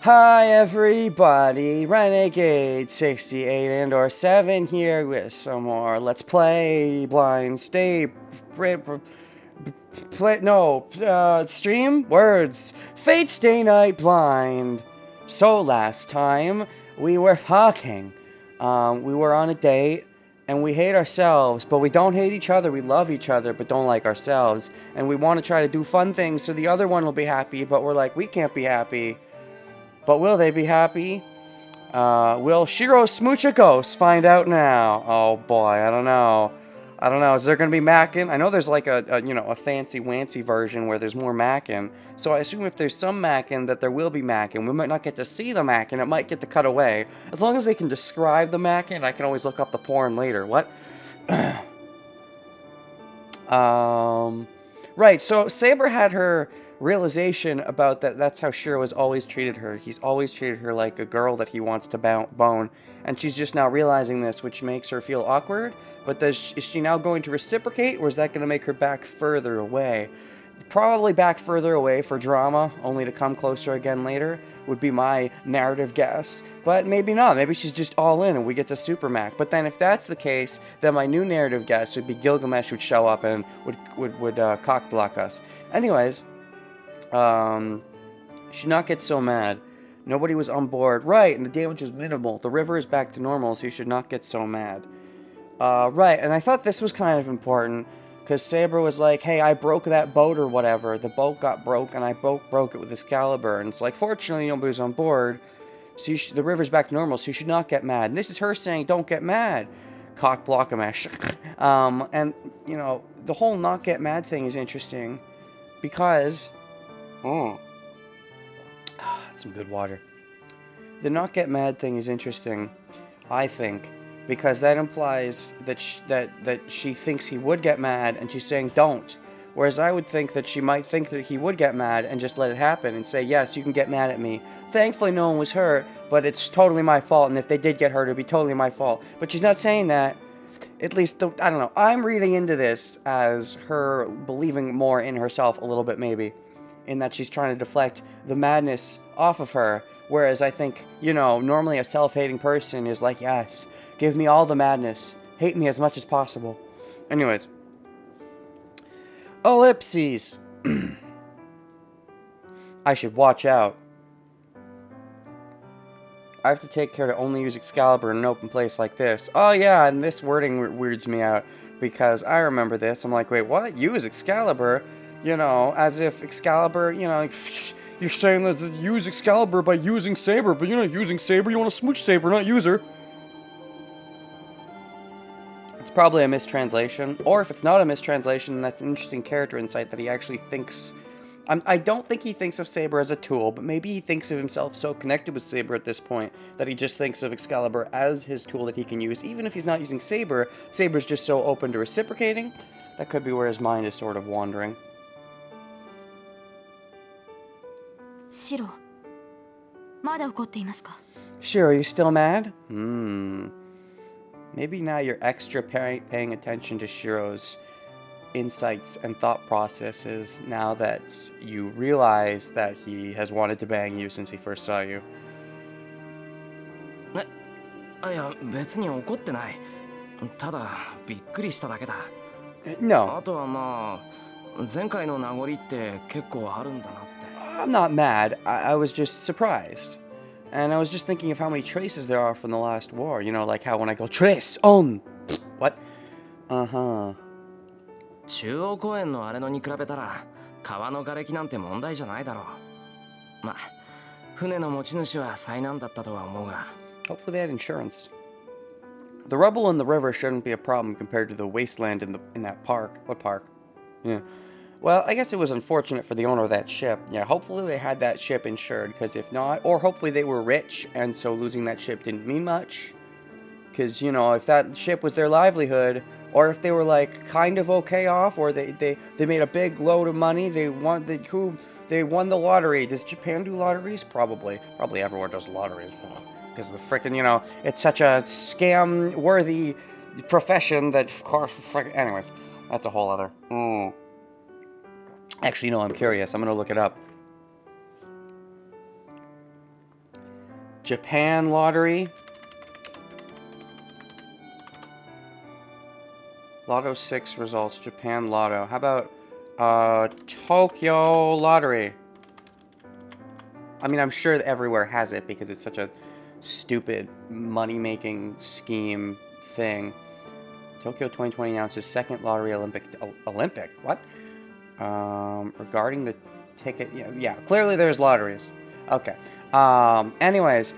Hi everybody, Renegade 68 and or 7 here with some more Let's Play Blind Stay Stream Words Fate Stay Night Blind. So last time we were talking. We were on a date and we hate ourselves, but we don't hate each other. We love each other, but don't like ourselves. And we want to try to do fun things so the other one will be happy, but we're like, we can't be happy. But will they be happy? Will Shiro smooch a ghost? Find out now. Oh boy, I don't know. I don't know. Is there gonna be mackin'? I know there's like a fancy wancy version where there's more mackin'. So I assume if there's some mackin', that there will be mackin'. We might not get to see the mackin'. It might get to cut away. As long as they can describe the mackin', I can always look up the porn later. What? Right. So Saber had her realization about that's how Shiro has always treated her. He's always treated her like a girl that he wants to bone, and she's just now realizing this, which makes her feel awkward. But is she now going to reciprocate, or is that going to make her back further away? Probably back further away for drama, only to come closer again later, would be my narrative guess. But maybe not. Maybe she's just all in and we get to Super Mac. But then if that's the case, then my new narrative guess would be Gilgamesh would show up and would cock block us. Anyways, should not get so mad. Nobody was on board. Right, and the damage is minimal. The river is back to normal, so you should not get so mad. Right, and I thought this was kind of important, because Saber was like, hey, I broke that boat or whatever. The boat got broke, and I broke it with Excalibur. And it's like, fortunately, nobody was on board, so the river's back to normal, so you should not get mad. And this is her saying, don't get mad. Cock blockamesh. And, you know, the whole not get mad thing is interesting, because... that's some good water. The not get mad thing is interesting, I think, because that implies that she thinks he would get mad, and she's saying don't. Whereas I would think that she might think that he would get mad and just let it happen and say, yes, you can get mad at me. Thankfully, no one was hurt, but it's totally my fault, and if they did get hurt, it'd be totally my fault. But she's not saying that. At least, I don't know. I'm reading into this as her believing more in herself a little bit, maybe. In that she's trying to deflect the madness off of her. Whereas I think, you know, normally a self-hating person is like, yes, give me all the madness. Hate me as much as possible. Anyways. Ellipses. I should watch out. I have to take care to only use Excalibur in an open place like this. Oh yeah, and this wording weirds me out. Because I remember this. I'm like, wait, what? Use Excalibur? You know, as if Excalibur, you know, like, you're saying that use Excalibur by using Saber, but you're not using Saber, you want to smooch Saber, not use her. It's probably a mistranslation, or if it's not a mistranslation, that's an interesting character insight that he actually thinks... I don't think he thinks of Saber as a tool, but maybe he thinks of himself so connected with Saber at this point that he just thinks of Excalibur as his tool that he can use. Even if he's not using Saber, Saber's just so open to reciprocating. That could be where his mind is sort of wandering. Shiro, まだ怒っていますか? Shiro, are you still mad? Maybe now you're extra paying attention to Shiro's insights and thought processes now that you realize that he has wanted to bang you since he first saw you. いや、別に怒ってない。ただ、びっくりしただけだ。No. あとはまあ、前回の名残って結構あるんだなって。I'm not mad. I was just surprised. And I was just thinking of how many traces there are from the last war. You know, like how when I go, trace on! What? Uh-huh. 中央公園のあれのに比べたら、川の瓦礫なんて問題じゃないだろう。まあ、船の持ち主は災難だったとは思うが。Hopefully they had insurance. The rubble in the river shouldn't be a problem compared to the wasteland in that park. What park? Yeah. Well, I guess it was unfortunate for the owner of that ship. Yeah, hopefully they had that ship insured, because if not, or hopefully they were rich, and so losing that ship didn't mean much. Because, you know, if that ship was their livelihood, or if they were, like, kind of okay off, or they made a big load of money, they won the lottery. Does Japan do lotteries? Probably. Probably everywhere does lotteries. Because the frickin', you know, it's such a scam-worthy profession that, of course, anyways, that's a whole other... Actually, no, I'm curious. I'm going to look it up. Japan lottery. Lotto 6 results. Japan Lotto. How about Tokyo lottery? I mean, I'm sure that everywhere has it because it's such a stupid money-making scheme thing. Tokyo 2020 announces second lottery Olympic. What? Regarding the ticket, yeah. Clearly, there's lotteries. Okay. Anyways,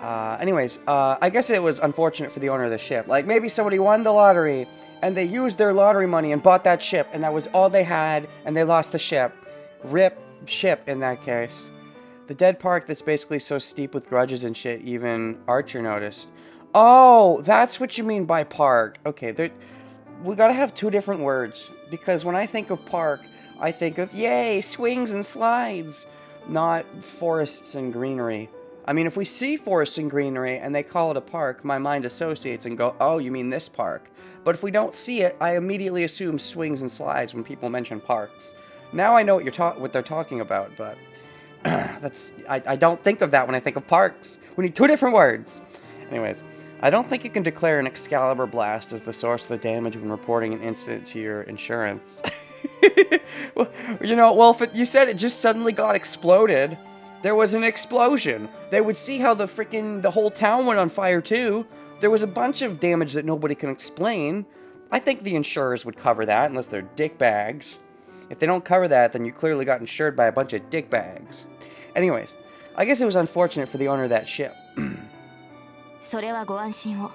I guess it was unfortunate for the owner of the ship. Like maybe somebody won the lottery and they used their lottery money and bought that ship, and that was all they had, and they lost the ship. Rip ship in that case. The dead park that's basically so steep with grudges and shit, even Archer noticed. Oh, that's what you mean by park. Okay, we gotta have two different words. Because when I think of park, I think of, yay, swings and slides. Not forests and greenery. I mean, if we see forests and greenery and they call it a park, my mind associates and go, oh, you mean this park. But if we don't see it, I immediately assume swings and slides when people mention parks. Now I know what they're talking about, but... I don't think of that when I think of parks. We need two different words. Anyways, I don't think you can declare an Excalibur blast as the source of the damage when reporting an incident to your insurance. Well, if you said it just suddenly got exploded, there was an explosion. They would see how the whole town went on fire too. There was a bunch of damage that nobody can explain. I think the insurers would cover that unless they're dickbags. If they don't cover that, then you clearly got insured by a bunch of dickbags. Anyways, I guess it was unfortunate for the owner of that ship. それはご安心を。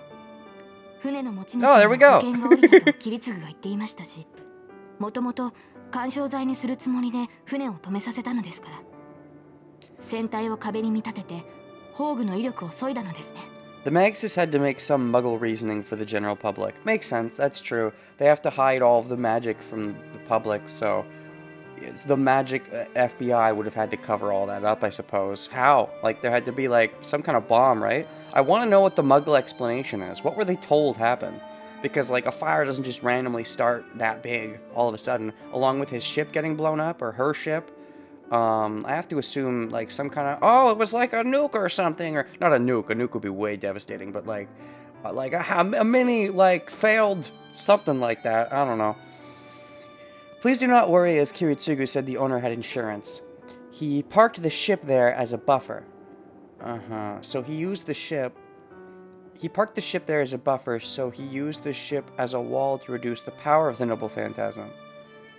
船の持ち主 Oh, there の we 保 go. 険が下りたとキリツグが言っていましたし、もともと緩衝材にするつもりで船を止めさせたのですから。船体を壁に見立てて、宝具の威力を削いだのですね。The Maxis had to make some muggle reasoning for the general public. Makes sense, that's true. They have to hide all of the magic from the public, so the magic FBI would have had to cover all that up, I suppose. How? Like, there had to be, like, some kind of bomb, right? I want to know what the muggle explanation is. What were they told happened? Because, like, a fire doesn't just randomly start that big all of a sudden, along with his ship getting blown up, or her ship. I have to assume, like, some kind of... Oh, it was like a nuke or something, or... Not a nuke. A nuke would be way devastating, but, like a mini, like, failed something like that. I don't know. Please do not worry, as Kiritsugu said the owner had insurance. He parked the ship there as a buffer. So he used the ship... He parked the ship there as a buffer, so he used the ship as a wall to reduce the power of the noble phantasm.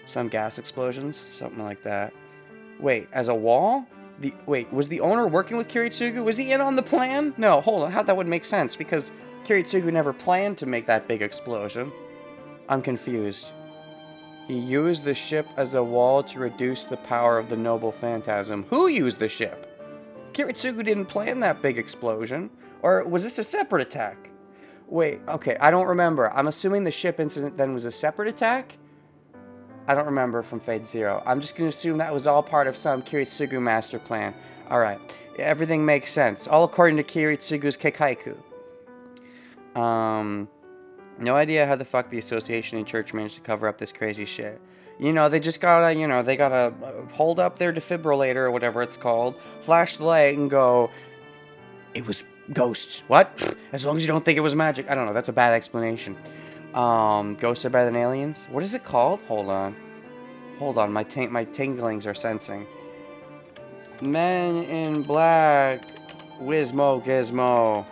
Some gas explosions? Something like that. Wait, as a wall? Wait, was the owner working with Kiritsugu? Was he in on the plan? No, hold on, how that would make sense, because Kiritsugu never planned to make that big explosion. I'm confused. He used the ship as a wall to reduce the power of the noble phantasm. Who used the ship? Kiritsugu didn't plan that big explosion. Or was this a separate attack? Wait, okay, I don't remember. I'm assuming the ship incident then was a separate attack? I don't remember from Fate Zero. I'm just going to assume that was all part of some Kiritsugu master plan. Alright, everything makes sense. All according to Kiritsugu's Kekkaiku. No idea how the fuck the association and church managed to cover up this crazy shit. You know, they just gotta, they gotta hold up their defibrillator or whatever it's called, flash the light and go, it was ghosts. What? As long as you don't think it was magic. I don't know, that's a bad explanation. Ghosts are better than aliens? What is it called? Hold on, my tinglings are sensing. Men in Black. Wizmo Gizmo.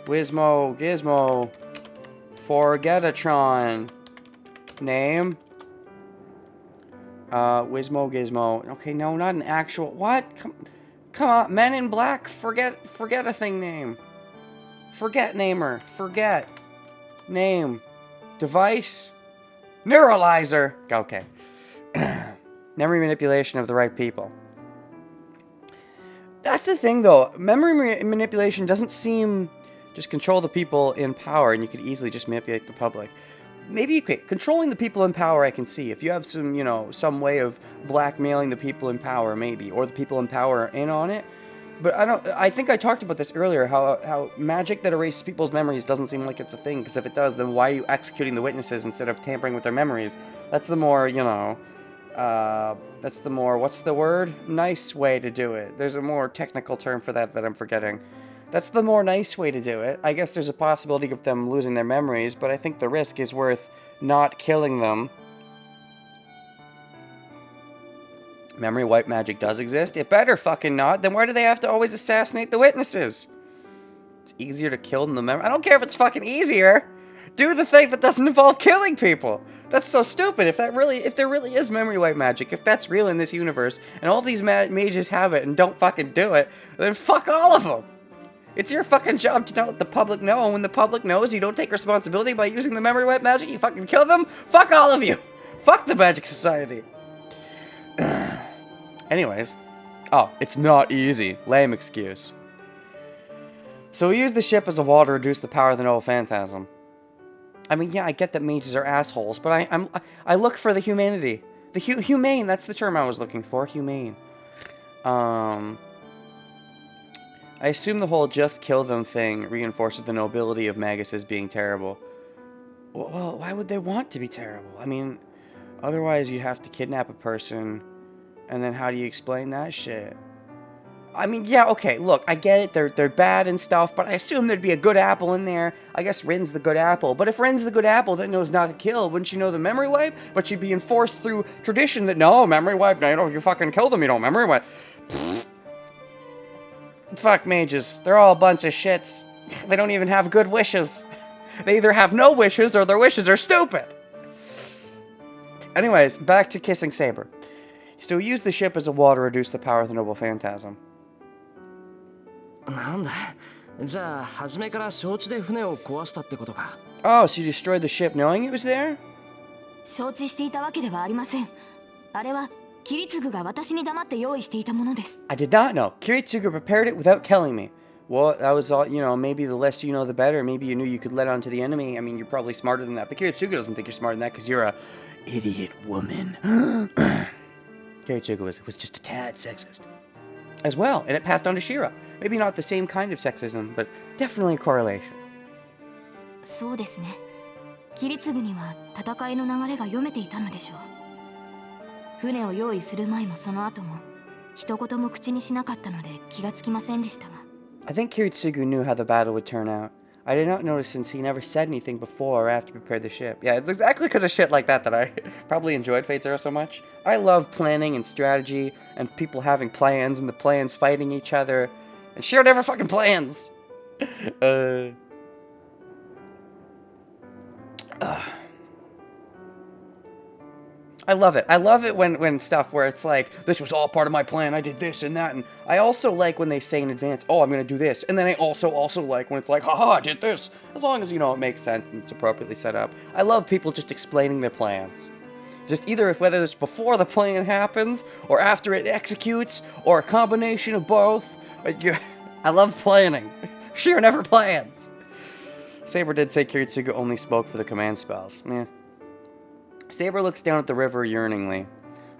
Wizmo Gizmo. Forgetatron. Name? Wizmo Gizmo. Okay, no, not an actual... What? Come on, Men in Black. Forget a thing name. Forget namer. Forget. Name. Device. Neuralizer. Okay. Memory manipulation of the right people. That's the thing, though. Memory manipulation doesn't seem... Just control the people in power, and you could easily just manipulate the public. Maybe, okay, controlling the people in power I can see. If you have some, some way of blackmailing the people in power, maybe. Or the people in power are in on it. But I think I talked about this earlier, how magic that erases people's memories doesn't seem like it's a thing. Because if it does, then why are you executing the witnesses instead of tampering with their memories? That's the more, That's the more, what's the word? Nice way to do it. There's a more technical term for that I'm forgetting. That's the more nice way to do it. I guess there's a possibility of them losing their memories, but I think the risk is worth not killing them. Memory wipe magic does exist? It better fucking not. Then why do they have to always assassinate the witnesses? It's easier to kill than the memory. I don't care if it's fucking easier. Do the thing that doesn't involve killing people. That's so stupid. If there really is memory wipe magic, if that's real in this universe, and all these mages have it and don't fucking do it, then fuck all of them. It's your fucking job to let the public know, and when the public knows you don't take responsibility by using the memory wipe magic, you fucking kill them. Fuck all of you. Fuck the Magic Society. Anyways. Oh, it's not easy. Lame excuse. So we use the ship as a wall to reduce the power of the noble phantasm. I mean, yeah, I get that mages are assholes, but I look for the humanity. The humane, that's the term I was looking for. Humane. I assume the whole just kill them thing reinforces the nobility of Maguses being terrible. Well, why would they want to be terrible? I mean, otherwise you'd have to kidnap a person, and then how do you explain that shit? I mean, yeah, okay, look, I get it, they're bad and stuff, but I assume there'd be a good apple in there. I guess Rin's the good apple. But if Rin's the good apple that knows not to kill, wouldn't you know the memory wipe? But she'd be enforced through tradition that, no, memory wipe, no, you fucking kill them, you don't memory wipe. Pfft. Fuck mages, they're all a bunch of shits. They don't even have good wishes. They either have no wishes or their wishes are stupid. Anyways, back to kissing Saber. So we use the ship as a wall to reduce the power of the noble phantasm. なんだじゃあ初めから承知で船を壊したってことか Oh, so you destroyed the ship knowing it was there? 承知していたわけではありません。あれはキリツグが私に黙って用意していたものです。I did not know. Kiritsugu prepared it without telling me. Well, that was all, you know, maybe the less you know the better. Maybe you knew you could let on to the enemy. I mean, you're probably smarter than that. But Kiritsugu doesn't think you're smarter than that because you're a idiot woman. Kiritsugu was just a tad sexist. As well, and it passed on to Shira. Maybe not the same kind of sexism, but definitely a correlation. そうですね。キリツグには戦いの流れが読めていたのでしょう。船を用意する前もその後も一言も口にしなかったので気がつきませんでしたが。I think Kiritsugu knew how the battle would turn out. I did not notice since he never said anything before or after he prepared the ship. Yeah, it's exactly because of shit like that I probably enjoyed Fate Zero so much. I love planning and strategy and people having plans and the plans fighting each other. And Shira never fucking plans! I love it. I love it when stuff where it's like, this was all part of my plan, I did this and that, and I also like when they say in advance, oh, I'm gonna do this, and then I also like when it's like, haha, I did this, as long as, you know, it makes sense and it's appropriately set up. I love people just explaining their plans. Just either whether it's before the plan happens, or after it executes, or a combination of both. I love planning. Shira never plans. Saber did say Kiritsugu only spoke for the command spells. Meh. Saber looks down at the river yearningly.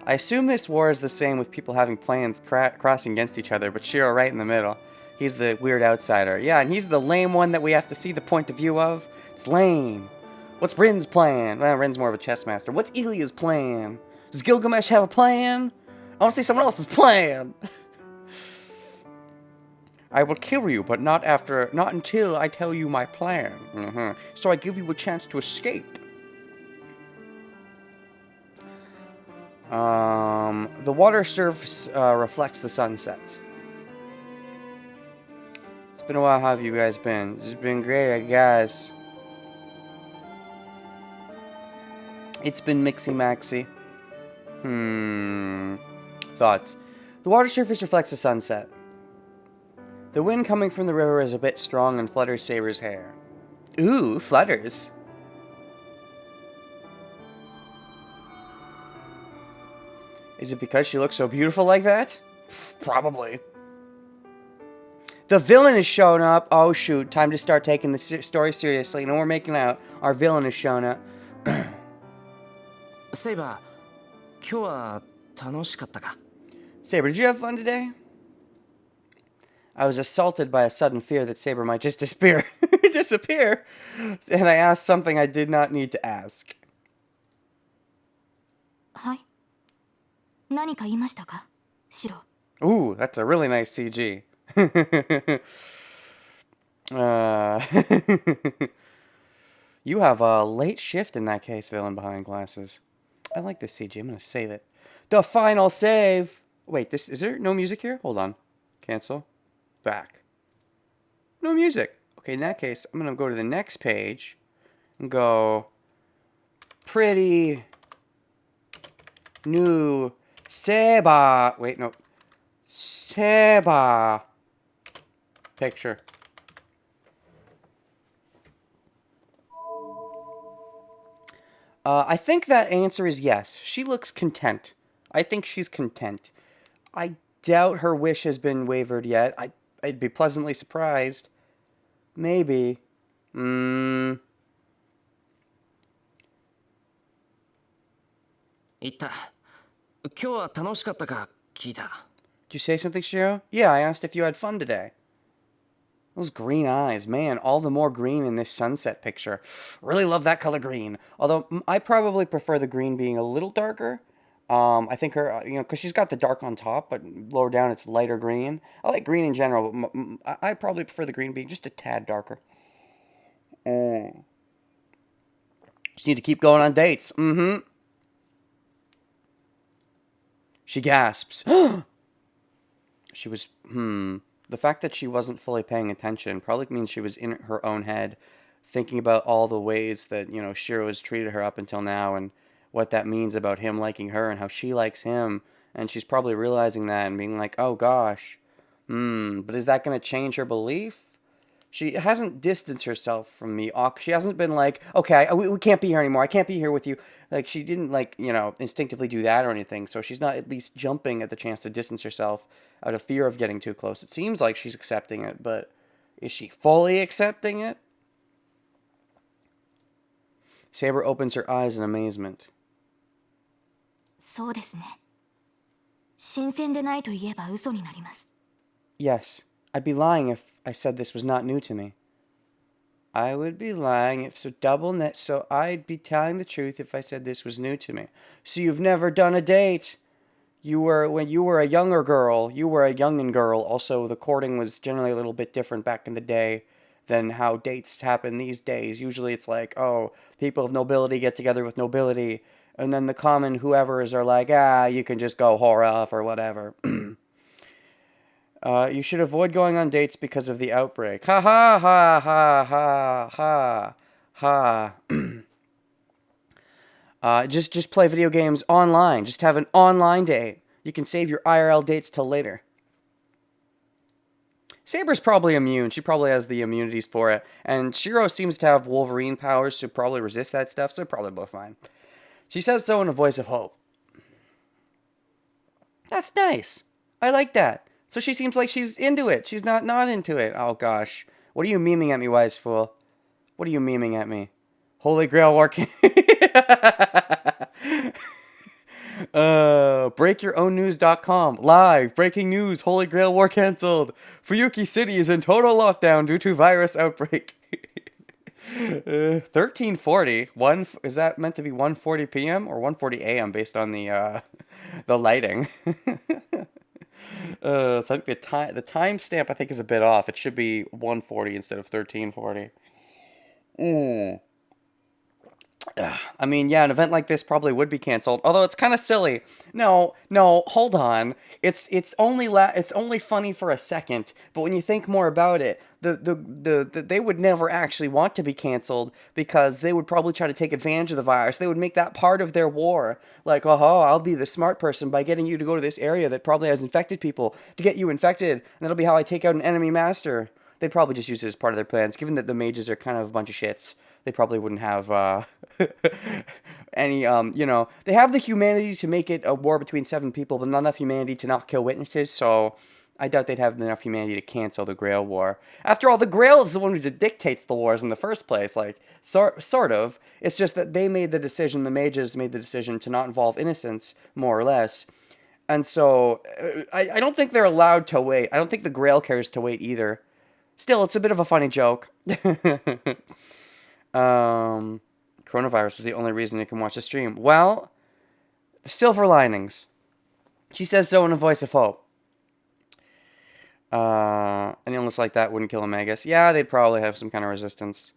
I assume this war is the same with people having plans crossing against each other, but Shiro right in the middle. He's the weird outsider. Yeah, and he's the lame one that we have to see the point of view of. It's lame. What's Rin's plan? Well, Rin's more of a chess master. What's Ilya's plan? Does Gilgamesh have a plan? I want to see someone else's plan. I will kill you, but not until I tell you my plan. So I give you a chance to escape. The water surface reflects the sunset. It's been a while. How have you guys been? It's been great, I guess. It's been mixy-maxy. Thoughts. The water surface reflects the sunset. The wind coming from the river is a bit strong and flutters Saber's hair. Ooh, flutters. Is it because she looks so beautiful like that? Probably. The villain has shown up. Oh, shoot. Time to start taking the story seriously. No more making out. Our villain has shown up. Saber, 今日は楽しかったか? Saber, did you have fun today? I was assaulted by a sudden fear that Saber might just disappear. Disappear? And I asked something I did not need to ask. はい。何か言いましたか、シロ？ Ooh, that's a really nice CG. uh, you have a late shift in that case, villain behind glasses. I like this CG. I'm gonna save it. The final save. Wait, this is there no music here? Hold on. Cancel. Back. No music. Okay, in that case, I'm gonna go to the next page and go pretty new Seba. Wait, no. Seba picture. I think that answer is yes. She looks content. I think she's content. I doubt her wish has been wavered yet. I'd be pleasantly surprised. Maybe. Hmm. 言った。今日は楽しかったか聞いた。Did you say something, Shiro? Yeah, I asked if you had fun today. Those green eyes, man, all the more green in this sunset picture. Really love that color green. Although I probably prefer the green being a little darker. I think her, because she's got the dark on top, but lower down it's lighter green. I like green in general, but I probably prefer the green being just a tad darker. Just need to keep going on dates. Mm-hmm. She gasps. She was, The fact that she wasn't fully paying attention probably means she was in her own head, thinking about all the ways that, Shiro has treated her up until now and what that means about him liking her and how she likes him. And she's probably realizing that and being like, oh gosh, but is that going to change her belief? She hasn't distanced herself from me. She hasn't been like, okay, we can't be here anymore. I can't be here with you. Like, she didn't, instinctively do that or anything. So she's not at least jumping at the chance to distance herself out of fear of getting too close. It seems like she's accepting it, but is she fully accepting it? Saber opens her eyes in amazement. そうですね。新鮮でないと言えば嘘になります。 Yes, I'd be lying if I said this was not new to me. I would be lying if so I'd be telling the truth if I said this was new to me. So you've never done a date? When you were a younger girl, you were a youngin' girl. Also, the courting was generally a little bit different back in the day than how dates happen these days. Usually it's like, oh, people of nobility get together with nobility, and then the common whoever's are like, you can just go whore off or whatever. You should avoid going on dates because of the outbreak. Ha ha ha ha ha ha ha. Just play video games online. Just have an online date. You can save your IRL dates till later. Saber's probably immune. She probably has the immunities for it. And Shiro seems to have Wolverine powers to probably resist that stuff, so they're probably both fine. She says so in a voice of hope. That's nice. I like that. So she seems like she's into it. She's not into it. Oh, gosh. What are you memeing at me, wise fool? What are you memeing at me? Holy Grail working. BreakYourOwnNews.com. Live. Breaking news. Holy Grail War cancelled. Fuyuki City is in total lockdown due to virus outbreak. 1340. Is that meant to be 1:40 p.m. or 1:40 a.m. based on the lighting? So I think the timestamp I think is a bit off. It should be 1:40 instead of 13:40. I mean, yeah, an event like this probably would be canceled. Although it's kind of silly. No, hold on. It's only funny for a second. But when you think more about it, they would never actually want to be canceled because they would probably try to take advantage of the virus. They would make that part of their war. Like, I'll be the smart person by getting you to go to this area that probably has infected people to get you infected, and that'll be how I take out an enemy master. They'd probably just use it as part of their plans. Given that the mages are kind of a bunch of shits, they probably wouldn't have any, they have the humanity to make it a war between 7 people, but not enough humanity to not kill witnesses, so I doubt they'd have enough humanity to cancel the Grail War. After all, the Grail is the one who dictates the wars in the first place, like, sort of. It's just that the mages made the decision to not involve innocents, more or less. And so, I don't think they're allowed to wait. I don't think the Grail cares to wait either. Still, it's a bit of a funny joke. Coronavirus is the only reason you can watch the stream. Well, silver linings. She says so in a voice of hope. An illness like that wouldn't kill a Magus. Yeah, they'd probably have some kind of resistance.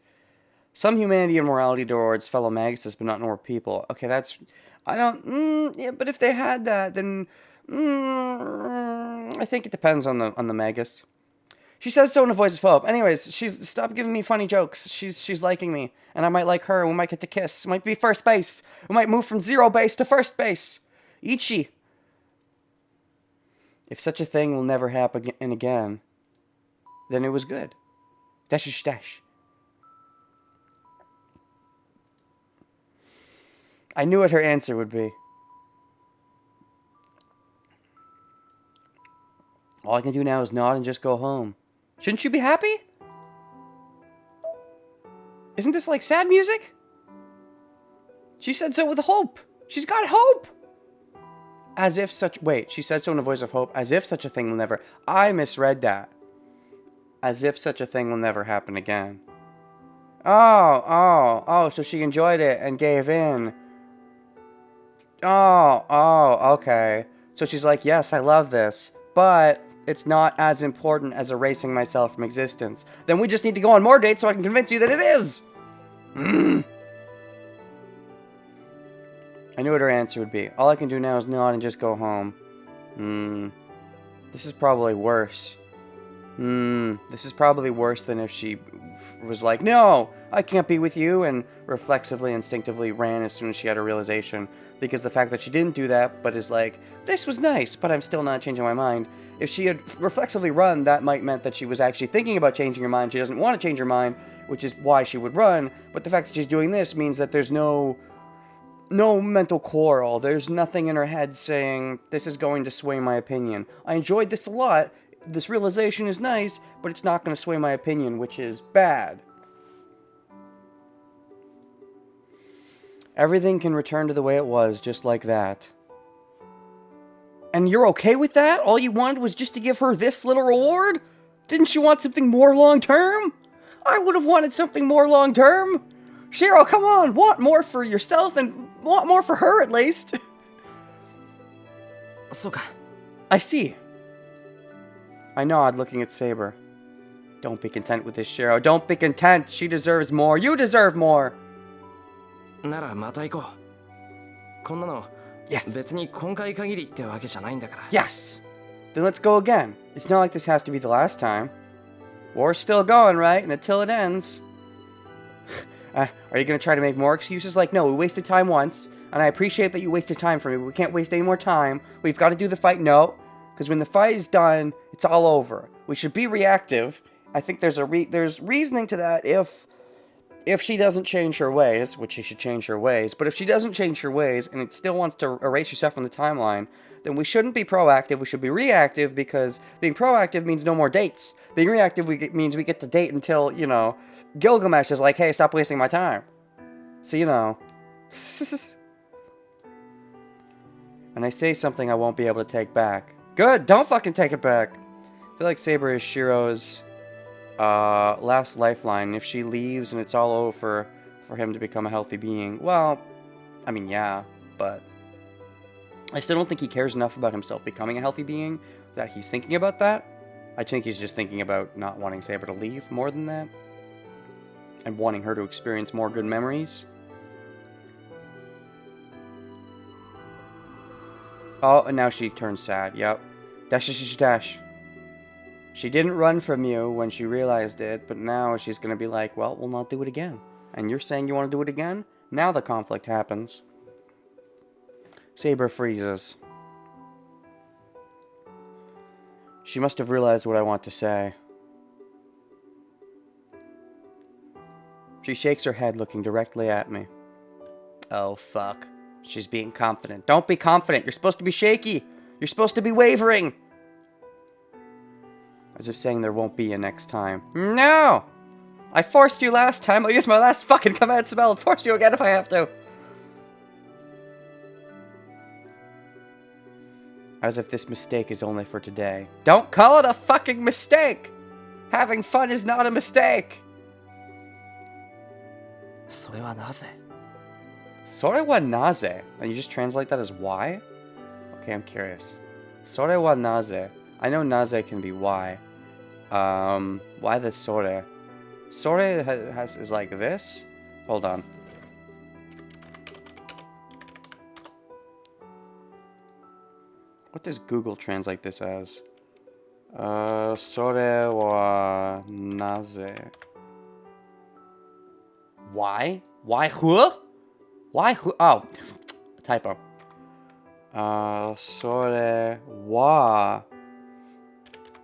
Some humanity and morality towards fellow Maguses, but not normal people. Okay, that's... I don't... yeah, but if they had that, then... I think it depends on the Magus. She says so in a voice of hope. Anyways, stop giving me funny jokes. She's liking me, and I might like her. We might get to kiss. Might be first base. We might move from 0 base to first base. Ichi. If such a thing will never happen again, then it was good. Dash dash. I knew what her answer would be. All I can do now is nod and just go home. Shouldn't you be happy? Isn't this like sad music? She said so with hope. She's got hope. As if such... Wait, she said so in a voice of hope. As if such a thing will never... I misread that. As if such a thing will never happen again. Oh, so she enjoyed it and gave in. Oh, okay. So she's like, yes, I love this, but it's not as important as erasing myself from existence. Then we just need to go on more dates so I can convince you that it is. I knew what her answer would be. All I can do now is nod and just go home. This is probably worse. This is probably worse than if she was like, no, I can't be with you, and reflexively, instinctively ran as soon as she had a realization. Because the fact that she didn't do that, but is like, this was nice, but I'm still not changing my mind. If she had reflexively run, that might meant that she was actually thinking about changing her mind. She doesn't want to change her mind, which is why she would run. But the fact that she's doing this means that there's no mental quarrel. There's nothing in her head saying, this is going to sway my opinion. I enjoyed this a lot. This realization is nice, but it's not going to sway my opinion, which is bad. Everything can return to the way it was, just like that. And you're okay with that? All you wanted was just to give her this little reward? Didn't you want something more long-term? I would have wanted something more long-term. Shiro, come on, want more for yourself and want more for her at least. I see. I nod, looking at Saber. Don't be content with this, Shiro. Don't be content. She deserves more. You deserve more. Yes. Yes. Then let's go again. It's not like this has to be the last time. War's still going, right? And until it ends. Are you going to try to make more excuses? Like, no, we wasted time once. And I appreciate that you wasted time for me, but we can't waste any more time. We've got to do the fight. No. Because when the fight is done, it's all over. We should be reactive. I think there's reasoning to that if she doesn't change her ways, which she should change her ways, but if she doesn't change her ways and it still wants to erase herself from the timeline, then we shouldn't be proactive, we should be reactive, because being proactive means no more dates. Being reactive means we get to date until, Gilgamesh is like, hey, stop wasting my time. So, And I say something I won't be able to take back. Good, don't fucking take it back. I feel like Saber is Shiro's last lifeline. If she leaves and it's all over for him to become a healthy being, well, I mean, yeah, but I still don't think he cares enough about himself becoming a healthy being that he's thinking about that. I think he's just thinking about not wanting Saber to leave more than that, and wanting her to experience more good memories. Oh, and now she turns sad. Yep. Dash, dash, dash. She didn't run from you when she realized it, but now she's going to be like, well, we'll not do it again. And you're saying you want to do it again? Now the conflict happens. Saber freezes. She must have realized what I want to say. She shakes her head, looking directly at me. Oh, fuck. She's being confident. Don't be confident. You're supposed to be shaky. You're supposed to be wavering. As if saying there won't be a next time. No! I forced you last time. I'll use my last fucking command spell and force you again if I have to. As if this mistake is only for today. Don't call it a fucking mistake! Having fun is not a mistake! それはなぜ? それはなぜ? And you just translate that as why? Okay, I'm curious. Sore wa naze. I know naze can be why. Why the sore? Sore is like this? Hold on. What does Google translate this as? Sore wa naze. Why? Why who? Why who? Oh, typo. Sore wa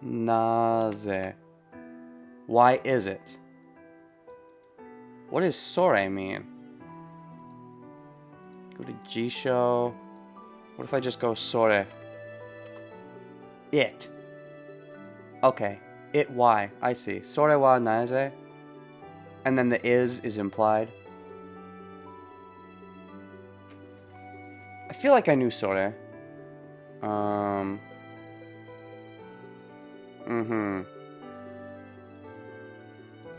naze. Why is it? What does sore mean? Go to Jisho. What if I just go sore? It. Okay. It why? I see. Sore wa naze. And then the is implied. I feel like I knew sore.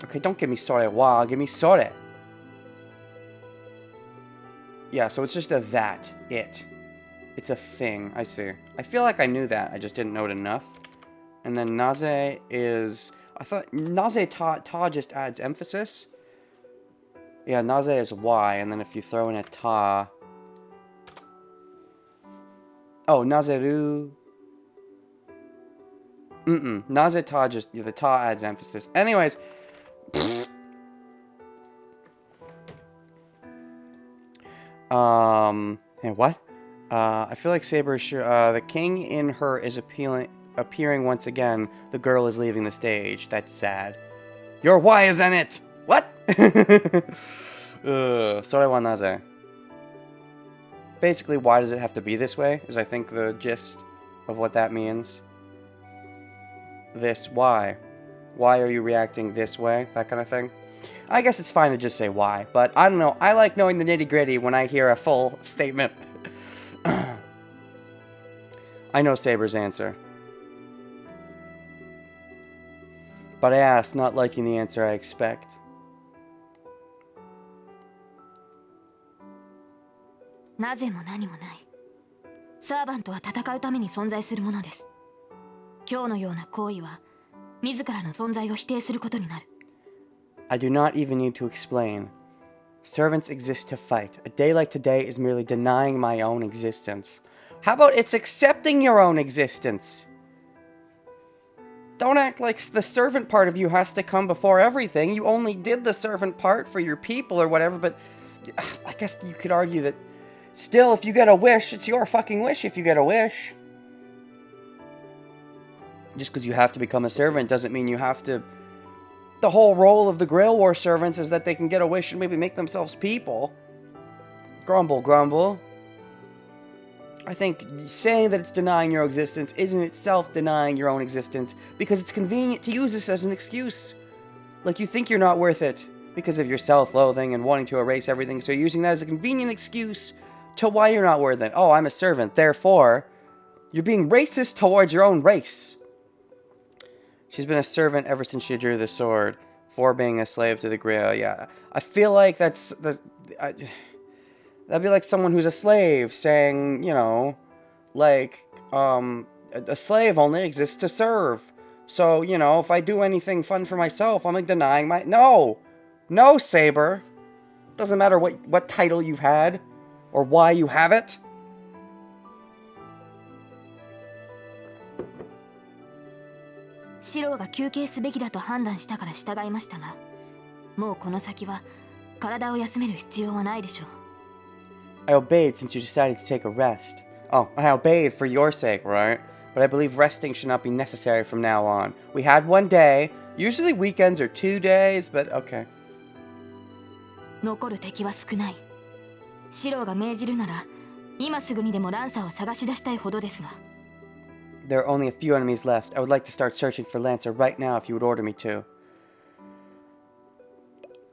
Okay, don't give me sore wa, give me sore. Yeah, so it's just a that, it. It's a thing, I see. I feel like I knew that, I just didn't know it enough. And then naze is... I thought naze ta just adds emphasis. Yeah, naze is why, and then if you throw in a ta... Oh, nazeru. Naze ta just... Yeah, the ta adds emphasis. Anyways... Hey, what? I feel like Saber the king in her is appearing once again. The girl is leaving the stage. That's sad. Your why is in it! What? Sorry, wa naze. Basically, why does it have to be this way? Is I think the gist of what that means. This, why? Why are you reacting this way? That kind of thing. I guess it's fine to just say why, but I don't know. I like knowing the nitty-gritty when I hear a full statement. I know Saber's answer. But I ask, not liking the answer I expect. I do not even need to explain. Servants exist to fight. A day like today is merely denying my own existence. How about it's accepting your own existence? Don't act like the servant part of you has to come before everything. You only did the servant part for your people or whatever, but I guess you could argue that still, if you get a wish, it's your fucking wish if you get a wish. Just because you have to become a servant doesn't mean you have to... The whole role of the Grail War servants is that they can get a wish and maybe make themselves people. Grumble, grumble. I think saying that it's denying your existence isn't itself denying your own existence because it's convenient to use this as an excuse. Like you think you're not worth it because of your self-loathing and wanting to erase everything, so you're using that as a convenient excuse to why you're not worth it. Oh, I'm a servant, therefore, you're being racist towards your own race. She's been a servant ever since she drew the sword, for being a slave to the Grail. Yeah, I feel like that'd be like someone who's a slave saying, you know, like, a slave only exists to serve. So, you know, if I do anything fun for myself, I'm like denying my... No! No, Saber! Doesn't matter what title you've had, or why you have it. I obeyed since you decided to take a rest. Oh, I obeyed for your sake, right? But I believe resting should not be necessary from now on. We had one day. Usually weekends are 2 days, but okay. There are only a few enemies left. I would like to start searching for Lancer right now if you would order me to.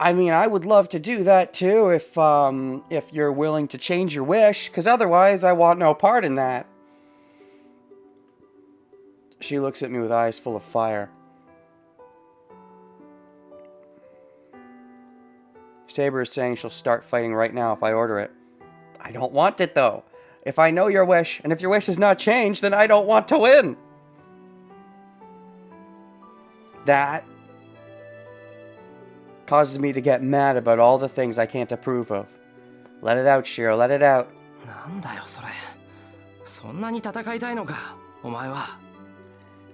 I mean, I would love to do that too if you're willing to change your wish, because otherwise I want no part in that. She looks at me with eyes full of fire. Saber is saying she'll start fighting right now if I order it. I don't want it though. If I know your wish, and if your wish has not changed, then I don't want to win. That causes me to get mad about all the things I can't approve of. Let it out, Shiro, let it out. なんだよそれ。そんなに戦いたいのか、お前は。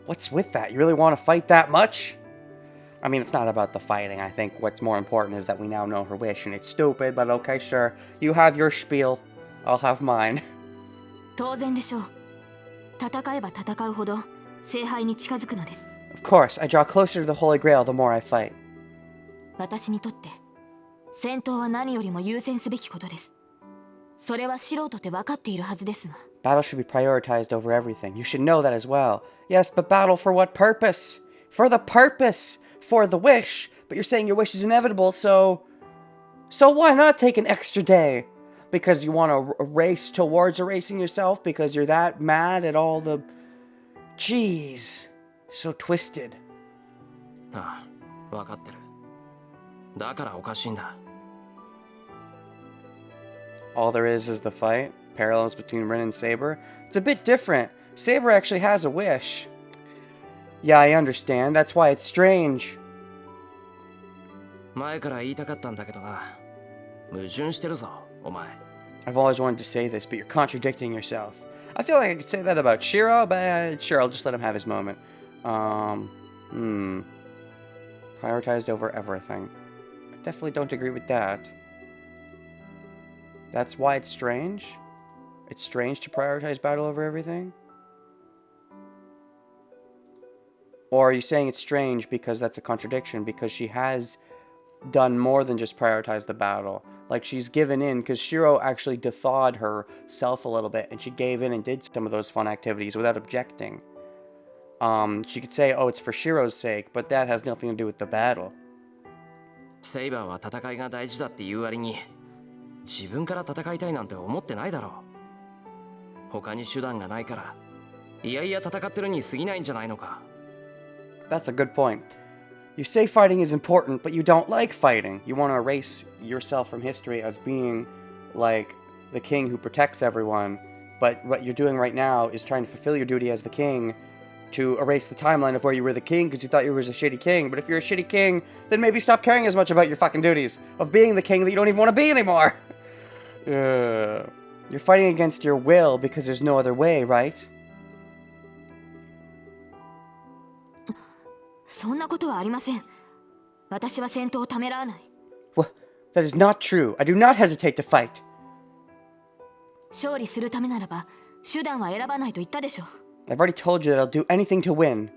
What's with that? You really want to fight that much? I mean, it's not about the fighting. I think what's more important is that we now know her wish, and it's stupid, but okay, sure. You have your spiel. I'll have mine. 当然でしょう。戦えば戦うほど聖杯に近づくのです。Of course, I draw closer to the Holy Grail the more I fight. 私にとって戦闘は何よりも優先すべきことです。それは素人って分かっているはずですが。Battle should be prioritized over everything. You should know that as well. Yes, but battle for what purpose? For the purpose. For the wish. But you're saying your wish is inevitable, so why not take an extra day? Because you want to race towards erasing yourself? Because you're that mad at all the... Jeez. So twisted. ああ、分かってる。だからおかしいんだ。All there is the fight. Parallels between Rin and Saber. It's a bit different. Saber actually has a wish. Yeah, I understand. That's why it's strange. 前から言いたかったんだけどな。矛盾してるぞ、お前。I've always wanted to say this, but you're contradicting yourself. I feel like I could say that about Shiro, but sure, I'll just let him have his moment. Prioritized over everything. I definitely don't agree with that. That's why it's strange? It's strange to prioritize battle over everything? Or are you saying it's strange because that's a contradiction, because she has done more than just prioritize the battle? Like, she's given in, because Shiro actually thawed herself a little bit, and she gave in and did some of those fun activities without objecting. She could say, oh, it's for Shiro's sake, but that has nothing to do with the battle. セイバーは戦いが大事だっていう割に、自分から戦いたいなんて思ってないだろう。他に手段がないから、いやいや戦ってるに過ぎないんじゃないのか。That's a good point. You say fighting is important, but you don't like fighting. You want to erase yourself from history as being like the king who protects everyone. But what you're doing right now is trying to fulfill your duty as the king to erase the timeline of where you were the king because you thought you were a shitty king. But if you're a shitty king, then maybe stop caring as much about your fucking duties of being the king that you don't even want to be anymore. You're fighting against your will because there's no other way, right? そんなことはありません。私は戦闘をためらわない。Well, that is not true. I do not hesitate to fight. 勝利するためならば手段は選ばないと言ったでしょ。I've already told you that I'll do anything to win.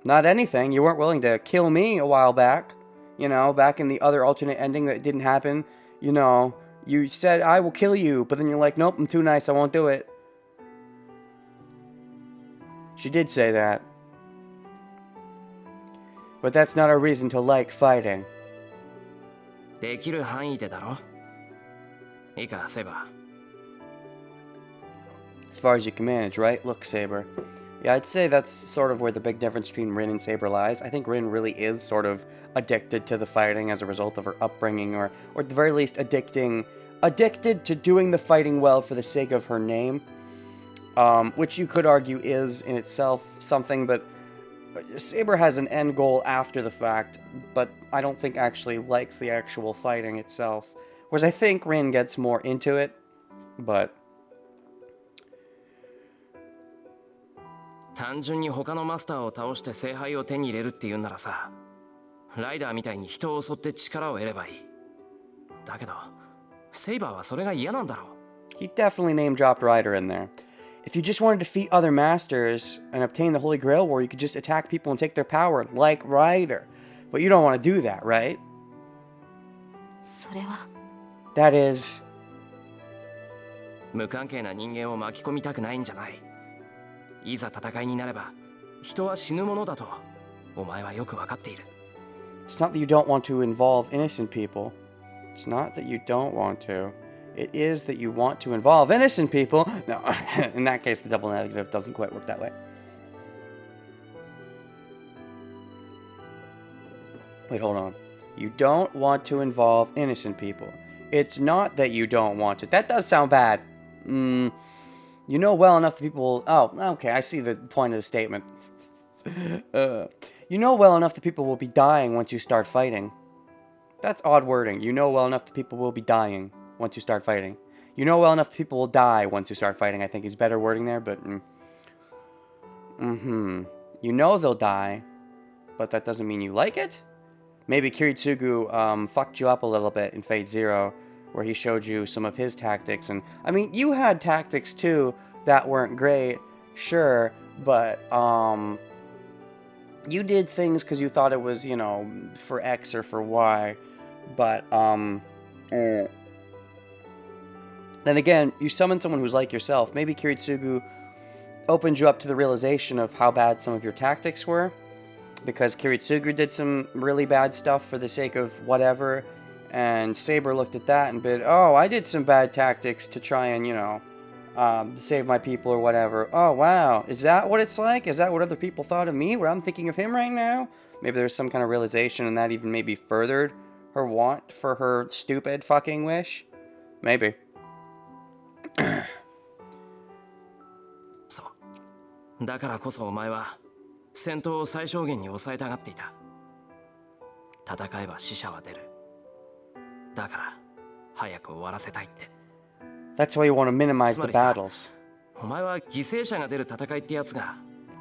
Not anything. You weren't willing to kill me a while back. You know, back in the other alternate ending that didn't happen. You know, you said, I will kill you, but then you're like, nope, I'm too nice, I won't do it. She did say that. But that's not a reason to like fighting. できる範囲でだろ。いいか、セイバー。As far as you can manage, right? Look, Saber. Yeah, I'd say that's sort of where the big difference between Rin and Saber lies. I think Rin really is sort of addicted to the fighting as a result of her upbringing, or at the very least addicted to doing the fighting well for the sake of her name. Which you could argue is in itself something, but Saber has an end goal after the fact, but I don't think actually likes the actual fighting itself. Whereas I think Rin gets more into it, but... 単純に他のマスターを倒して聖杯を手に入れるっていうんならさ、ライダーみたいに人を襲って力を得ればいい。だけど、セイバーはそれが嫌なんだろう。He definitely name-dropped Ryder in there. If you just want to defeat other masters and obtain the Holy Grail War, you could just attack people and take their power, like Ryder. But you don't want to do that, right? それは。That is... 無関係な人間を巻き込みたくないんじゃない。いざ戦いになれば、人は死ぬものだと、お前はよくわかっている。It's not that you don't want to involve innocent people. It's not that you don't want to. It is that you want to involve innocent people. No, in that case, the double negative doesn't quite work that way. Wait, hold on. You don't want to involve innocent people. It's not that you don't want it. That does sound bad. You know well enough that people will... Oh, okay, I see the point of the statement. You know well enough that people will be dying once you start fighting. That's odd wording. You know well enough that people will be dying once you start fighting. You know well enough that people will die once you start fighting. I think he's better wording there, but... You know they'll die, but that doesn't mean you like it? Maybe Kiritsugu fucked you up a little bit in Fate Zero, where he showed you some of his tactics. And I mean, you had tactics too that weren't great, sure, but you did things because you thought it was, you know, for X or for Y. But then again, you summon someone who's like yourself. Maybe Kiritsugu opened you up to the realization of how bad some of your tactics were, because Kiritsugu did some really bad stuff for the sake of whatever, and Saber looked at that and bid, oh, I did some bad tactics to try and, you know, save my people or whatever. Oh, wow. Is that what it's like? Is that what other people thought of me? What I'm thinking of him right now? Maybe there's some kind of realization, and that even maybe furthered her want for her stupid fucking wish? Maybe. そうだからこそお前は戦闘を最小限に抑えたがっていた。戦えば死者は出る。だから早く終わらせたいって。That's why you want to minimize the battles. お前は犠牲者が出る戦いってやつが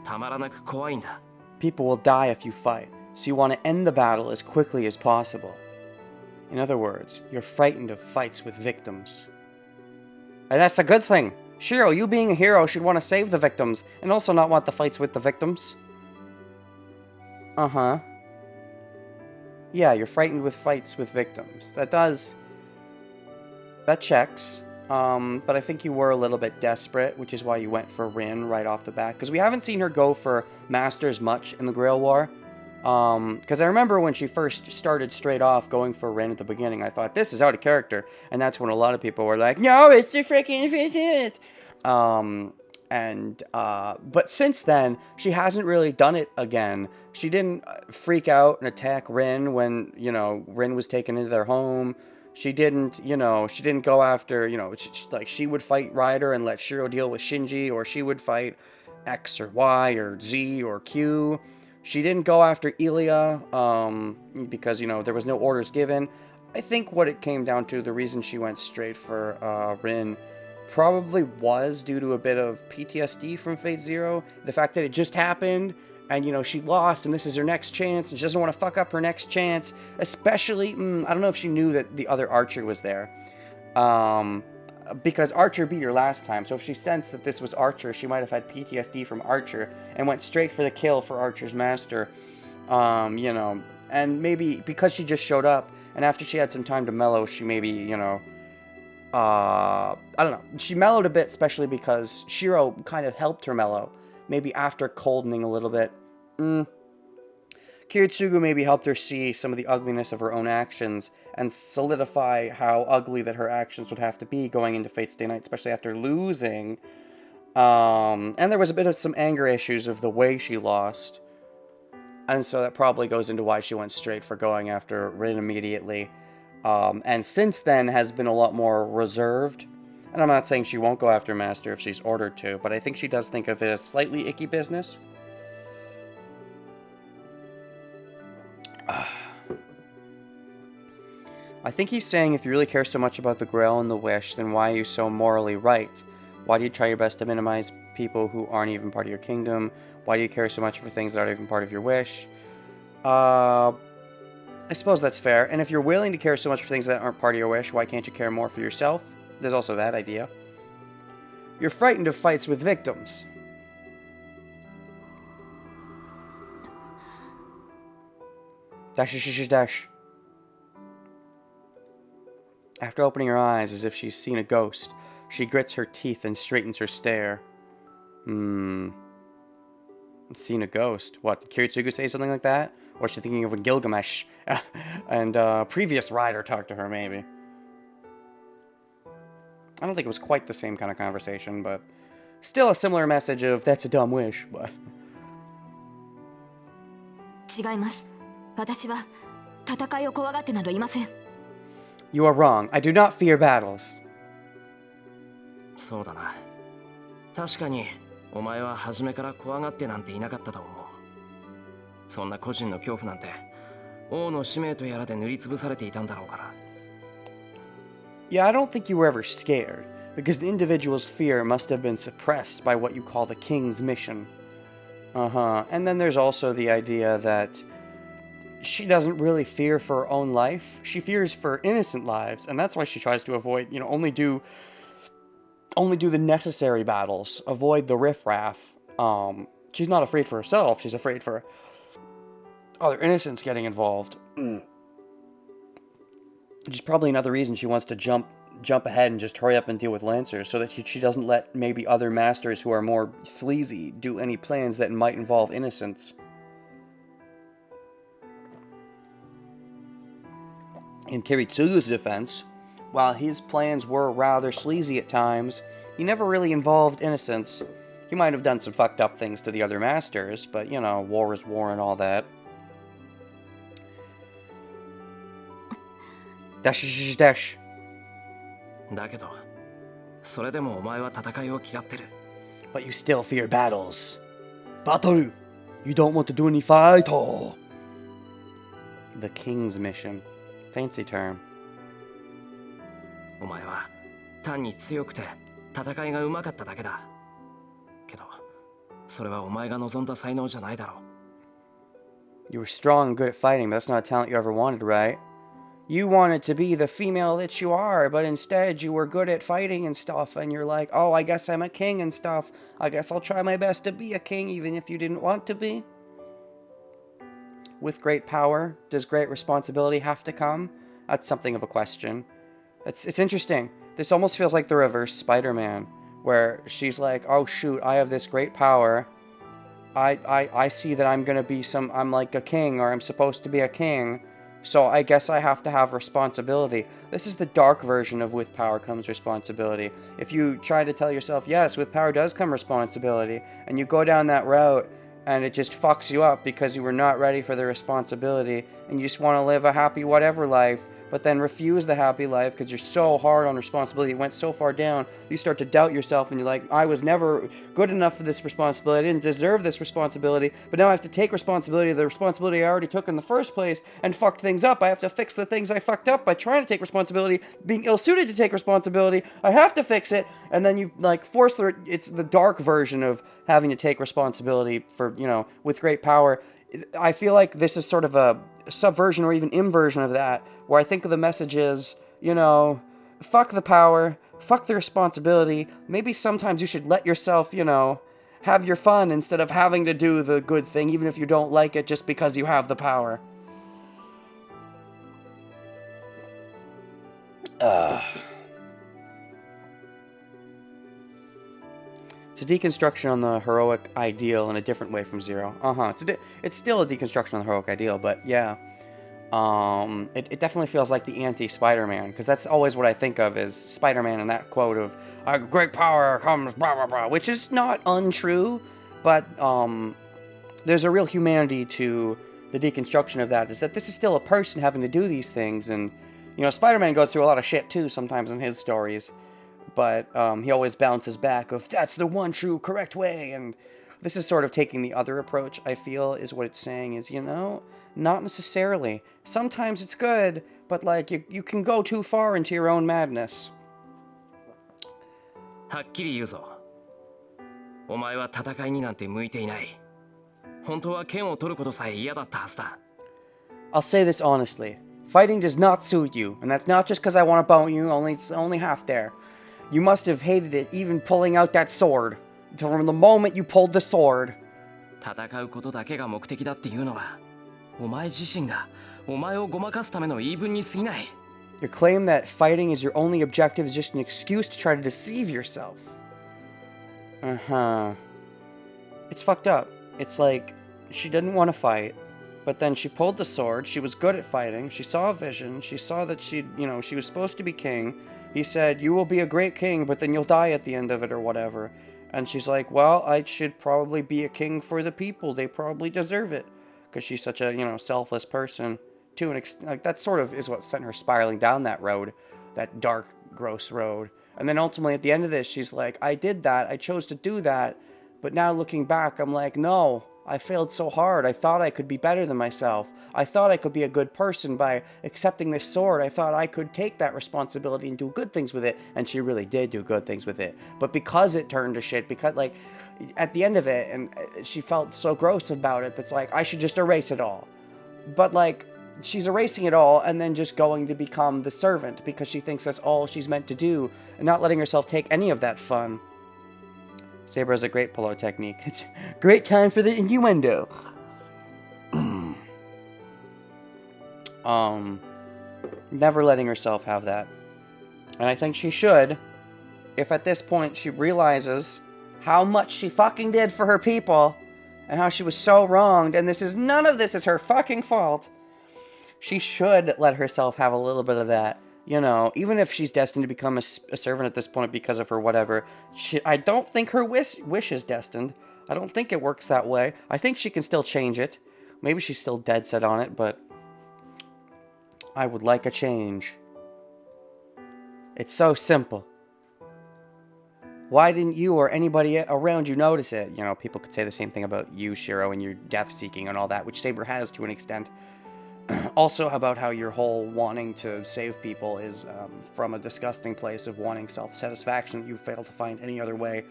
たまらなく怖いんだ。People will die if you fight, so you want to end the battle as quickly as possible. In other words, you're frightened of fights with victims. And that's a good thing. Shiro, you being a hero should want to save the victims, and also not want the fights with the victims. Uh-huh. Yeah, you're frightened with fights with victims. That checks. But I think you were a little bit desperate, which is why you went for Rin right off the bat. Because we haven't seen her go for Masters much in the Grail War. Because I remember when she first started straight off going for Rin at the beginning, I thought, this is out of character. And that's when a lot of people were like, no, it's the freaking fishes. But since then, she hasn't really done it again. She didn't freak out and attack Rin when, you know, Rin was taken into their home. She didn't, you know, she didn't go after, you know, she would fight Ryder and let Shiro deal with Shinji, or she would fight X or Y or Z or Q. She didn't go after Ilya, because, you know, there was no orders given. I think what it came down to, the reason she went straight for Rin probably was due to a bit of PTSD from Fate Zero. The fact that it just happened, and, you know, she lost, and this is her next chance, and she doesn't want to fuck up her next chance. Especially, I don't know if she knew that the other Archer was there. Because Archer beat her last time, so if she sensed that this was Archer, she might have had PTSD from Archer, and went straight for the kill for Archer's master. You know, and maybe because she just showed up, and after she had some time to mellow, she maybe, you know, I don't know. She mellowed a bit, especially because Shiro kind of helped her mellow. Maybe after coldening a little bit. Kiritsugu maybe helped her see some of the ugliness of her own actions and solidify how ugly that her actions would have to be going into Fate's Day Night, especially after losing. And there was a bit of some anger issues of the way she lost. And so that probably goes into why she went straight for going after Rin immediately. And since then has been a lot more reserved. And I'm not saying she won't go after Master if she's ordered to, but I think she does think of it as slightly icky business. I think he's saying if you really care so much about the Grail and the Wish, then why are you so morally right? Why do you try your best to minimize people who aren't even part of your kingdom? Why do you care so much for things that aren't even part of your wish? I suppose that's fair. And if you're willing to care so much for things that aren't part of your wish, why can't you care more for yourself? There's also that idea. You're frightened of fights with victims. Dash. After opening her eyes as if she's seen a ghost, she grits her teeth and straightens her stare. Seen a ghost. What, did Kiritsugu say something like that? Or is she thinking of when Gilgamesh and previous rider talked to her, maybe? I don't think it was quite the same kind of conversation, but still a similar message of, that's a dumb wish, but... 違います。私は戦いを怖がってなどいません。You are wrong. I do not fear battles. そうだな。確かにお前は初めから怖がってなんていなかったと思う。そんな個人の恐怖なんて王の使命とやらで塗りつぶされていたんだろうから。 Yeah, I don't think you were ever scared, because the individual's fear must have been suppressed by what you call the king's mission. And then there's also the idea that she doesn't really fear for her own life. She fears for innocent lives, and that's why she tries to avoid, only do the necessary battles, avoid the riffraff. She's not afraid for herself, she's afraid for other innocents getting involved. Which is probably another reason she wants to jump ahead and just hurry up and deal with Lancers, so that she doesn't let maybe other masters who are more sleazy do any plans that might involve innocents. In Kiritsugu's defense, while his plans were rather sleazy at times, he never really involved innocents. He might have done some fucked up things to the other masters, but, war is war and all that. Dash, dash. だけどそれでもお前は戦いを嫌ってる。 But you still fear battles. Battle! You don't want to do any fight. The king's mission. Fancy term. お前は単に強くて戦いが上手かっただけだ。けどそれはお前が望んだ才能じゃないだろう。 You were strong and good at fighting, but that's not a talent you ever wanted, right? You wanted to be the female that you are, but instead you were good at fighting and stuff, and you're like, oh, I guess I'm a king and stuff. I guess I'll try my best to be a king, even if you didn't want to be. With great power, does great responsibility have to come? That's something of a question. It's interesting. This almost feels like the reverse Spider-Man, where she's like, oh shoot, I have this great power. I see that I'm gonna be I'm like a king, or I'm supposed to be a king. So I guess I have to have responsibility. This is the dark version of with power comes responsibility. If you try to tell yourself, yes, with power does come responsibility, and you go down that route, and it just fucks you up because you were not ready for the responsibility, and you just want to live a happy whatever life, but then refuse the happy life because you're so hard on responsibility, it went so far down, you start to doubt yourself, and you're like, I was never good enough for this responsibility, I didn't deserve this responsibility, but now I have to take responsibility of the responsibility I already took in the first place, and fucked things up. I have to fix the things I fucked up by trying to take responsibility, being ill-suited to take responsibility, I have to fix it, and then you, force it's the dark version of having to take responsibility for, with great power. I feel like this is sort of a subversion or even inversion of that, where I think the message is, fuck the power, fuck the responsibility. Maybe sometimes you should let yourself, have your fun instead of having to do the good thing, even if you don't like it just because you have the power. It's a deconstruction on the heroic ideal in a different way from Zero. It's still a deconstruction on the heroic ideal, but yeah. It definitely feels like the anti-Spider-Man, because that's always what I think of as Spider-Man and that quote of, great power comes blah blah blah, which is not untrue, but there's a real humanity to the deconstruction of that, is that this is still a person having to do these things, and, Spider-Man goes through a lot of shit too sometimes in his stories, but he always bounces back of, that's the one true correct way, and this is sort of taking the other approach, I feel, is what it's saying is, not necessarily. Sometimes it's good, but you can go too far into your own madness. はっきり言うぞ。お前は戦いになんて向いていない。本当は剣を取ることさえ嫌だったはずだ。I'll say this honestly. Fighting does not suit you, and that's not just because I want to bone you, it's only half there. You must have hated it even pulling out that sword. From the moment you pulled the sword. 戦うことだけが目的だっていうのは、お前自身がお前をごまかすための言い分に過ぎない。Your claim that fighting is your only objective is just an excuse to try to deceive yourself. It's fucked up. It's like, she didn't want to fight, but then she pulled the sword, she was good at fighting, she saw a vision, she saw that she was supposed to be king. He said, you will be a great king, but then you'll die at the end of it or whatever. And she's like, well, I should probably be a king for the people, they probably deserve it. Because she's such a, selfless person. To an that sort of is what sent her spiraling down that road. That dark, gross road. And then ultimately at the end of this, she's like, I did that. I chose to do that. But now looking back, I'm like, no, I failed so hard. I thought I could be better than myself. I thought I could be a good person by accepting this sword. I thought I could take that responsibility and do good things with it. And she really did do good things with it. But because it turned to shit, because like at the end of it, and she felt so gross about it, that's like, I should just erase it all. But like, she's erasing it all and then just going to become the servant because she thinks that's all she's meant to do and not letting herself take any of that fun. Saber has a great pull technique. It's a great time for the innuendo. Never letting herself have that. And I think she should, if at this point she realizes how much she fucking did for her people and how she was so wronged, and none of this is her fucking fault. She should let herself have a little bit of that. You know, even if she's destined to become a servant at this point because of her whatever, I don't think her wish is destined. I don't think it works that way. I think she can still change it. Maybe she's still dead set on it, but I would like a change. It's so simple. Why didn't you or anybody around you notice it? You know, people could say the same thing about you, Shiro, and your death-seeking and all that, which Saber has to an extent. Also about how your whole wanting to save people is from a disgusting place of wanting self-satisfaction that you fail to find any other way.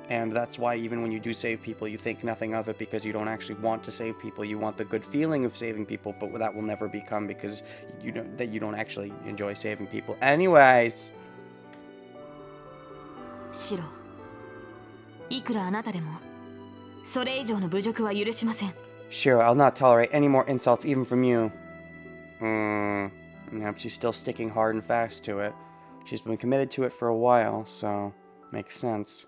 And that's why even when you do save people, you think nothing of it because you don't actually want to save people. You want the good feeling of saving people, but that will never become because you don't actually enjoy saving people. Anyways. シロ、いくらあなたでもそれ以上の侮辱は許しません。 Shiro, I'll not tolerate any more insults even from you. Yep, she's still sticking hard and fast to it. She's been committed to it for a while, so makes sense.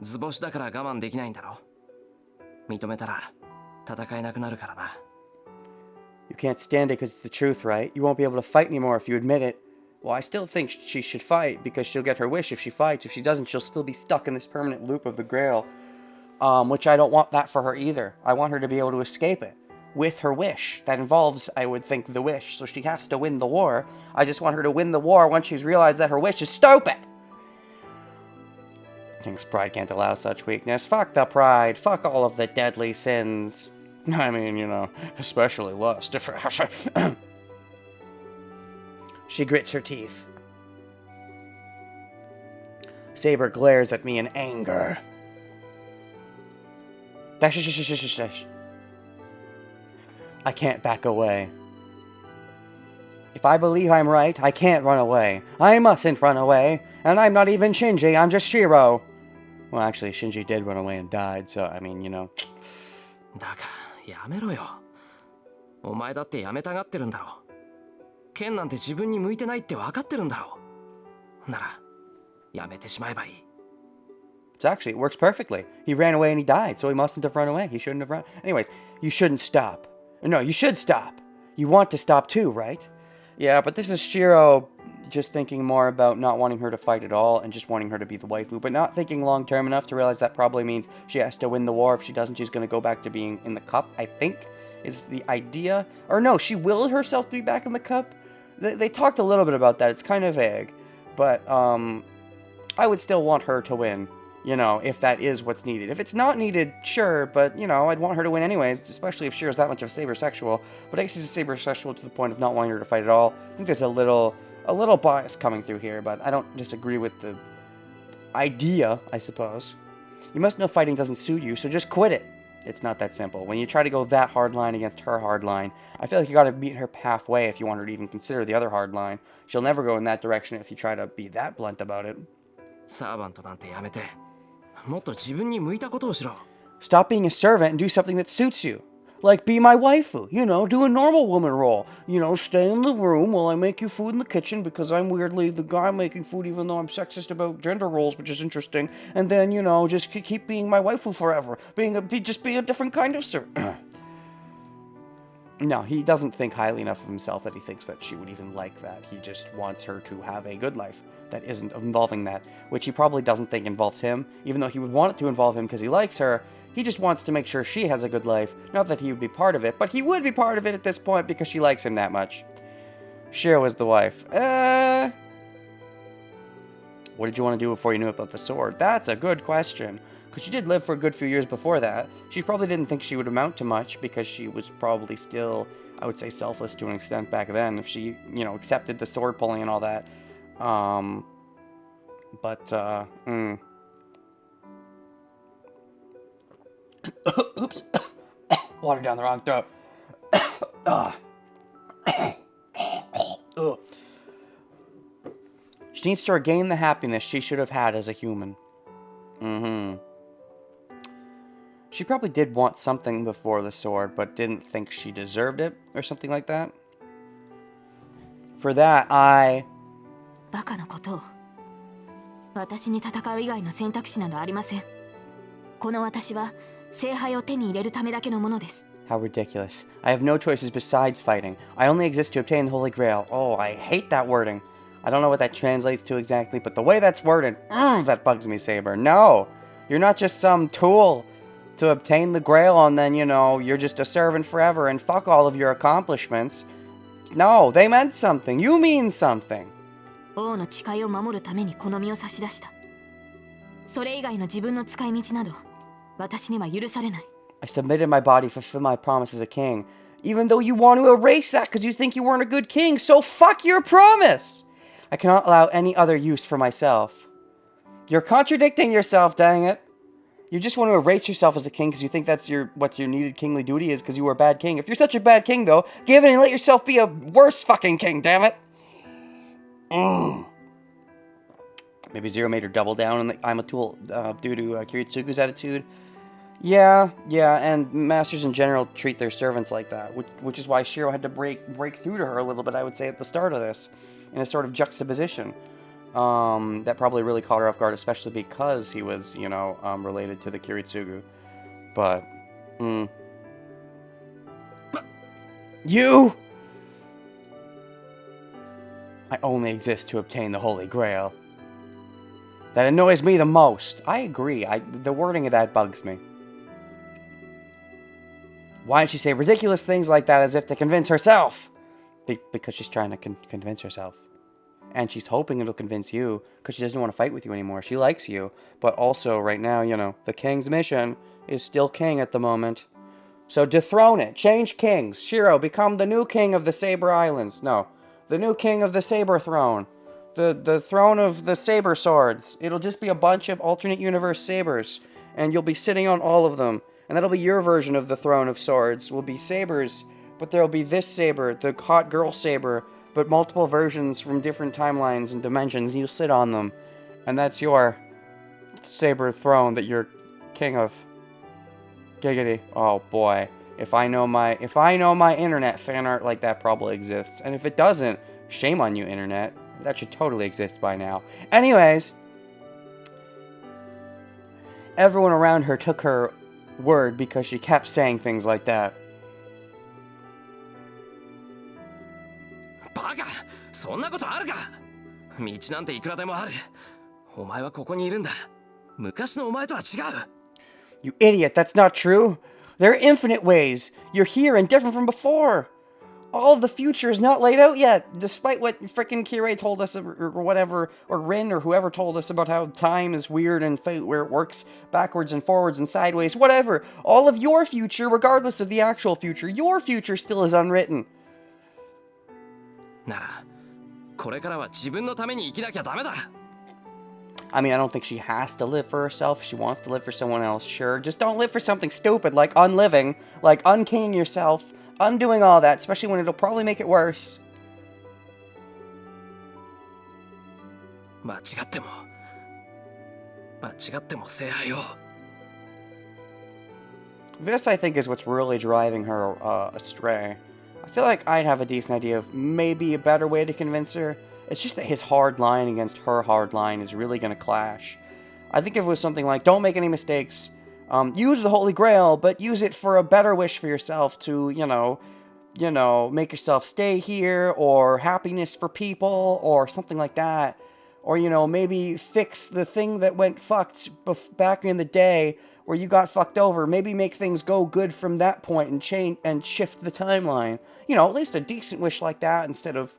図星だから我慢できないんだろ。認めたら戦えなくなるからな。You can't stand it because it's the truth, right? You won't be able to fight anymore if you admit it. Well, I still think she should fight because she'll get her wish if she fights. If she doesn't, she'll still be stuck in this permanent loop of the Grail. Which I don't want that for her either. I want her to be able to escape it with her wish. That involves, I would think, the wish. So she has to win the war. I just want her to win the war once she's realized that her wish is stupid. King's pride can't allow such weakness. Fuck the pride. Fuck all of the deadly sins. I mean, you know, especially lust. She grits her teeth. Saber glares at me in anger. Dash. I can't back away. If I believe I'm right, I can't run away. I mustn't run away. And I'm not even Shinji, I'm just Shiro. Well, actually, Shinji did run away and died, so, I mean, you know. だからやめろよ。お前だってやめたがってるんだろ。剣なんて自分に向いてないって分かってるんだろ。ならやめてしまえばいい。 So actually, it works perfectly. He ran away and he died, so he mustn't have run away. He shouldn't have run. Anyways, you shouldn't stop. No, you should stop. You want to stop too, right? Yeah, but this is Shiro just thinking more about not wanting her to fight at all and just wanting her to be the waifu, but not thinking long-term enough to realize that probably means she has to win the war. If she doesn't, she's going to go back to being in the cup, I think, is the idea. Or no, she willed herself to be back in the cup. They talked a little bit about that. It's kind of vague. But I would still want her to win, you know, if that is what's needed. If it's not needed, sure, but, you know, I'd want her to win anyways, especially if Shiro's that much of a saber-sexual. But I guess he's a saber-sexual to the point of not wanting her to fight at all. I think there's a little bias coming through here, but I don't disagree with the idea, I suppose. You must know fighting doesn't suit you, so just quit it. It's not that simple. When you try to go that hard line against her hard line, I feel like you gotta meet her halfway if you want her to even consider the other hard line. She'll never go in that direction if you try to be that blunt about it. サーバントなんてやめて、もっと自分に向いたことをしろ。 Stop being a servant and do something that suits you. Like, be my waifu, you know, do a normal woman role. You know, stay in the room while I make you food in the kitchen because I'm weirdly the guy making food even though I'm sexist about gender roles, which is interesting. And then, you know, just keep being my waifu forever. Just be a different kind of servant. No, he doesn't think highly enough of himself that he thinks that she would even like that. He just wants her to have a good life that isn't involving that, which he probably doesn't think involves him, even though he would want it to involve him because he likes her. He just wants to make sure she has a good life. Not that he would be part of it, but he would be part of it at this point because she likes him that much. Shiro is the wife. What did you want to do before you knew about the sword? That's a good question. Because she did live for a good few years before that. She probably didn't think she would amount to much because she was probably still, I would say, selfless to an extent back then. If she, accepted the sword pulling and all that. Oops. Water down the wrong throat. She needs to regain the happiness she should have had as a human. She probably did want something before the sword, but didn't think she deserved it, or something like that. For that, バカなことを。私に戦う以外の選択肢などありません。この私は聖杯を手に入れるためだけのものです。How ridiculous. I have no choices besides fighting. I only exist to obtain the Holy Grail. Oh, I hate that wording. I don't know what that translates to exactly, but the way that's worded, that bugs me, Saber. No! You're not just some tool to obtain the Grail and then, you're just a servant forever and fuck all of your accomplishments. No, they meant something. You mean something. 王の誓いを守るためにこの身を差し出した。それ以外の自分の使い道など、私には許されない。I submitted my body to fulfill my promise as a king, even though you want to erase that because you think you weren't a good king, so fuck your promise! I cannot allow any other use for myself. You're contradicting yourself, dang it. You just want to erase yourself as a king because you think that's what your needed kingly duty is because you were a bad king. If you're such a bad king, though, give in and let yourself be a worse fucking king, damn it! Maybe Zero made her double down on the I'm a tool due to Kiritsugu's attitude. Yeah, and masters in general treat their servants like that, which is why Shiro had to break through to her a little bit, I would say, at the start of this, in a sort of juxtaposition. That probably really caught her off guard, especially because he was, related to the Kiritsugu. But, You! I only exist to obtain the Holy Grail. That annoys me the most. I agree. The wording of that bugs me. Why did she say ridiculous things like that as if to convince herself? Because she's trying to convince herself. And she's hoping it'll convince you because she doesn't want to fight with you anymore. She likes you. But also, right now, the king's mission is still king at the moment. So dethrone it. Change kings. Shiro, become the new king of the Saber Islands. No. The new king of the Saber Throne. The throne of the Saber Swords. It'll just be a bunch of alternate universe sabers. And you'll be sitting on all of them. And that'll be your version of the Throne of Swords. Will be sabers. But there'll be this saber, the hot girl saber. But multiple versions from different timelines and dimensions. You'll sit on them. And that's your saber throne that you're king of. Giggity. Oh boy. If I know my internet, fan art like that probably exists. And if it doesn't, shame on you, internet. That should totally exist by now. Anyways, everyone around her took her word because she kept saying things like that. バカ！そんなことあるか！道なんていくらでもある。お前はここにいるんだ。昔のお前とは違う。You idiot, that's not true. There are infinite ways. You're here and different from before. All of the future is not laid out yet, despite what frickin' Kirei told us, or whatever, or Rin, or whoever told us about how time is weird and where it works backwards and forwards and sideways, whatever. All of your future, regardless of the actual future, your future still is unwritten. なら、これからは自分のために生きなきゃダメだ。I mean, I don't think she has to live for herself. If she wants to live for someone else, sure. Just don't live for something stupid like unliving, like unkinging yourself, undoing all that, especially when it'll probably make it worse. 間違っても聖杯を。This, I think, is what's really driving her astray. I feel like I'd have a decent idea of maybe a better way to convince her. It's just that his hard line against her hard line is really going to clash. I think if it was something like, don't make any mistakes, use the Holy Grail, but use it for a better wish for yourself to, make yourself stay here, or happiness for people, or something like that. Or, maybe fix the thing that went fucked back in the day where you got fucked over. Maybe make things go good from that point and change and shift the timeline. At least a decent wish like that instead of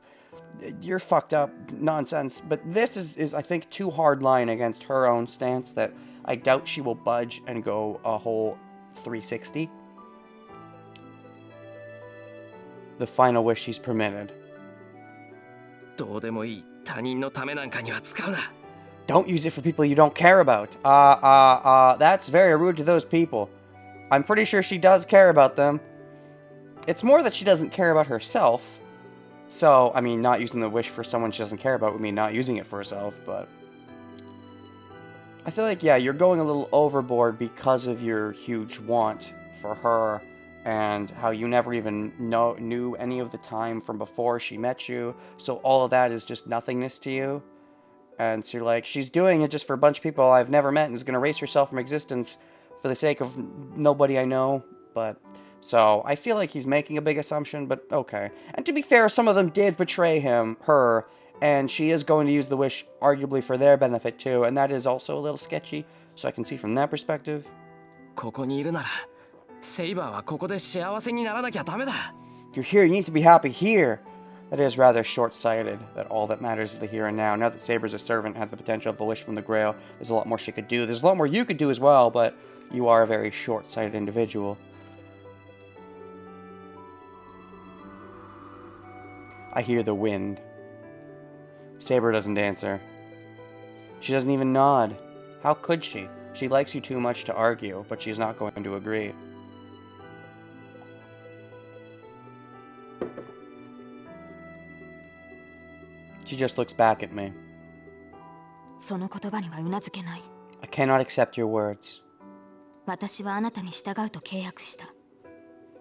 you're fucked up nonsense. But this is I think, too hard line against her own stance that I doubt she will budge and go a whole 360. The final wish she's permitted. どうでもいい他人のためなんかには使うな。 Don't use it for people you don't care about. That's very rude to those people. I'm pretty sure she does care about them. It's more that she doesn't care about herself. So, I mean, not using the wish for someone she doesn't care about would mean not using it for herself, but... I feel like, yeah, you're going a little overboard because of your huge want for her, and how you never even knew any of the time from before she met you, so all of that is just nothingness to you. And so you're like, she's doing it just for a bunch of people I've never met and is going to erase herself from existence for the sake of nobody I know. But, so, I feel like he's making a big assumption, but okay. And to be fair, some of them did betray her, and she is going to use the wish arguably for their benefit too, and that is also a little sketchy, so I can see from that perspective. ここにいるなら、セイバーはここで幸せにならなきゃダメだ。 If you're here, you need to be happy here. That is rather short-sighted, that all that matters is the here and now. Now that Saber's a servant, has the potential of the wish from the Grail, there's a lot more she could do. There's a lot more you could do as well, but you are a very short-sighted individual. I hear the wind. Saber doesn't answer. She doesn't even nod. How could she? She likes you too much to argue, but she's not going to agree. She just looks back at me. その言葉にはうなずけない。 I cannot accept your words. 私はあなたに従うと契約した。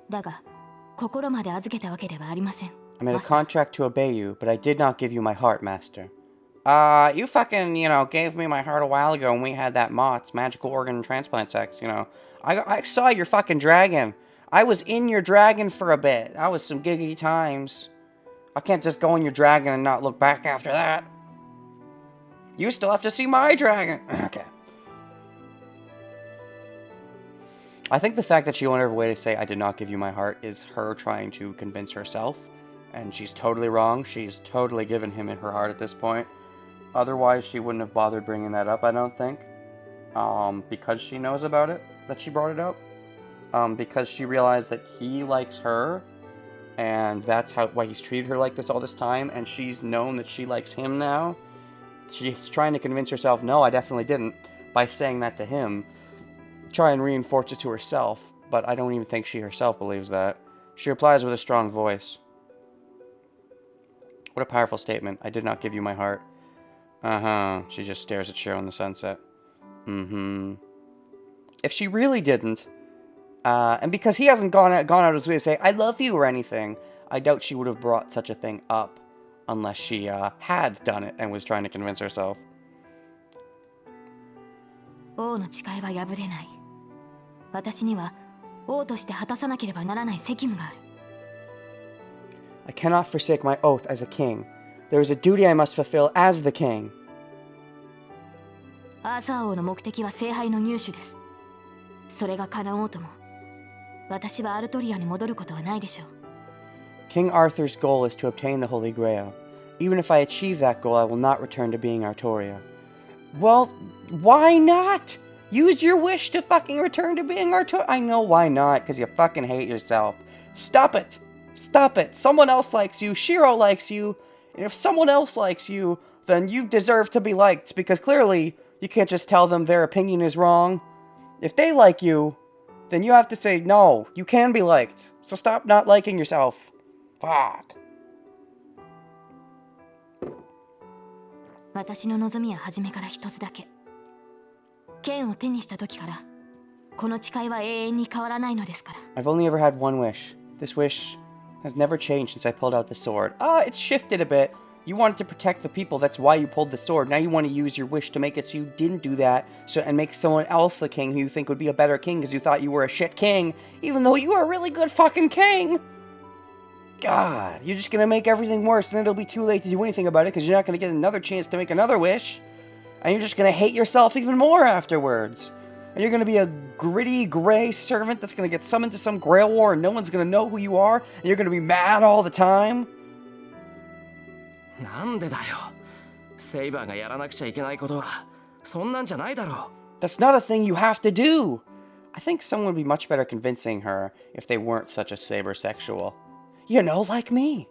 だが、心まで預けたわけではありません。 I made a contract to obey you, but I did not give you my heart, Master. You fucking, gave me my heart a while ago when we had that Mott's magical organ transplant sex, I saw your fucking dragon. I was in your dragon for a bit. That was some giggity times. I can't just go in your dragon and not look back after that. You still have to see my dragon. Okay. I think the fact that she went out of her way to say, I did not give you my heart, is her trying to convince herself. And she's totally wrong. She's totally given him her heart at this point. Otherwise, she wouldn't have bothered bringing that up, I don't think. Because she knows about it, that she brought it up. Because she realized that he likes her. And that's why he's treated her like this all this time. And she's known that she likes him now. She's trying to convince herself, no, I definitely didn't. By saying that to him. Try and reinforce it to herself. But I don't even think she herself believes that. She replies with a strong voice. What a powerful statement. I did not give you my heart. Uh-huh. She just stares at Shiro in the sunset. Mm-hmm. If she really didn't, and because he hasn't gone out of his way to say, I love you or anything, I doubt she would have brought such a thing up unless she had done it and was trying to convince herself. 王の誓いは破れない。私には王として果たさなければならない責務がある。 I cannot forsake my oath as a king. There is a duty I must fulfill as the king. アーサー王の目的は聖杯の入手です。それが叶おうとも、私はアルトリアに戻ることはないでしょう。 King Arthur's goal is to obtain the Holy Grail. Even if I achieve that goal, I will not return to being Artoria. Well, why not? Use your wish to fucking return to being Artoria. I know why not, because you fucking hate yourself. Stop it. Stop it. Someone else likes you. Shiro likes you. And if someone else likes you, then you deserve to be liked, because clearly you can't just tell them their opinion is wrong. If they like you, then you have to say, no, you can be liked. So stop not liking yourself. Fuck. 私の望みは初めから一つだけ。剣を手にした時から、この誓いは永遠に変わらないのですから。 I've only ever had one wish. This wish has never changed since I pulled out the sword. It's shifted a bit. You wanted to protect the people, that's why you pulled the sword. Now you want to use your wish to make it so you didn't do that, and make someone else the king who you think would be a better king because you thought you were a shit king, even though you were a really good fucking king. God, you're just gonna make everything worse, and then it'll be too late to do anything about it because you're not gonna get another chance to make another wish. And you're just gonna hate yourself even more afterwards. And you're gonna be a gritty, gray servant that's gonna get summoned to some Grail war and no one's gonna know who you are, and you're gonna be mad all the time. なんでだよ。セイバーがやらなくちゃいけないことはそんなんじゃないだろう。 That's not a thing you have to do. I think someone would be much better convincing her if they weren't such a saber-sexual. You know, like me.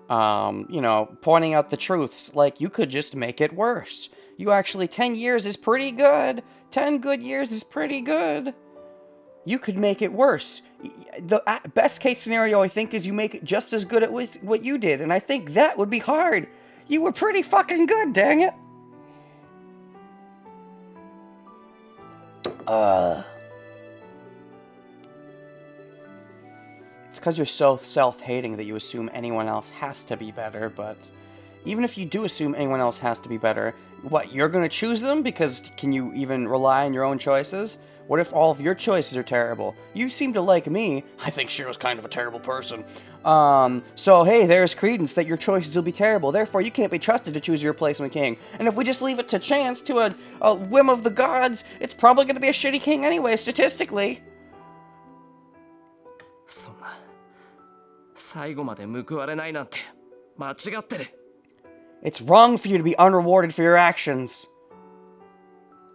Pointing out the truths, like you could just make it worse. You actually, 10 years is pretty good. 10 good years is pretty good. You could make it worse. The best case scenario, I think, is you make it just as good at what you did, and I think that would be hard. You were pretty fucking good, dang it. It's because you're so self-hating that you assume anyone else has to be better, but even if you do assume anyone else has to be better, what, you're gonna choose them? Because can you even rely on your own choices? What if all of your choices are terrible? You seem to like me. I think Shiro's kind of a terrible person. So hey, there's credence that your choices will be terrible. Therefore, you can't be trusted to choose your replacement king. And if we just leave it to chance, to a whim of the gods, it's probably gonna be a shitty king anyway, statistically. そんな最後まで報われないなんて間違ってる。 It's wrong for you to be unrewarded for your actions.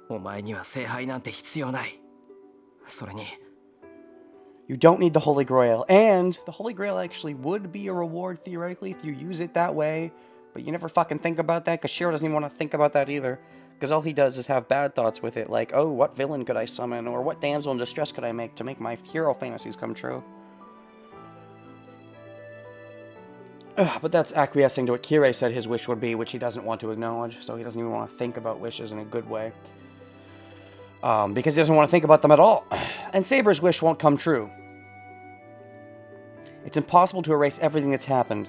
お前には聖杯なんて必要ない。それに You don't need the Holy Grail, and the Holy Grail actually would be a reward theoretically if you use it that way, but you never fucking think about that, because Shiro doesn't even want to think about that either, because all he does is have bad thoughts with it, like, oh, what villain could I summon, or what damsel in distress could I make to make my hero fantasies come true? But that's acquiescing to what Kirei said his wish would be, which he doesn't want to acknowledge, so he doesn't even want to think about wishes in a good way. Because he doesn't want to think about them at all. And Saber's wish won't come true. It's impossible to erase everything that's happened.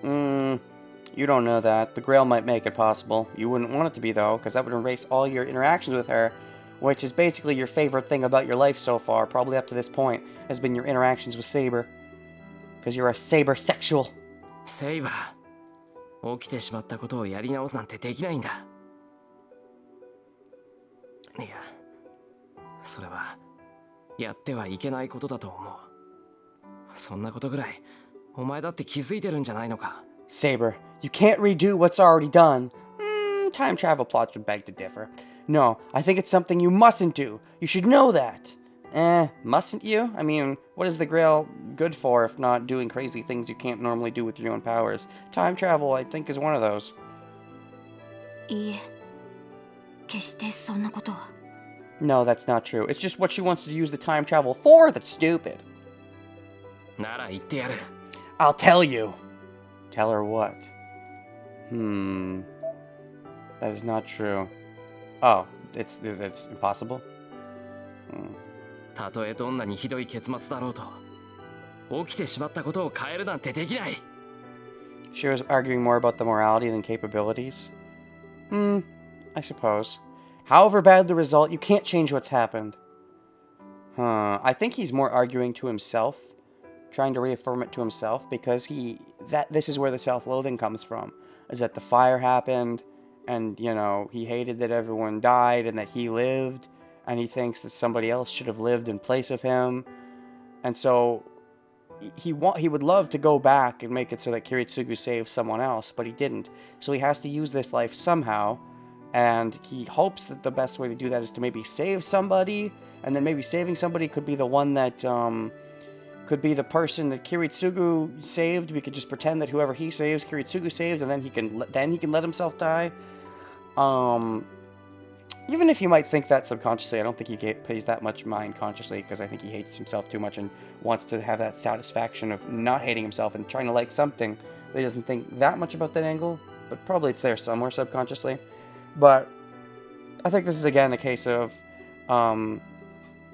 You don't know that. The Grail might make it possible. You wouldn't want it to be, though, because that would erase all your interactions with her, which is basically your favorite thing about your life so far, probably up to this point, has been your interactions with Saber. Because you're a saber-sexual. セイバー、起きてしまったことをやり直すなんてできないんだ。いや、それはやってはいけないことだと思う。そんなことぐらいお前だって気づいてるんじゃないのか。 Saber, you can't redo what's already done. Time travel plots would beg to differ. No, I think it's something you mustn't do. You should know that. Mustn't you? I mean, what is the Grail good for if not doing crazy things you can't normally do with your own powers? Time travel, I think, is one of those. いいえ、決してそんなことは。No, that's not true. It's just what she wants to use the time travel for that's stupid. なら言ってやる。 I'll tell you. Tell her what? That is not true. Oh, it's impossible? たとえどんなにひどい結末だろうと、起きてしまったことを変えるなんてできない。 Shiro's arguing more about the morality than capabilities. I suppose. However bad the result, you can't change what's happened. I think he's more arguing to himself, trying to reaffirm it to himself, because this is where the self-loathing comes from, is that the fire happened, and, he hated that everyone died and that he lived, and he thinks that somebody else should have lived in place of him, and so he would love to go back and make it so that Kiritsugu saved someone else, but he didn't, so he has to use this life somehow, and he hopes that the best way to do that is to maybe save somebody, and then maybe saving somebody could be the one that, could be the person that Kiritsugu saved. We could just pretend that whoever he saves, Kiritsugu saved, and then he can let himself die. Even if you might think that subconsciously, I don't think he pays that much mind consciously, because I think he hates himself too much and wants to have that satisfaction of not hating himself and trying to like something. He doesn't think that much about that angle, but probably it's there somewhere subconsciously. But I think this is again a case of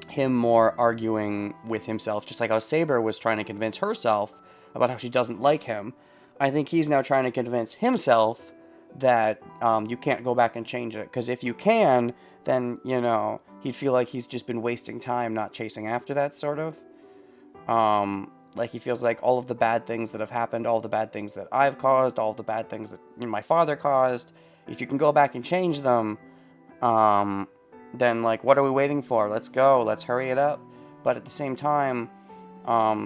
him more arguing with himself, just like how Saber was trying to convince herself about how she doesn't like him. I think he's now trying to convince himself that you can't go back and change it, because if you can, then, he'd feel like he's just been wasting time not chasing after that, sort of. Like he feels like all of the bad things that have happened, all the bad things that I've caused, all the bad things that my father caused, if you can go back and change them, then, like, what are we waiting for? Let's go, let's hurry it up. But at the same time,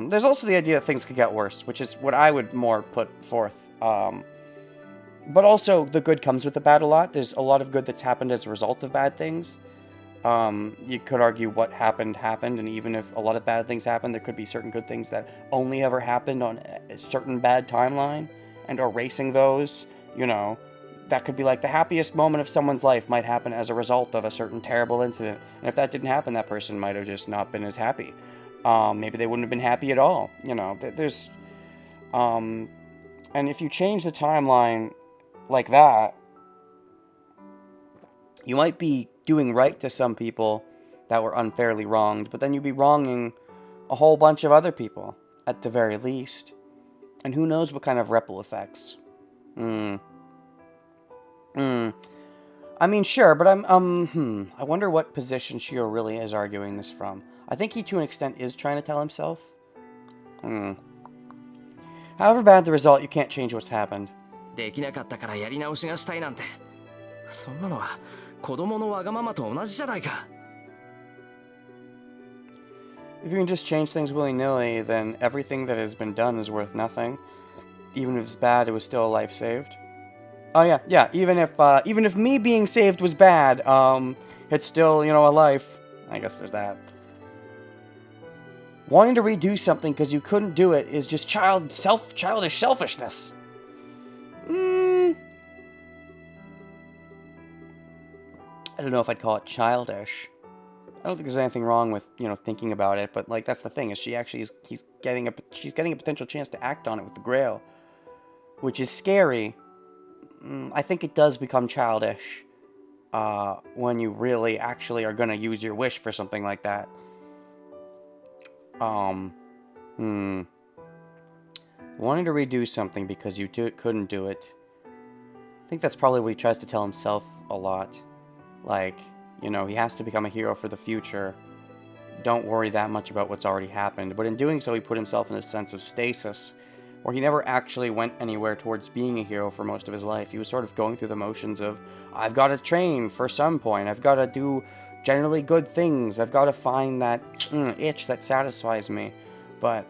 there's also the idea that things could get worse, which is what I would more put forth. But also, the good comes with the bad a lot. There's a lot of good that's happened as a result of bad things. You could argue what happened, and even if a lot of bad things happened, there could be certain good things that only ever happened on a certain bad timeline, and erasing those, that could be like the happiest moment of someone's life might happen as a result of a certain terrible incident. And if that didn't happen, that person might have just not been as happy. Maybe they wouldn't have been happy at all. There's, and if you change the timeline like that, you might be doing right to some people that were unfairly wronged, but then you'd be wronging a whole bunch of other people, at the very least. And who knows what kind of ripple effects. I mean, sure, but I wonder what position Shiro really is arguing this from. I think he, to an extent, is trying to tell himself. However bad the result, you can't change what's happened. できなかったからやり直しがしたいなんて、そんなのは子供のわがままと同じじゃないか。If you can just change things willy-nilly, then everything that has been done is worth nothing. Even if it's bad, it was still a life saved. Oh yeah. Even if me being saved was bad, it's still, a life. I guess there's that. Wanting to redo something because you couldn't do it is just childish selfishness. I don't know if I'd call it childish. I don't think there's anything wrong with, thinking about it, but like that's the thing, is she's getting a potential chance to act on it with the Grail, which is scary. I think it does become childish when you really actually are going to use your wish for something like that. Wanting to redo something because you couldn't do it. I think that's probably what he tries to tell himself a lot. Like, he has to become a hero for the future. Don't worry that much about what's already happened. But in doing so, he put himself in a sense of stasis, where he never actually went anywhere towards being a hero for most of his life. He was sort of going through the motions of, I've got to train for some point. I've got to do generally good things. I've got to find that itch that satisfies me. But,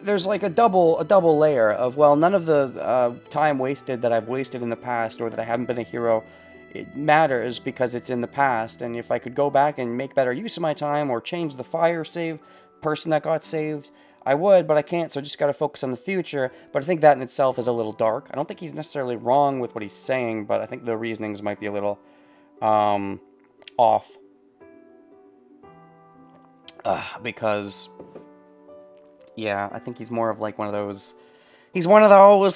there's like a double layer of, well, none of the time wasted that I've wasted in the past, or that I haven't been a hero, it matters because it's in the past. And if I could go back and make better use of my time, or change the fire save person that got saved, I would, but I can't, so I just gotta focus on the future. But I think that in itself is a little dark. I don't think he's necessarily wrong with what he's saying, but I think the reasonings might be a little off. Because yeah, I think he's more of like one of those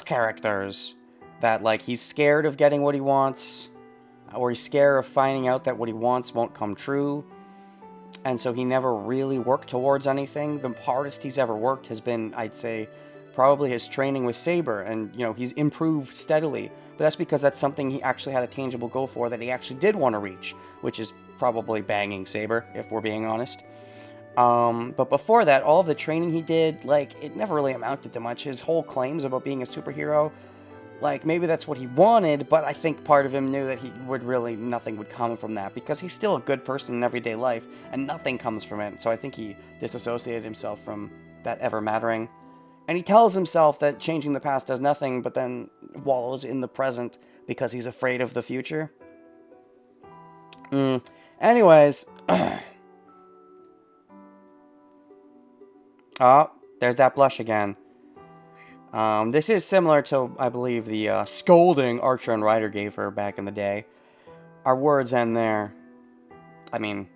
characters that, like, he's scared of getting what he wants, or he's scared of finding out that what he wants won't come true. And so he never really worked towards anything. The hardest he's ever worked has been, I'd say, probably his training with Saber. And, he's improved steadily. But that's because that's something he actually had a tangible goal for that he actually did want to reach, which is probably banging Saber, if we're being honest. But before that, all of the training he did, like, it never really amounted to much. His whole claims about being a superhero, like, maybe that's what he wanted, but I think part of him knew that nothing would come from that, because he's still a good person in everyday life, and nothing comes from it. So I think he disassociated himself from that ever mattering. And he tells himself that changing the past does nothing, but then wallows in the present because he's afraid of the future. Anyways. Oh, there's that blush again. This is similar to, I believe, the scolding Archer and Ryder gave her back in the day. Our words end there. I mean,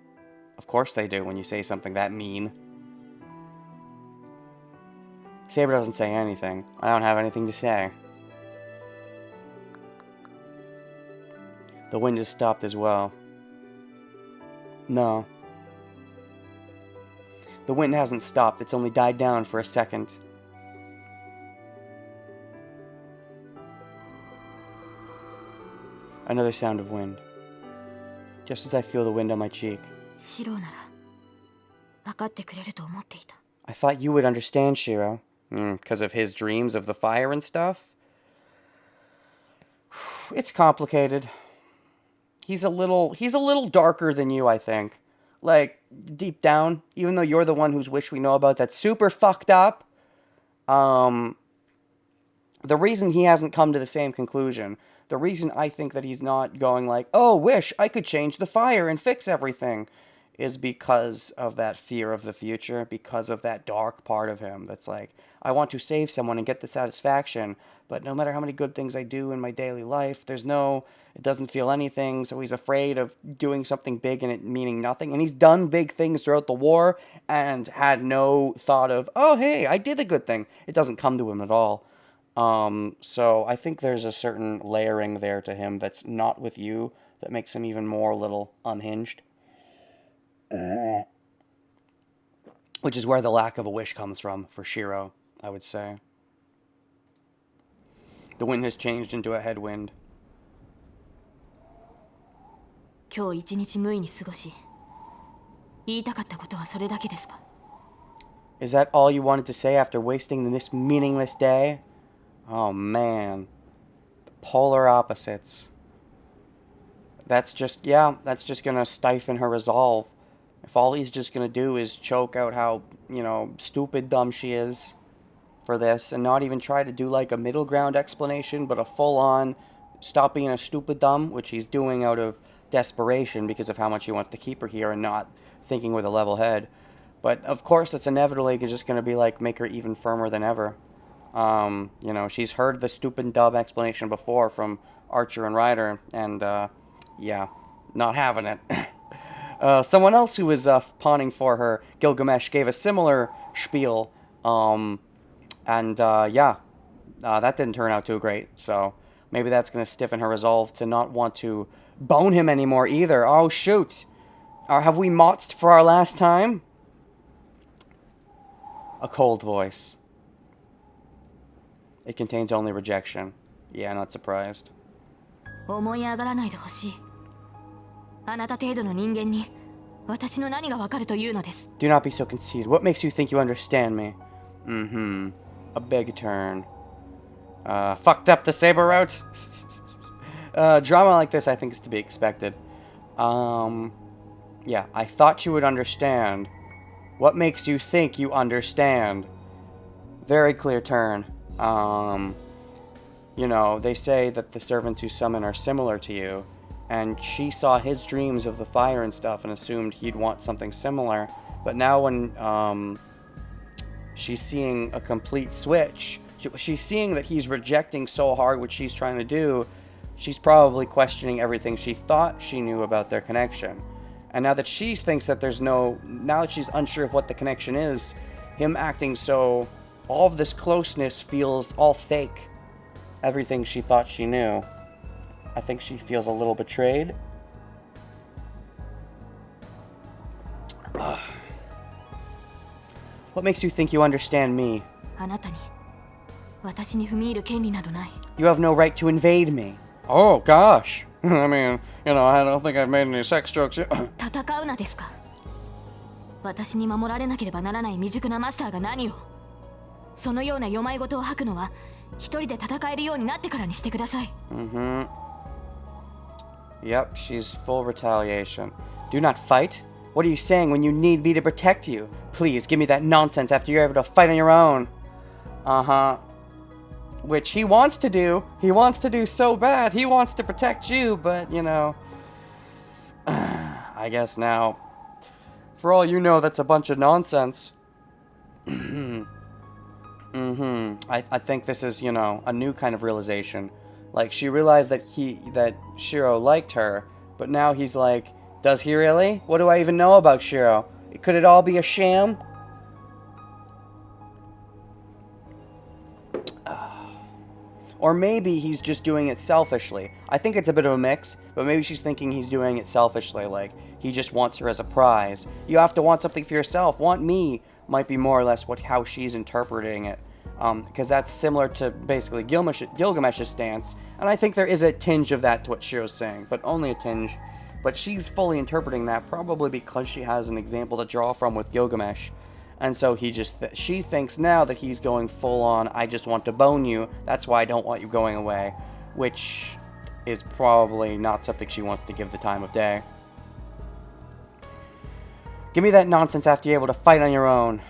of course they do when you say something that mean. Saber doesn't say anything. I don't have anything to say. The wind has stopped as well. No. The wind hasn't stopped. It's only died down for a second. Another sound of wind. Just as I feel the wind on my cheek. I thought you would understand, Shiro. Because of his dreams of the fire and stuff? It's complicated. He's a little darker than you, I think. Like, deep down, even though you're the one whose wish we know about that's super fucked up, the reason he hasn't come to the same conclusion, the reason I think that he's not going like, oh, wish I could change the fire and fix everything, is because of that fear of the future, because of that dark part of him that's like, I want to save someone and get the satisfaction, but no matter how many good things I do in my daily life, it doesn't feel anything, so he's afraid of doing something big and it meaning nothing. And he's done big things throughout the war and had no thought of, oh, hey, I did a good thing. It doesn't come to him at all. So I think there's a certain layering there to him that's not with you that makes him even more a little unhinged. Which is where the lack of a wish comes from for Shiro, I would say. The wind has changed into a headwind. 今日一日無意に過ごし、言いたかったことはそれだけですか？ Is that all you wanted to say after wasting this meaningless day? Oh man. Polar opposites. That's just gonna stifle her resolve. If all he's just gonna do is choke out how, stupid dumb she is for this, and not even try to do like a middle ground explanation, but a full-on stop being a stupid dumb, which he's doing out of desperation because of how much he wants to keep her here and not thinking with a level head. But of course, it's inevitably just going to be like make her even firmer than ever. She's heard the stupid dumb explanation before from Archer and Ryder, and not having it. Someone else who was pawning for her, Gilgamesh, gave a similar spiel. That didn't turn out too great, so maybe that's going to stiffen her resolve to not want to bone him anymore either. Oh, shoot. Have we motzed for our last time? A cold voice. It contains only rejection. Yeah, not surprised. 思い上がらないでほしい。あなた程度の人間に私の何がわかるというのです。 Do not be so conceited. What makes you think you understand me? A big turn. Fucked up the saber route? Drama like this, I think, is to be expected. I thought you would understand. What makes you think you understand? Very clear turn. They say that the servants who summon are similar to you, and she saw his dreams of the fire and stuff and assumed he'd want something similar. But now when she's seeing a complete switch, she's seeing that he's rejecting so hard what she's trying to do, she's probably questioning everything she thought she knew about their connection. And now that she thinks that now that she's unsure of what the connection is, him acting so, all of this closeness feels all fake. Everything she thought she knew. I think she feels a little betrayed. What makes you think you understand me? あなたに私に踏み入る権利などない。 You have no right to invade me. Oh, gosh. I mean, I don't think I've made any sex jokes yet. 戦うなですか。私に守られなければならない未熟なマスターが何を。そのような世まい事を吐くのは一人で戦えるようになってからにしてください。Yep, she's full retaliation. Do not fight? What are you saying when you need me to protect you? Please, give me that nonsense after you're able to fight on your own. Which he wants to do. He wants to do so bad. He wants to protect you, but, I guess now, for all you know, that's a bunch of nonsense. I think this is, a new kind of realization. Like, she realized that Shiro liked her, but now he's like, does he really? What do I even know about Shiro? Could it all be a sham? Or maybe he's just doing it selfishly. I think it's a bit of a mix, but maybe she's thinking he's doing it selfishly, like, he just wants her as a prize. You have to want something for yourself. Want me might be more or less how she's interpreting it. Because that's similar to basically Gilgamesh's stance, and I think there is a tinge of that to what Shiro's saying, but only a tinge. But she's fully interpreting that, probably because she has an example to draw from with Gilgamesh. And so she thinks now that he's going full on, I just want to bone you, that's why I don't want you going away. Which is probably not something she wants to give the time of day. Give me that nonsense after you're able to fight on your own.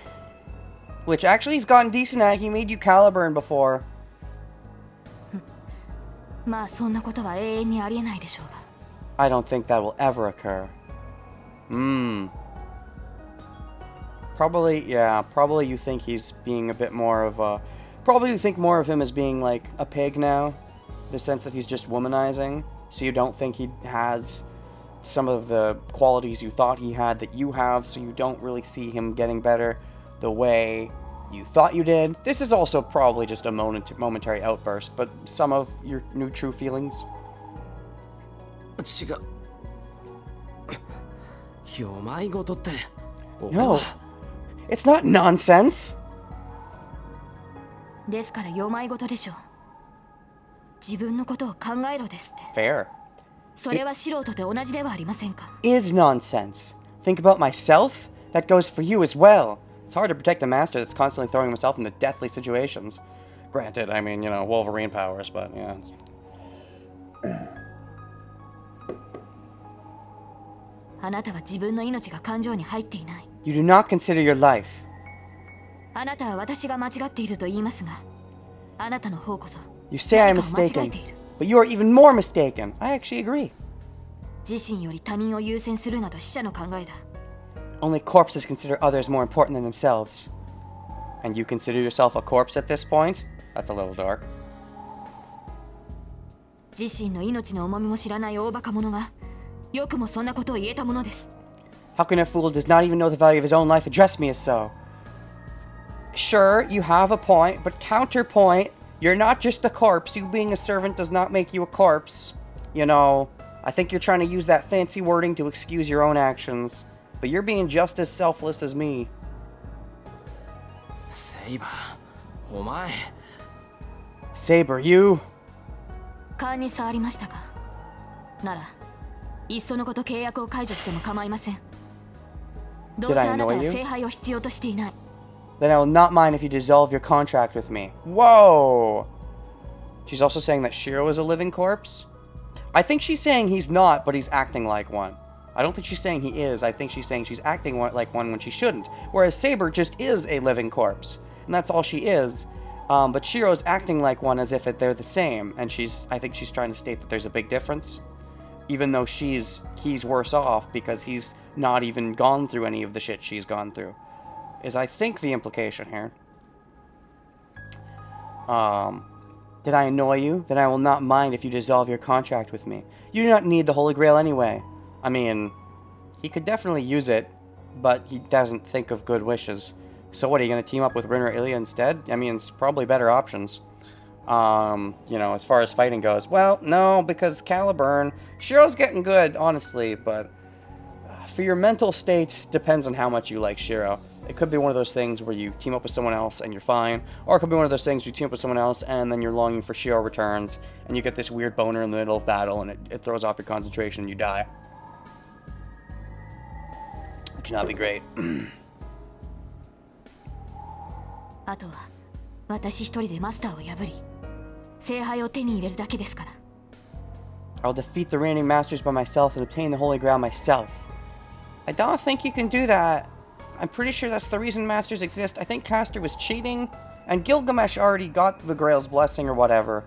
Which actually he's gotten decent at. He made you Caliburn before. まあそんなことは永遠にありえないでしょうが。 I don't think that will ever occur. Probably, yeah, probably you think he's being a bit more of a... Probably you think more of him as being like a pig now. The sense that he's just womanizing. So you don't think he has some of the qualities you thought he had that you have. So you don't really see him getting better the way you thought you did. This is also probably just a momentary outburst. But some of your new true feelings? 違う。よまいごとって。 No. It's not nonsense. ですからよまいごとでしょう。自分のことを考えろですって。 Fair. それは素人と同じではありませんか。 Is nonsense. Think about myself? That goes for you as well. It's hard to protect a master that's constantly throwing himself into deathly situations. Granted, I mean, you know, Wolverine powers, but yeah. あなたは自分の命が感情に入っていない。 You do not consider your life. あなたは私が間違っていると言いますが、あなたの方こそ You say I'm 何かを間違え mistaken, ている。 but you are even more mistaken. I actually agree. 自身より他人を優先するなど死者の考えだ。 Only corpses consider others more important than themselves. And you consider yourself a corpse at this point? That's a little dark. 自身の命の重みも知らない大バカ者がよくもそんなことを言えたものです。 How can a fool who does not even know the value of his own life address me as so? Sure, you have a point, but counterpoint, you're not just a corpse. You being a servant does not make you a corpse. You know, I think you're trying to use that fancy wording to excuse your own actions, but you're being just as selfless as me. セイバー、お前。 Saber, you... 勘に触りましたか。なら、いっそのこと契約を解除しても構いません。どうせあなたは聖杯を必要としていない。 Then I will not mind if you dissolve your contract with me. Whoa! She's also saying that Shiro is a living corpse? I think she's saying he's not, but he's acting like one. I don't think she's saying he is. I think she's saying she's acting like one when she shouldn't. Whereas Saber just is a living corpse. And that's all she is. But Shiro's acting like one as if they're the same. And I think she's trying to state that there's a big difference. Even though he's worse off because he's not even gone through any of the shit she's gone through. Is I think the implication here. Did I annoy you? Then I will not mind if you dissolve your contract with me. You do not need the Holy Grail anyway. I mean, he could definitely use it, but he doesn't think of good wishes. So what, are you going to team up with Rin or Ilya instead? I mean, it's probably better options. You know, as far as fighting goes. Well, no, because Caliburn, Shiro's getting good, honestly, but for your mental state, depends on how much you like Shiro. It could be one of those things where you team up with someone else and you're fine, or it could be one of those things where you team up with someone else and then you're longing for Shiro returns, and you get this weird boner in the middle of battle and it throws off your concentration and you die. Which would not be great. あとは私一人でマスターを破り聖杯を手に入れるだけですから。 I'll defeat the reigning masters by myself and obtain the Holy Grail myself. I don't think you can do that. I'm pretty sure that's the reason masters exist. I think Castor was cheating, and Gilgamesh already got the Grail's blessing or whatever.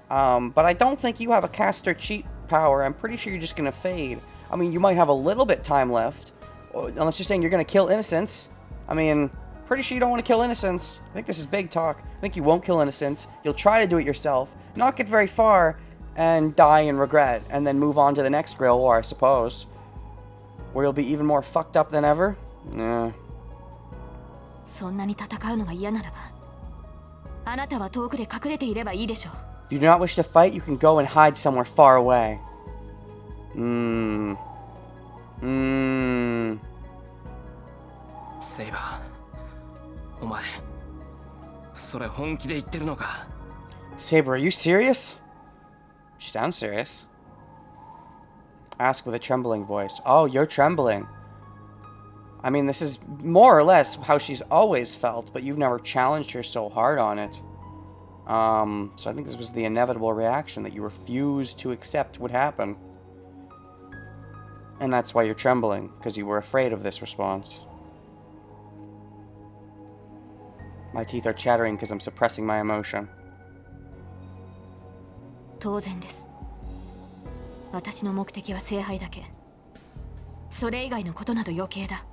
But I don't think you have a Castor cheat power. I'm pretty sure you're just gonna fade. I mean, you might have a little bit time left, unless you're saying you're gonna kill Innocence. I mean, pretty sure you don't want to kill Innocence. I think this is big talk. I think you won't kill Innocence. You'll try to do it yourself, not get very far, and die in regret, and then move on to the next Grail War, I suppose. Where you'll be even more fucked up than ever? Yeah. そんなに戦うのが嫌ならば、あなたは遠くで隠れていればいいでしょう。 If you do not wish to fight, you can go and hide somewhere far away. セイバー、お前、それ本気で言ってるのか？ Saber, are you serious? She sounds serious. Ask with a trembling voice. Oh, you're trembling. I mean, this is more or less how she's always felt, but you've never challenged her so hard on it. So I think this was the inevitable reaction that you refused to accept would happen. And that's why you're trembling, because you were afraid of this response. My teeth are chattering because I'm suppressing my emotion. 当然です。私の目的は聖杯だけ。それ以外のことなど余計だ。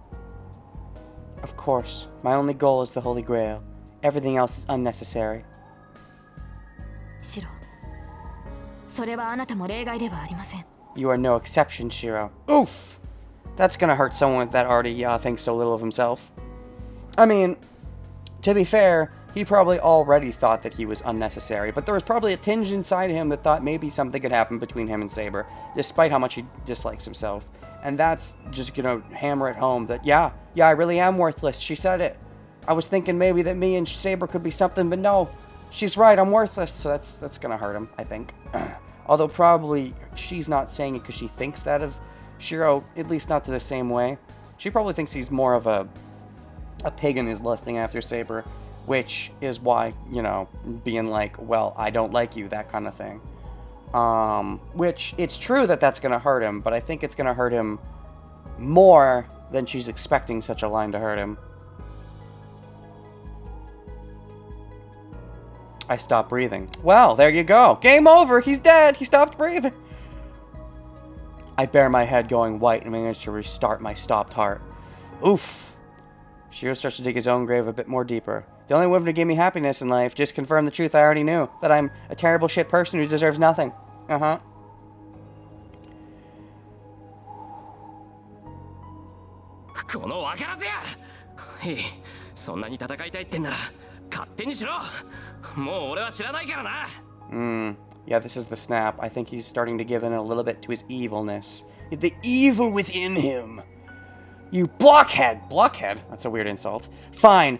Of course, my only goal is the Holy Grail. Everything else is unnecessary. シロ、それはあなたも例外ではありません。You are no exception, Shiro. Oof! That's gonna hurt someone that already thinks so little of himself. I mean, to be fair, he probably already thought that he was unnecessary, but there was probably a tinge inside him that thought maybe something could happen between him and Saber, despite how much he dislikes himself. And that's just gonna hammer it home that, yeah, I really am worthless. She said it. I was thinking maybe that me and Saber could be something, but no. She's right, I'm worthless, so that's gonna hurt him, I think. Although probably she's not saying it because she thinks that of Shiro, at least not to the same way. She probably thinks he's more of a pig and is lusting after Saber, which is why, you know, being like, well, I don't like you, that kind of thing. Which, it's true that that's gonna hurt him, but I think it's gonna hurt him more than she's expecting such a line to hurt him. I stopped breathing. Well, there you go. Game over. He's dead. He stopped breathing. I bare my head going white and managed to restart my stopped heart. Oof. Shiro starts to dig his own grave a bit more deeper. The only woman who gave me happiness in life just confirmed the truth I already knew. That I'm a terrible shit person who deserves nothing. Uh-huh. このわからずや。へい、そんなに戦いたいってんなら勝手にしろ。もう俺は知らないからな。Yeah, this is the snap. I think he's starting to give in a little bit to his evilness. The evil within him. You blockhead. Blockhead? That's a weird insult. Fine.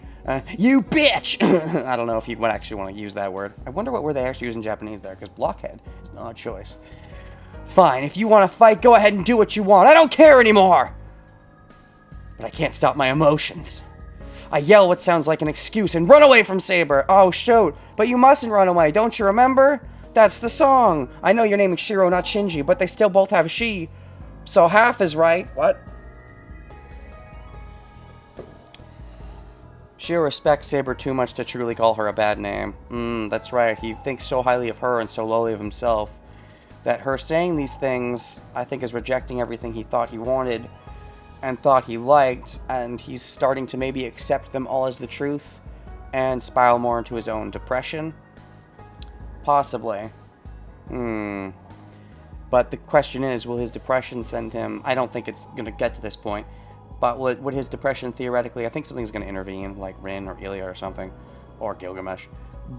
You bitch! I don't know if you would actually want to use that word. I wonder what word they actually use in Japanese there, because blockhead is an odd choice. Fine, if you want to fight, go ahead and do what you want. I don't care anymore! But I can't stop my emotions. I yell what sounds like an excuse and run away from Saber. Oh, shoot. But you mustn't run away, don't you remember? That's the song. I know your name is Shiro, not Shinji, but they still both have she. So half is right. What? Shiro respects Saber too much to truly call her a bad name. That's right. He thinks so highly of her and so lowly of himself that her saying these things, I think, is rejecting everything he thought he wanted and thought he liked, and he's starting to maybe accept them all as the truth and spiral more into his own depression. Possibly. But the question is, will his depression send him... I don't think it's going to get to this point, but would his depression theoretically... I think something's going to intervene, like Rin or Ilya or something, or Gilgamesh.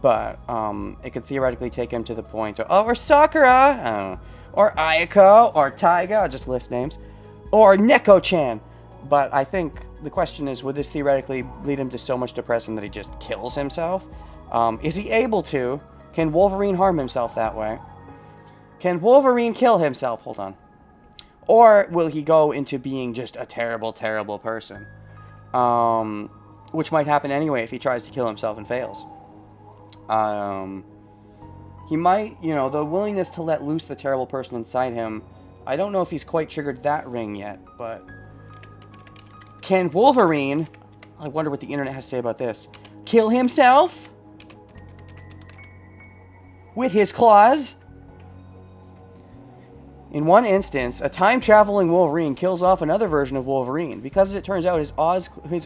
But it could theoretically take him to the point of... Oh, or Sakura! Or Ayako, or Taiga, I'll just list names. Or Neko-chan. But I think the question is, would this theoretically lead him to so much depression that he just kills himself? Is he able to? Can Wolverine harm himself that way? Can Wolverine kill himself? Hold on. Or will he go into being just a terrible, terrible person? Which might happen anyway if he tries to kill himself and fails. He might, you know, the willingness to let loose the terrible person inside him, I don't know if he's quite triggered that ring yet, but... Can Wolverine, I wonder what the internet has to say about this, kill himself? With his claws? In one instance, a time-traveling Wolverine kills off another version of Wolverine, because as it turns out, his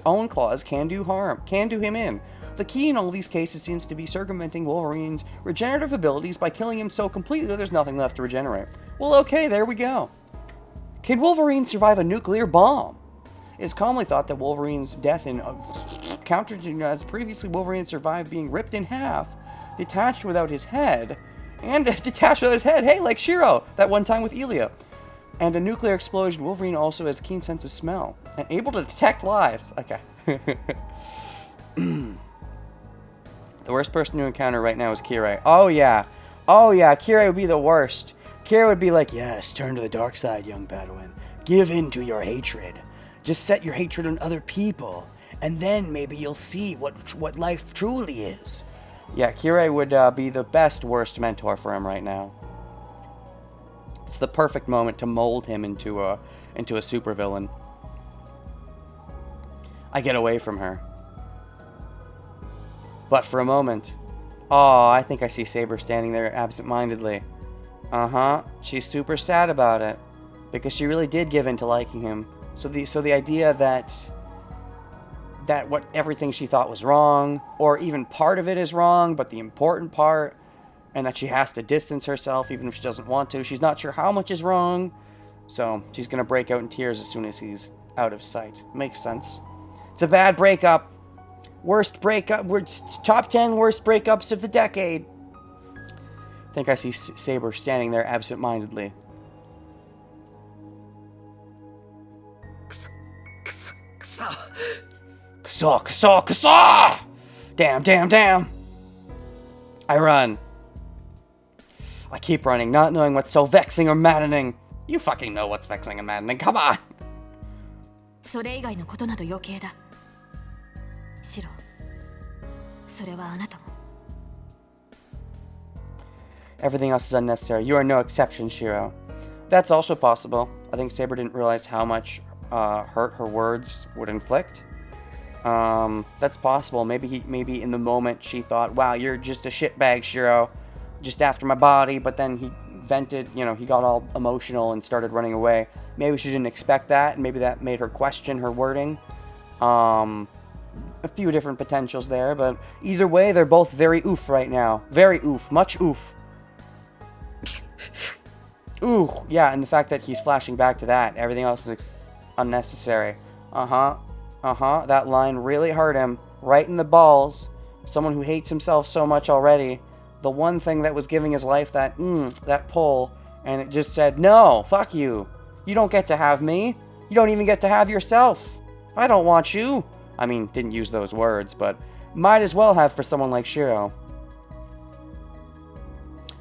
own claws can do harm, can do him in. The key in all these cases seems to be circumventing Wolverine's regenerative abilities by killing him so completely that there's nothing left to regenerate. Well, okay, there we go. Can Wolverine survive a nuclear bomb? It is commonly thought that Wolverine's death in countered as previously Wolverine had survived being ripped in half, detached without his head, and detached without his head, hey, like Shiro, that one time with Ilya. And a nuclear explosion, Wolverine also has a keen sense of smell, and able to detect lies. Okay. The worst person to encounter right now is Kirei. Oh yeah, Kirei would be the worst. Kirei would be like, yes, turn to the dark side, young Padawan. Give in to your hatred. Just set your hatred on other people, and then maybe you'll see what life truly is. Yeah, Kirei would be the best worst mentor for him right now. It's the perfect moment to mold him into a supervillain. I get away from her. But for a moment, oh, I think I see Saber standing there absent-mindedly. She's super sad about it because she really did give in to liking him. So the idea that what everything she thought was wrong, or even part of it is wrong, but the important part, and that she has to distance herself even if she doesn't want to. She's not sure how much is wrong, so she's gonna break out in tears as soon as he's out of sight. Makes sense. It's a bad breakup. Worst breakup. We're top 10 worst breakups of the decade. I think I see Saber standing there absent-mindedly. Ksa! Damn. I run. I keep running, not knowing what's so vexing or maddening. You fucking know what's vexing and maddening. Come on! それ以外のことなど余計だ。シロ、それはあなたも。Everything else is unnecessary. You are no exception, Shiro. That's also possible. I think Saber didn't realize how much hurt her words would inflict. That's possible. Maybe in the moment she thought, wow, you're just a shitbag, Shiro. Just after my body. But then he vented, he got all emotional and started running away. Maybe she didn't expect that, and maybe that made her question her wording. A few different potentials there, but either way, they're both very oof right now. Very oof. Much oof. Ooh, yeah, and the fact that he's flashing back to that. Everything else is unnecessary. That line really hurt him. Right in the balls. Someone who hates himself so much already. The one thing that was giving his life that pull. And it just said, no, fuck you. You don't get to have me. You don't even get to have yourself. I don't want you. I mean, didn't use those words, but might as well have for someone like Shiro.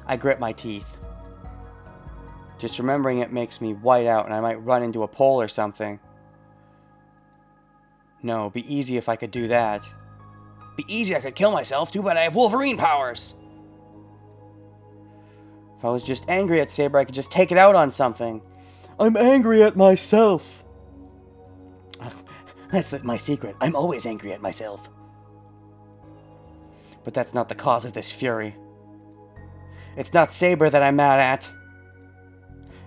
I grit my teeth. Just remembering it makes me white out and I might run into a pole or something. No, it'd be easy if I could do that. Be easy, I could kill myself. Too bad I have Wolverine powers. If I was just angry at Saber, I could just take it out on something. I'm angry at myself. That's my secret. I'm always angry at myself. But that's not the cause of this fury. It's not Saber that I'm mad at.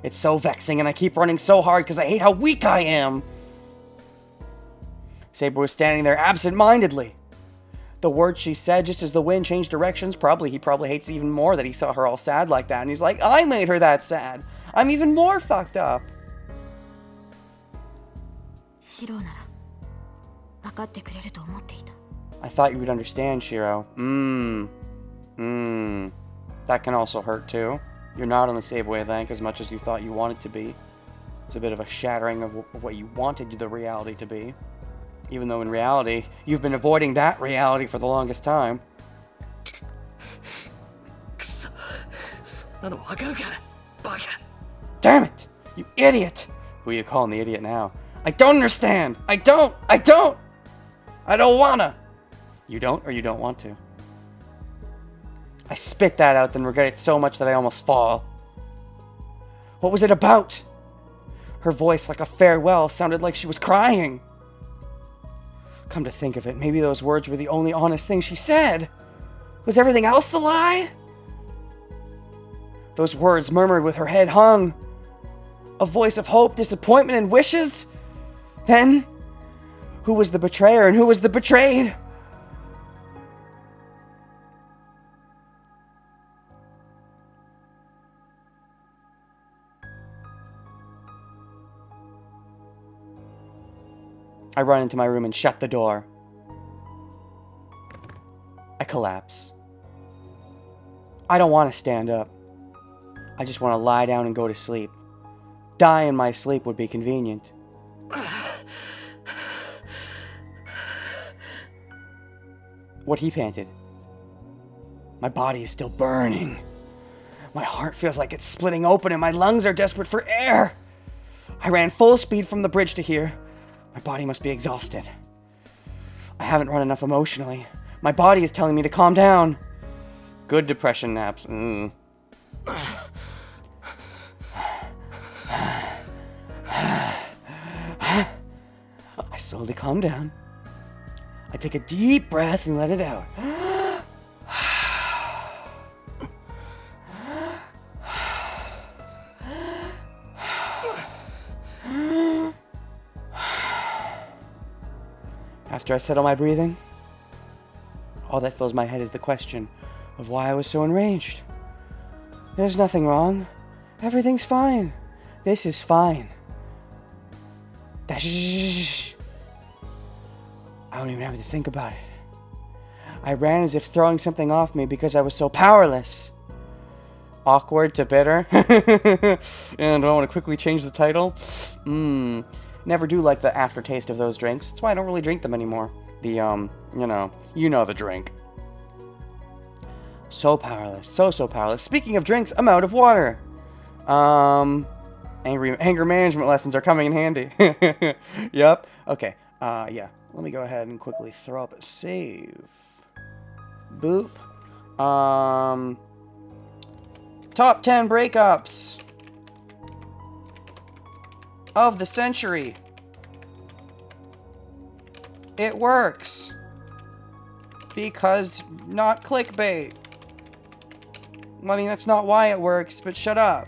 It's so vexing and I keep running so hard because I hate how weak I am. Saber was standing there absent-mindedly. The words she said just as the wind changed directions, he probably hates it even more that he saw her all sad like that. And he's like, I made her that sad. I'm even more fucked up. シロなら分かってくれると思っていた。I thought you would understand, Shiro. That can also hurt too. You're not on the same wavelength as much as you thought you wanted to be. It's a bit of a shattering of what you wanted the reality to be. Even though in reality, you've been avoiding that reality for the longest time. Damn it! You idiot! Who are you calling the idiot now? I don't understand! I don't wanna! You don't, or you don't want to? I spit that out, then regret it so much that I almost fall. What was it about? Her voice, like a farewell, sounded like she was crying. Come to think of it, maybe those words were the only honest thing she said. Was everything else the lie? Those words murmured with her head hung. A voice of hope, disappointment, and wishes? Then, who was the betrayer and who was the betrayed? I run into my room and shut the door. I collapse. I don't want to stand up. I just want to lie down and go to sleep. Die in my sleep would be convenient. What he panted. My body is still burning. My heart feels like it's splitting open and my lungs are desperate for air. I ran full speed from the bridge to here. My body must be exhausted. I haven't run enough emotionally. My body is telling me to calm down. Good depression naps. I slowly calm down. I take a deep breath and let it out. after I settle my breathing, all that fills my head is the question of why I was so enraged. There's nothing wrong. Everything's fine. This is fine. I don't even have to think about it. I ran as if throwing something off me because I was so powerless. Awkward to bitter. And I want to quickly change the title. Never do like the aftertaste of those drinks. That's why I don't really drink them anymore. The, you know the drink. So powerless. So powerless. Speaking of drinks, I'm out of water. Anger management lessons are coming in handy. Yep. Okay. Yeah. Let me go ahead and quickly throw up a save. Boop. Top 10 breakups of the century. It works. Because not clickbait. I mean, that's not why it works, but shut up.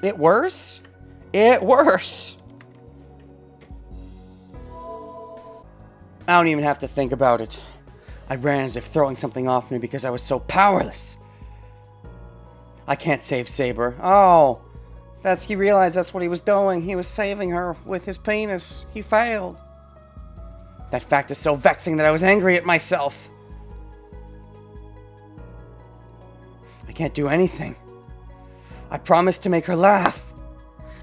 It worse? It worse. I don't even have to think about it. I ran as if throwing something off me because I was so powerless. I can't save Saber. Oh, he realized that's what he was doing. He was saving her with his penis. He failed. That fact is so vexing that I was angry at myself. I can't do anything. I promised to make her laugh.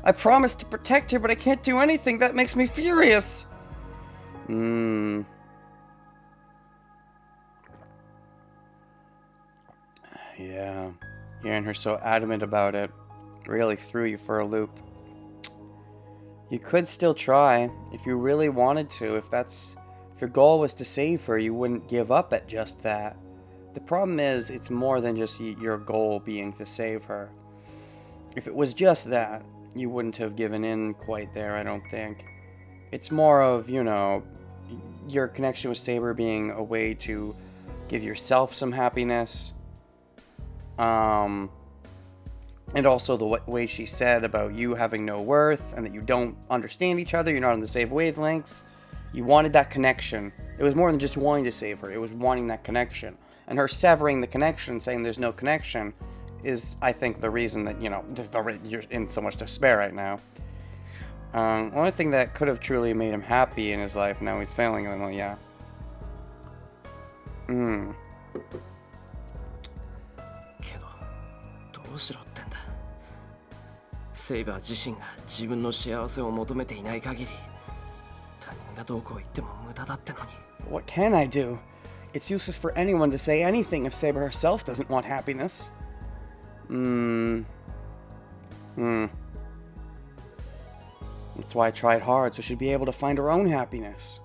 I promised to protect her, but I can't do anything. That makes me furious. Yeah. Hearing her so adamant about it really threw you for a loop. You could still try if you really wanted to. If your goal was to save her, you wouldn't give up at just that. The problem is, it's more than just your goal being to save her. If it was just that, you wouldn't have given in quite there, I don't think. It's more of, your connection with Saber being a way to give yourself some happiness. And also the way she said about you having no worth and that you don't understand each other, you're not on the same wavelength. You wanted that connection. It was more than just wanting to save her, it was wanting that connection. And her severing the connection, saying there's no connection, is, I think, the reason that, you're in so much despair right now. Only thing that could have truly made him happy in his life, now he's failing a little, yeah. けど、どうしろってんだ。セイバー自身が自分の幸せを求めていない限り、他人がどうこう言っても無駄だってのに。What can I do? It's useless for anyone to say anything if Saber herself doesn't want happiness. That's why I tried hard, so she'd be able to find her own happiness.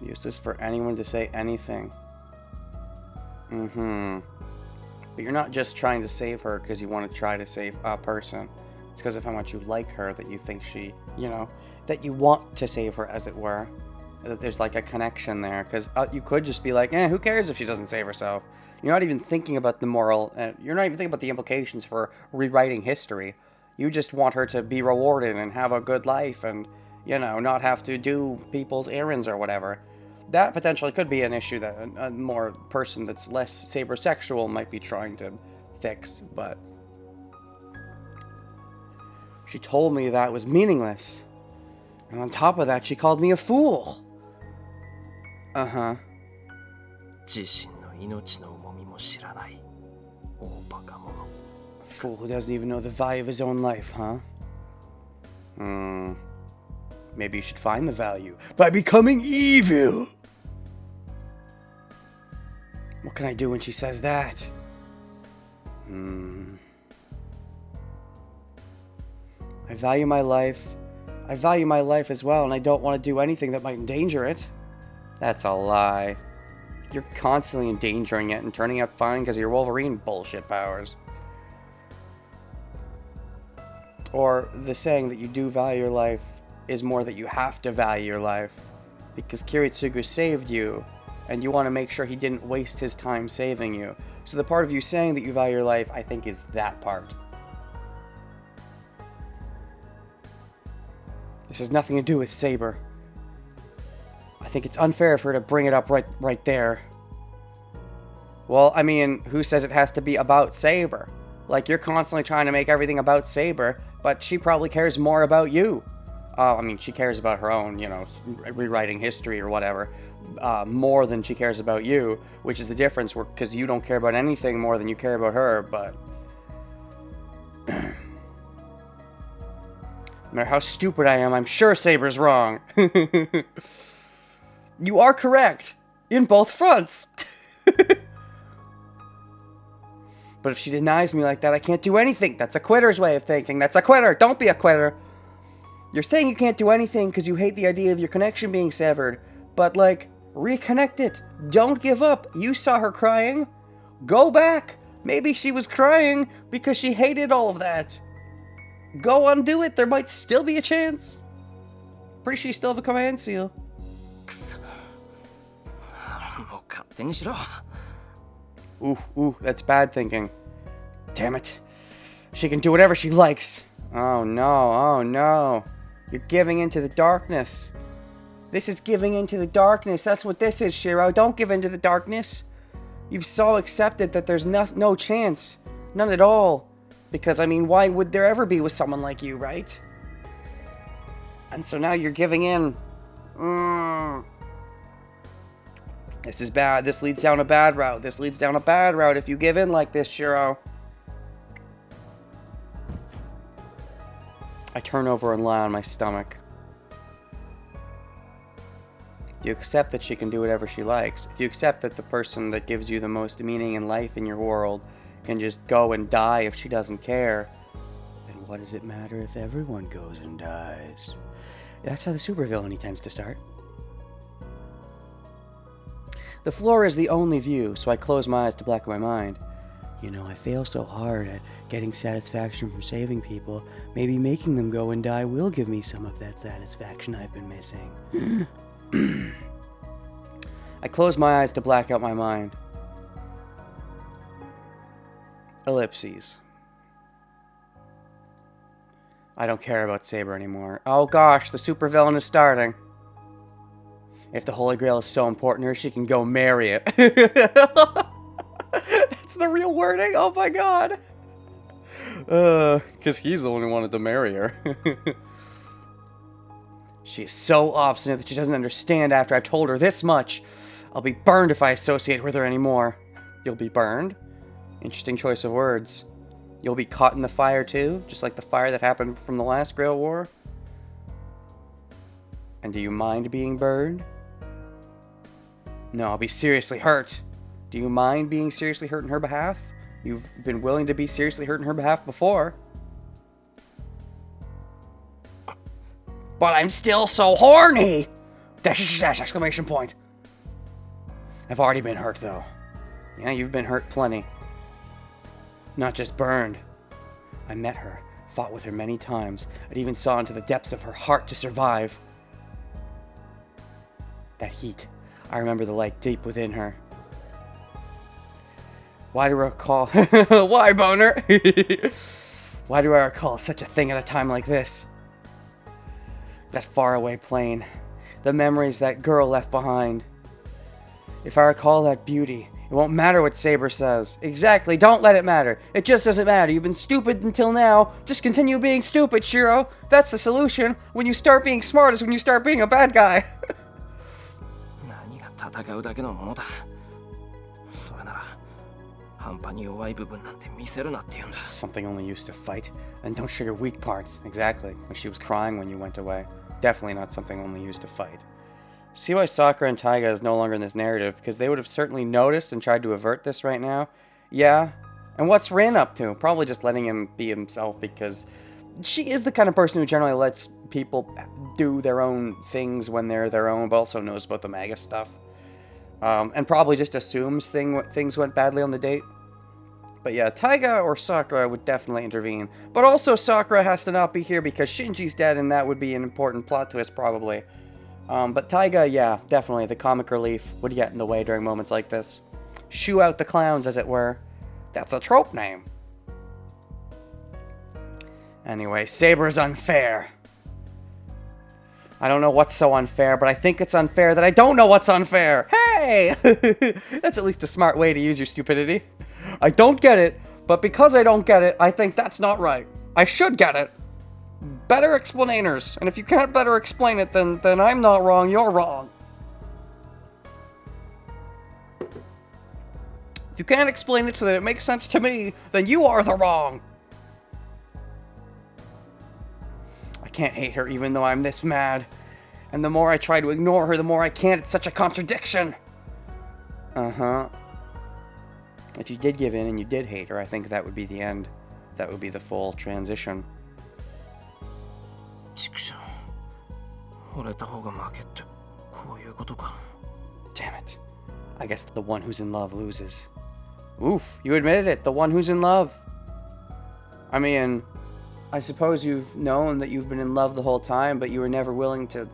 Useless for anyone to say anything. But you're not just trying to save her because you want to try to save a person. It's because of how much you like her that you think she, that you want to save her, as it were. That there's like a connection there. Because you could just be like, who cares if she doesn't save herself? You're not even thinking about the moral, you're not even thinking about the implications for rewriting history. You just want her to be rewarded and have a good life and, not have to do people's errands or whatever. That potentially could be an issue that a more person that's less saber-sexual might be trying to fix, but she told me that was meaningless. And on top of that, she called me a fool. Uh-huh. 自身の命の重みも知らない大バカ者。 A fool who doesn't even know the value of his own life, huh? Maybe you should find the value by becoming evil. What can I do when she says that? I value my life. I value my life as well, and I don't want to do anything that might endanger it. That's a lie. You're constantly endangering it and turning out fine because of your Wolverine bullshit powers. Or the saying that you do value your life is more that you have to value your life. Because Kiritsugu saved you, and you want to make sure he didn't waste his time saving you. So the part of you saying that you value your life, I think, is that part. This has nothing to do with Saber. I think it's unfair for her to bring it up right there. Well, I mean, who says it has to be about Saber? Like, you're constantly trying to make everything about Saber, but she probably cares more about you. I mean, she cares about her own, you know, rewriting history or whatever, more than she cares about you, which is the difference, because you don't care about anything more than you care about her, but... no matter how stupid I am, I'm sure Saber's wrong. You are correct, in both fronts. But if she denies me like that, I can't do anything. That's a quitter's way of thinking. That's a quitter. Don't be a quitter. You're saying you can't do anything because you hate the idea of your connection being severed. But, like, reconnect it. Don't give up. You saw her crying. Go back. Maybe she was crying because she hated all of that. Go undo it. There might still be a chance. Pretty sure you still have a command seal. Ooh, that's bad thinking. Damn it. She can do whatever she likes. Oh no. You're giving into the darkness. This is giving into the darkness. That's what this is, Shiro. Don't give into the darkness. You've so accepted that there's no chance. None at all. Because, I mean, why would there ever be with someone like you, right? And so now you're giving in. This is bad. This leads down a bad route. This leads down a bad route if you give in like this, Shiro. I turn over and lie on my stomach. You accept that she can do whatever she likes. If you accept that the person that gives you the most meaning in life in your world can just go and die if she doesn't care, then what does it matter if everyone goes and dies? That's how the supervillainy tends to start. The floor is the only view, so I close my eyes to blacken my mind. You know, I fail so hard at getting satisfaction from saving people. Maybe making them go and die will give me some of that satisfaction I've been missing. I close my eyes to black out my mind. Ellipses. I don't care about Saber anymore. Oh gosh, the supervillain is starting. If the Holy Grail is so important to her, she can go marry it. That's the real wording? Oh my god. Because he's the one who wanted to marry her. She is so obstinate that she doesn't understand after I've told her this much. I'll be burned if I associate with her anymore. You'll be burned? Interesting choice of words. You'll be caught in the fire too? Just like the fire that happened from the last Grail War? And do you mind being burned? No, I'll be seriously hurt. Do you mind being seriously hurt in her behalf? You've been willing to be seriously hurt in her behalf before. But I'm still so horny! Dash, exclamation point. I've already been hurt, though. Yeah, you've been hurt plenty. Not just burned. I met her, fought with her many times. I even saw into the depths of her heart to survive. That heat. I remember the light deep within her. Why do I recall... Why, boner? Why do I recall such a thing at a time like this? That faraway plane. The memories that girl left behind. If I recall that beauty, it won't matter what Saber says. Exactly, don't let it matter. It just doesn't matter. You've been stupid until now. Just continue being stupid, Shiro. That's the solution. When you start being smart is when you start being a bad guy. Something only used to fight. And don't show your weak parts. Exactly. When she was crying when you went away. Definitely not something only used to fight. See why Sakura and Taiga is no longer in this narrative, because they would have certainly noticed and tried to avert this right now. Yeah. And what's Rin up to? Probably just letting him be himself, because she is the kind of person who generally lets people do their own things when they're their own, but also knows about the MAGA stuff. And probably just assumes things went badly on the date. But yeah, Taiga or Sakura would definitely intervene. But also Sakura has to not be here because Shinji's dead, and that would be an important plot twist, probably. But Taiga, yeah, definitely. The comic relief would get in the way during moments like this. Shoo out the clowns, as it were. That's a trope name. Anyway, Saber's unfair. I don't know what's so unfair, but I think it's unfair that I don't know what's unfair. Hey! That's at least a smart way to use your stupidity. I don't get it, but because I don't get it, I think that's not right. I should get it. Better explainers. And if you can't better explain it, then I'm not wrong, you're wrong. If you can't explain it so that it makes sense to me, then you are the wrong. I can't hate her even though I'm this mad. And the more I try to ignore her, the more I can't. It's such a contradiction. Uh-huh. If you did give in and you did hate her, I think that would be the end. That would be the full transition. Damn it. I guess the one who's in love loses. Oof, you admitted it. The one who's in love. I mean, I suppose you've known that you've been in love the whole time, but you were never willing to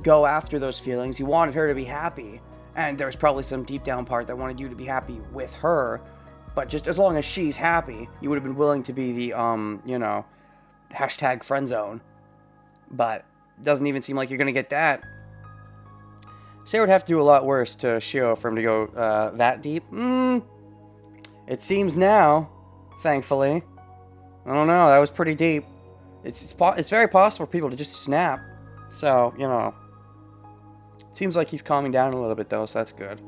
go after those feelings. You wanted her to be happy. And there was probably some deep down part that wanted you to be happy with her. But just as long as she's happy, you would have been willing to be the, you know, hashtag friend zone. But it doesn't even seem like you're going to get that. Sarah would have to do a lot worse to Shio for him to go that deep. It seems now, thankfully. I don't know, that was pretty deep. It's very possible for people to just snap. So, you know. It seems like he's calming down a little bit though, so that's good.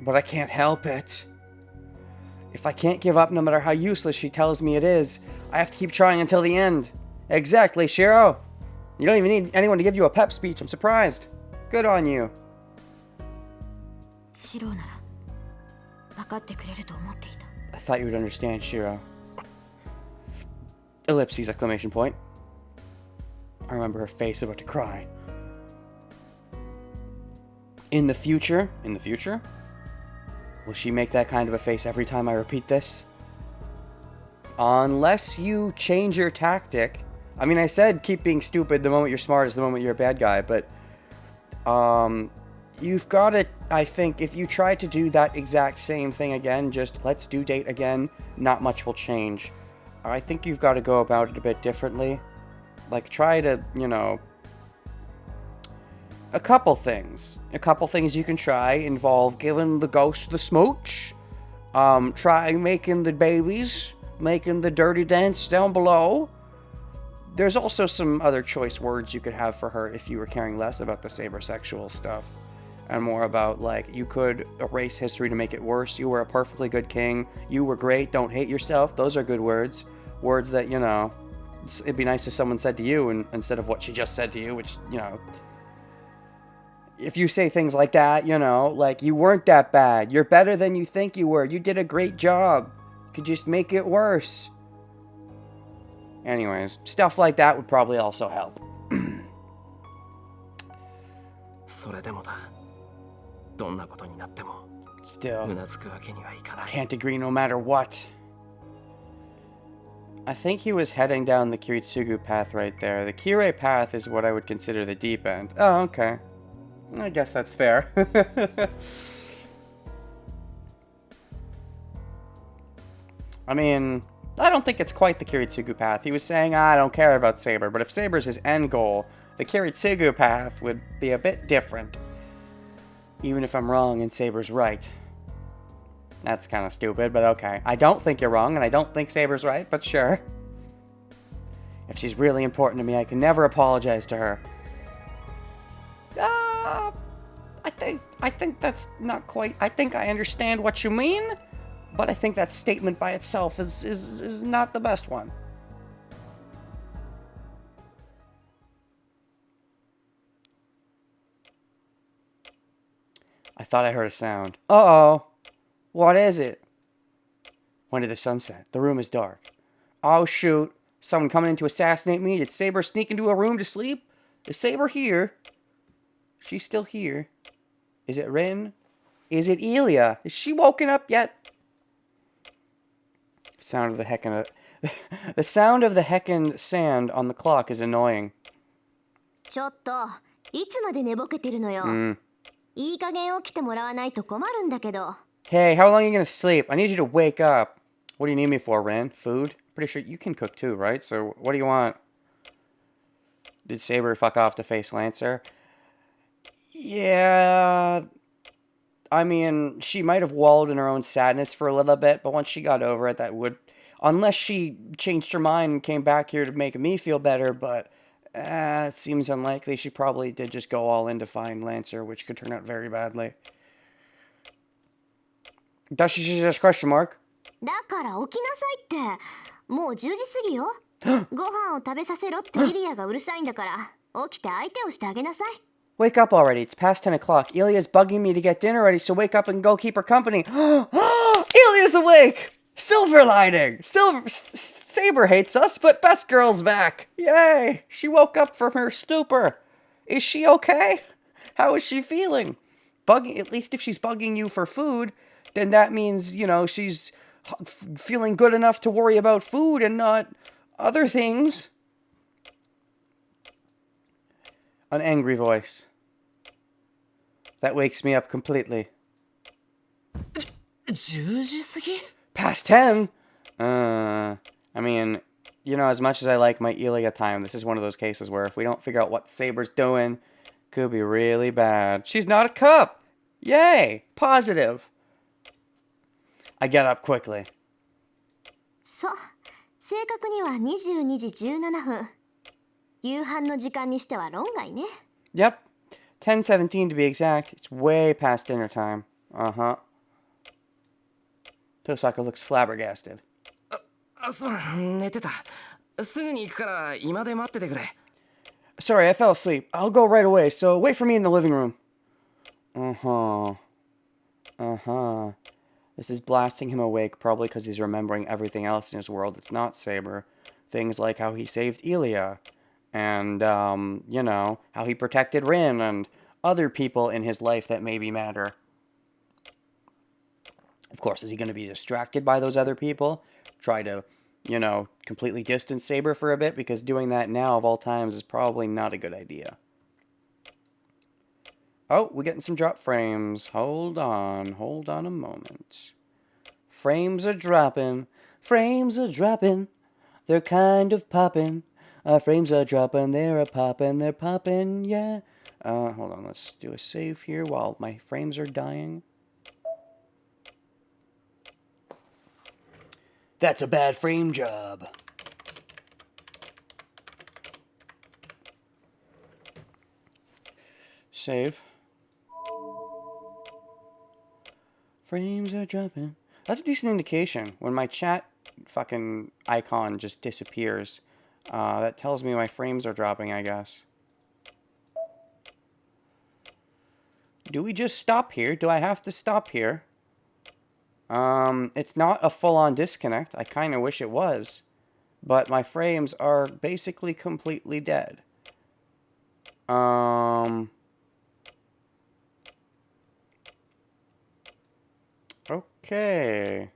But I can't help it. If I can't give up no matter how useless she tells me it is, I have to keep trying until the end. Exactly, Shiro. You don't even need anyone to give you a pep speech. I'm surprised. Good on you. I thought you would understand, Shiro. Ellipses, exclamation point. I remember her face about to cry. In the future? Will she make that kind of a face every time I repeat this? Unless you change your tactic. I mean, I said keep being stupid the moment you're smart is the moment you're a bad guy, but you've got to, I think, if you try to do that exact same thing again, just let's do date again, not much will change. I think you've got to go about it a bit differently. Like, try to, you know, a couple things you can try involve giving the ghost the smooch, try making the babies, making the dirty dance down below. There's also some other choice words you could have for her if you were caring less about the saber-sexual stuff and more about, like, you could erase history to make it worse. You were a perfectly good king. You were great. Don't hate yourself. Those are good words. Words that, you know, it'd be nice if someone said to you instead of what she just said to you, which, you know, if you say things like that, you know, like, you weren't that bad. You're better than you think you were. You did a great job. You could just make it worse. Anyways, stuff like that would probably also help. Still, can't agree no matter what. I think he was heading down the Kiritsugu path right there. The Kirei path is what I would consider the deep end. Oh, okay. I guess that's fair. I mean, I don't think it's quite the Kiritsugu path. He was saying, I don't care about Saber, but if Saber's his end goal, the Kiritsugu path would be a bit different. Even if I'm wrong and Saber's right. That's kind of stupid, but okay. I don't think you're wrong, and I don't think Saber's right, but sure. If she's really important to me, I can never apologize to her. I think that's not quite... I think I understand what you mean, but I think that statement by itself is not the best one. I thought I heard a sound. Uh-oh. What is it? When did the sun set? The room is dark. Oh, shoot. Someone coming in to assassinate me? Did Saber sneak into a room to sleep? Is Saber here? She's still here. Is it Rin? Is it Elia? Is she woken up yet? Sound of the heckin' the sound of the heckin' sand on the clock is annoying. Hey, how long are you gonna sleep? I need you to wake up. What do you need me for, Rin? Food? Pretty sure you can cook too, right? So what do you want? Did Saber fuck off to face Lancer? Yeah. I mean, she might have wallowed in her own sadness for a little bit, but once she got over it, that would... Unless she changed her mind and came back here to make me feel better, but it seems unlikely. She probably did just go all in to find Lancer, which could turn out very badly. Does she just question mark? だから起きなさいって。もう10時過ぎよ。ご飯を食べさせろってイリアがうるさいんだから、起きて相手をしてあげなさい。Wake up already. It's past 10 o'clock. Ilya's bugging me to get dinner ready, so wake up and go keep her company. Ilya's awake! Silver lining! Saber hates us, but best girl's back. Yay! She woke up from her stupor. Is she okay? How is she feeling? At least if she's bugging you for food, then that means, you know, she's feeling good enough to worry about food and not other things. An angry voice. That wakes me up completely. 10時過ぎ? Past 10? I mean, you know, as much as I like my Ilya time, this is one of those cases where if we don't figure out what Saber's doing, could be really bad. She's not a cup! Yay! Positive! I get up quickly. そう、正確には22時17分。夕飯の時間にしては論外ね。Yep. 10:17 to be exact. It's way past dinner time. Uh-huh. Tosaka looks flabbergasted. すまん、寝てた。すぐに行くから今で待っててくれ。Sorry, I fell asleep. I'll go right away, so wait for me in the living room. Uh-huh. Uh-huh. This is blasting him awake, probably because he's remembering everything else in his world that's not Saber. Things like how he saved Ilya. And, you know, how he protected Rin and other people in his life that maybe matter. Of course, is he going to be distracted by those other people? Try to, you know, completely distance Saber for a bit? Because doing that now, of all times, is probably not a good idea. Oh, we're getting some drop frames. Hold on a moment. Frames are dropping. Frames are dropping. They're kind of popping. Frames are dropping, they're popping, yeah. Hold on, let's do a save here while my frames are dying. That's a bad frame job. Save. Frames are dropping. That's a decent indication. When my chat fucking icon just disappears, that tells me my frames are dropping, I guess. Do we just stop here? Do I have to stop here? It's not a full-on disconnect. I kind of wish it was. But my frames are basically completely dead. Okay.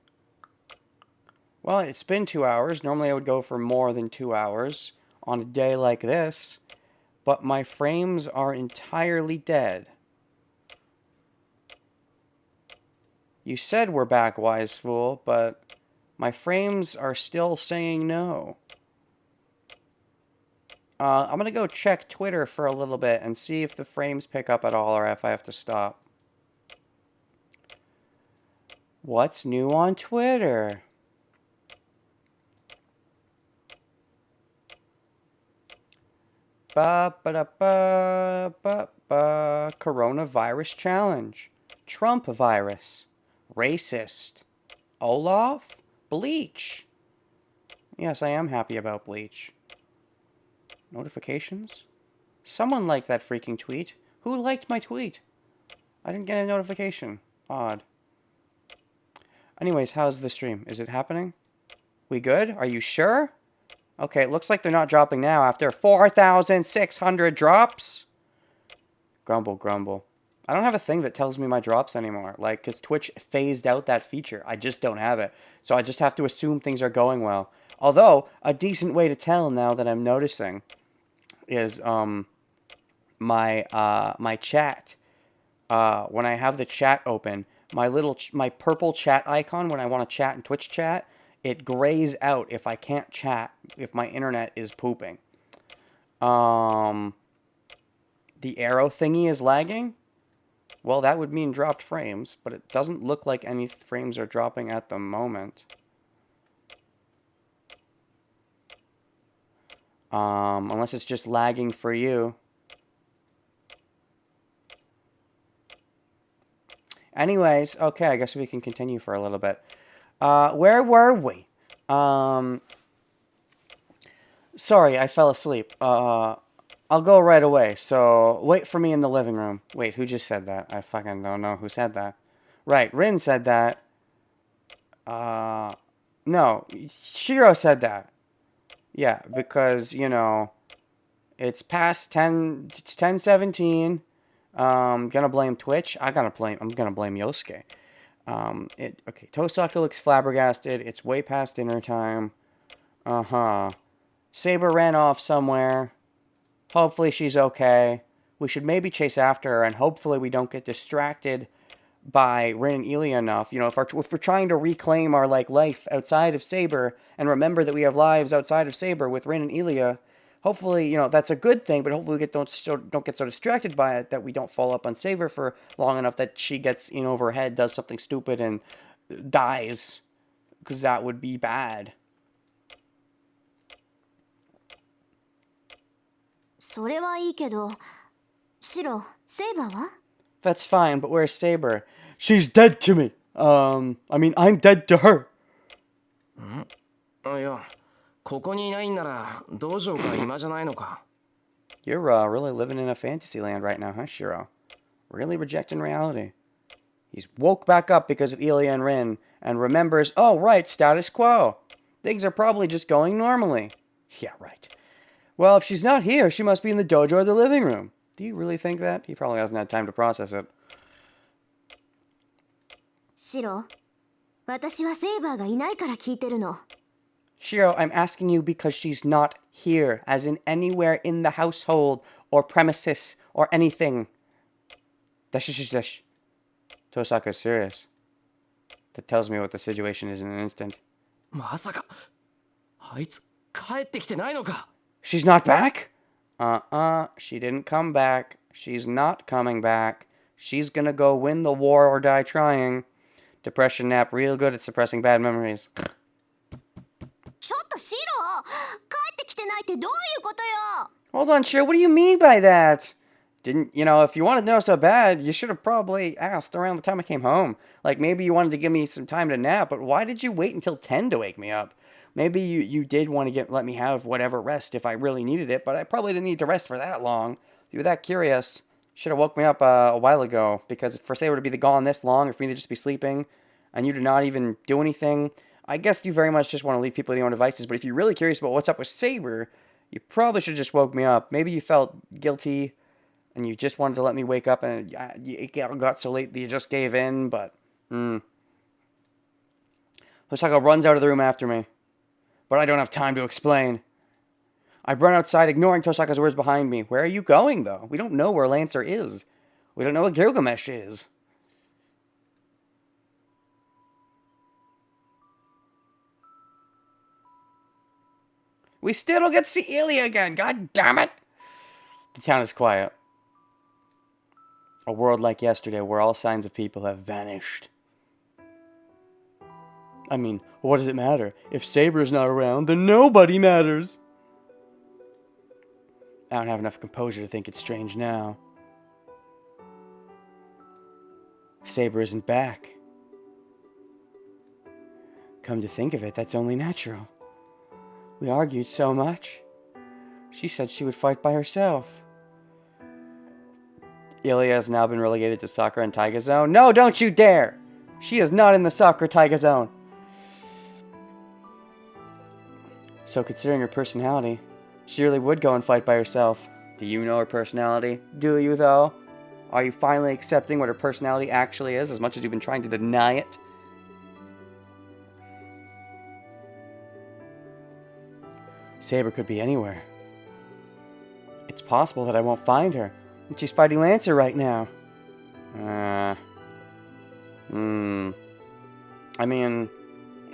Well, it's been 2 hours. Normally I would go for more than 2 hours on a day like this. But my frames are entirely dead. You said we're back, wise fool, but my frames are still saying no. I'm gonna go check Twitter for a little bit and see if the frames pick up at all or if I have to stop. What's new on Twitter? Coronavirus challenge. Trump virus. Racist. Olaf? Bleach. Yes, I am happy about Bleach. Notifications? Someone liked that freaking tweet. Who liked my tweet? I didn't get a notification. Odd. Anyways, how's the stream? Is it happening? We good? Are you sure? Okay, it looks like they're not dropping now after 4,600 drops. Grumble, grumble. I don't have a thing that tells me my drops anymore. Like, because Twitch phased out that feature. I just don't have it. So I just have to assume things are going well. Although, a decent way to tell now that I'm noticing is my chat. When I have the chat open, my purple chat icon when I want to chat in Twitch chat, it grays out if I can't chat, if my internet is pooping. The arrow thingy is lagging. Well, that would mean dropped frames, but it doesn't look like any frames are dropping at the moment. Unless it's just lagging for you. Anyways, okay, I guess we can continue for a little bit. Where were we? Sorry, I fell asleep. I'll go right away, so wait for me in the living room. Wait, who just said that? I fucking don't know who said that. Right, Rin said that. No, Shiro said that. Yeah, because, you know, it's past 10, it's 10:17. Gonna blame Twitch. I'm gonna blame Yosuke. Okay, Tosaka looks flabbergasted. It's way past dinner time. Saber ran off somewhere. Hopefully she's okay. We should maybe chase after her, and hopefully we don't get distracted by Rin and Ilya enough. You know, if we're trying to reclaim our life outside of Saber, and remember that we have lives outside of Saber with Rin and Ilya, hopefully, you know, that's a good thing. But hopefully we don't get so distracted by it that we don't fall up on Saber for long enough that she gets in over her head, does something stupid, and dies, because that would be bad. それはいいけど、シロ、セイバーは？ That's fine, but where's Saber? She's dead to me. I mean, I'm dead to her. いや、ここにいないんなら道場が今じゃないのか。 You're really living in a fantasy land right now, huh, Shiro? Really rejecting reality. He's woke back up because of Ilya and Rin, and remembers, oh, right, status quo. Things are probably just going normally. Yeah, right. Well, if she's not here, she must be in the dojo or the living room. Do you really think that? He probably hasn't had time to process it. シロ、私はセイバーがいないから聞いてるの。 Shiro, I'm asking you because she's not here, as in anywhere in the household or premises or anything. Dash. Tosaka's serious. That tells me what the situation is in an instant. まさか、あいつ帰ってきてないのか。 She's not back? She didn't come back. She's not coming back. She's gonna go win the war or die trying. Depression nap, real good at suppressing bad memories. ちょっとシロ、帰ってきてないってどういうことよ。 Hold on, Shiro, what do you mean by that? If you wanted to know so bad, you should have probably asked around the time I came home. Like, maybe you wanted to give me some time to nap, but why did you wait until 10 to wake me up? Maybe you did want to let me have whatever rest if I really needed it, but I probably didn't need to rest for that long. If you were that curious, you should have woke me up a while ago, because for Saber to be gone this long, or for me to just be sleeping, and you to not even do anything, I guess you very much just want to leave people to their own devices, but if you're really curious about what's up with Saber, you probably should have just woke me up. Maybe you felt guilty, and you just wanted to let me wake up, and it got so late that you just gave in, but, Hosaka runs out of the room after me. But I don't have time to explain. I run outside, ignoring Tosaka's words behind me. Where are you going, though? We don't know where Lancer is. We don't know what Gilgamesh is. We still don't get to see Ilya again. God damn it! The town is quiet. A world like yesterday, where all signs of people have vanished. I mean, what does it matter? If Saber's not around, then nobody matters. I don't have enough composure to think it's strange now. Saber isn't back. Come to think of it, that's only natural. We argued so much. She said she would fight by herself. Ilya has now been relegated to Sakura and Taiga Zone. No, don't you dare! She is not in the Sakura Taiga Zone. So considering her personality, she really would go and fight by herself. Do you know her personality? Do you, though? Are you finally accepting what her personality actually is, as much as you've been trying to deny it? Saber could be anywhere. It's possible that I won't find her, and she's fighting Lancer right now. I mean,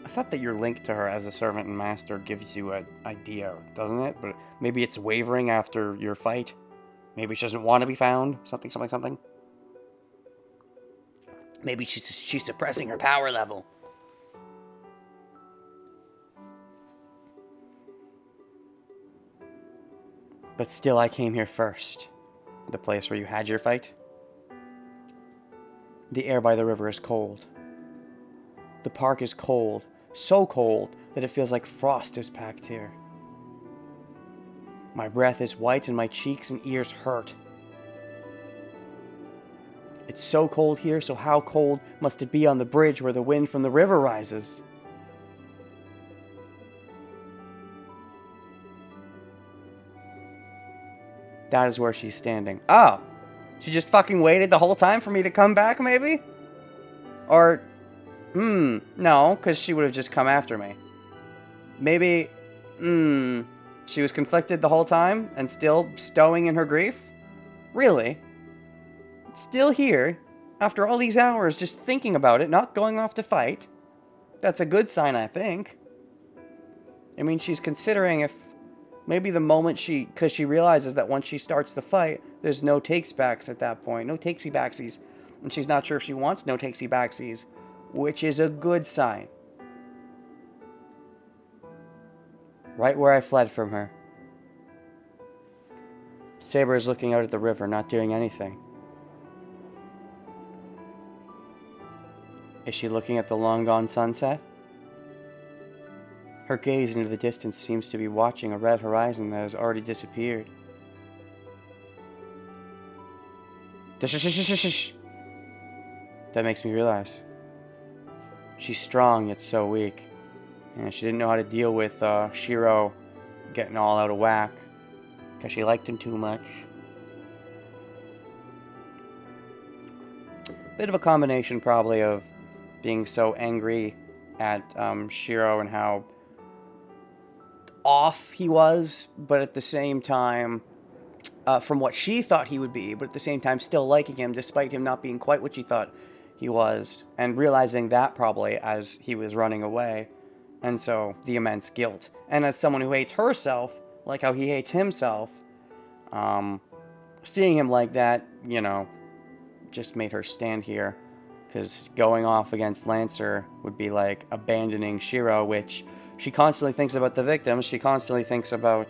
I thought that your link to her as a servant and master gives you an idea, doesn't it? But maybe it's wavering after your fight. Maybe she doesn't want to be found. Something. Maybe she's suppressing her power level. But still, I came here first. The place where you had your fight. The air by the river is cold. The park is cold. So cold that it feels like frost is packed here. My breath is white and my cheeks and ears hurt. It's so cold here, so how cold must it be on the bridge where the wind from the river rises? That is where she's standing. Oh! She just fucking waited the whole time for me to come back, maybe? Or... no, because she would have just come after me. Maybe, she was conflicted the whole time and still stowing in her grief? Really? Still here, after all these hours just thinking about it, not going off to fight? That's a good sign, I think. I mean, she's considering if maybe the moment because she realizes that once she starts the fight, there's no takes-backs at that point, no takesy-backsies. And she's not sure if she wants no takesy-backsies. Which is a good sign. Right where I fled from her. Saber is looking out at the river, not doing anything. Is she looking at the long-gone sunset? Her gaze into the distance seems to be watching a red horizon that has already disappeared. That makes me realize. She's strong, yet so weak. And she didn't know how to deal with Shiro getting all out of whack. Because she liked him too much. Bit of a combination, probably, of being so angry at Shiro and how off he was, but at the same time, from what she thought he would be, but at the same time still liking him, despite him not being quite what she thought he was, and realizing that probably as he was running away, and so the immense guilt. And as someone who hates herself, like how he hates himself, seeing him like that, just made her stand here, because going off against Lancer would be like abandoning Shiro, which she constantly thinks about the victims, she constantly thinks about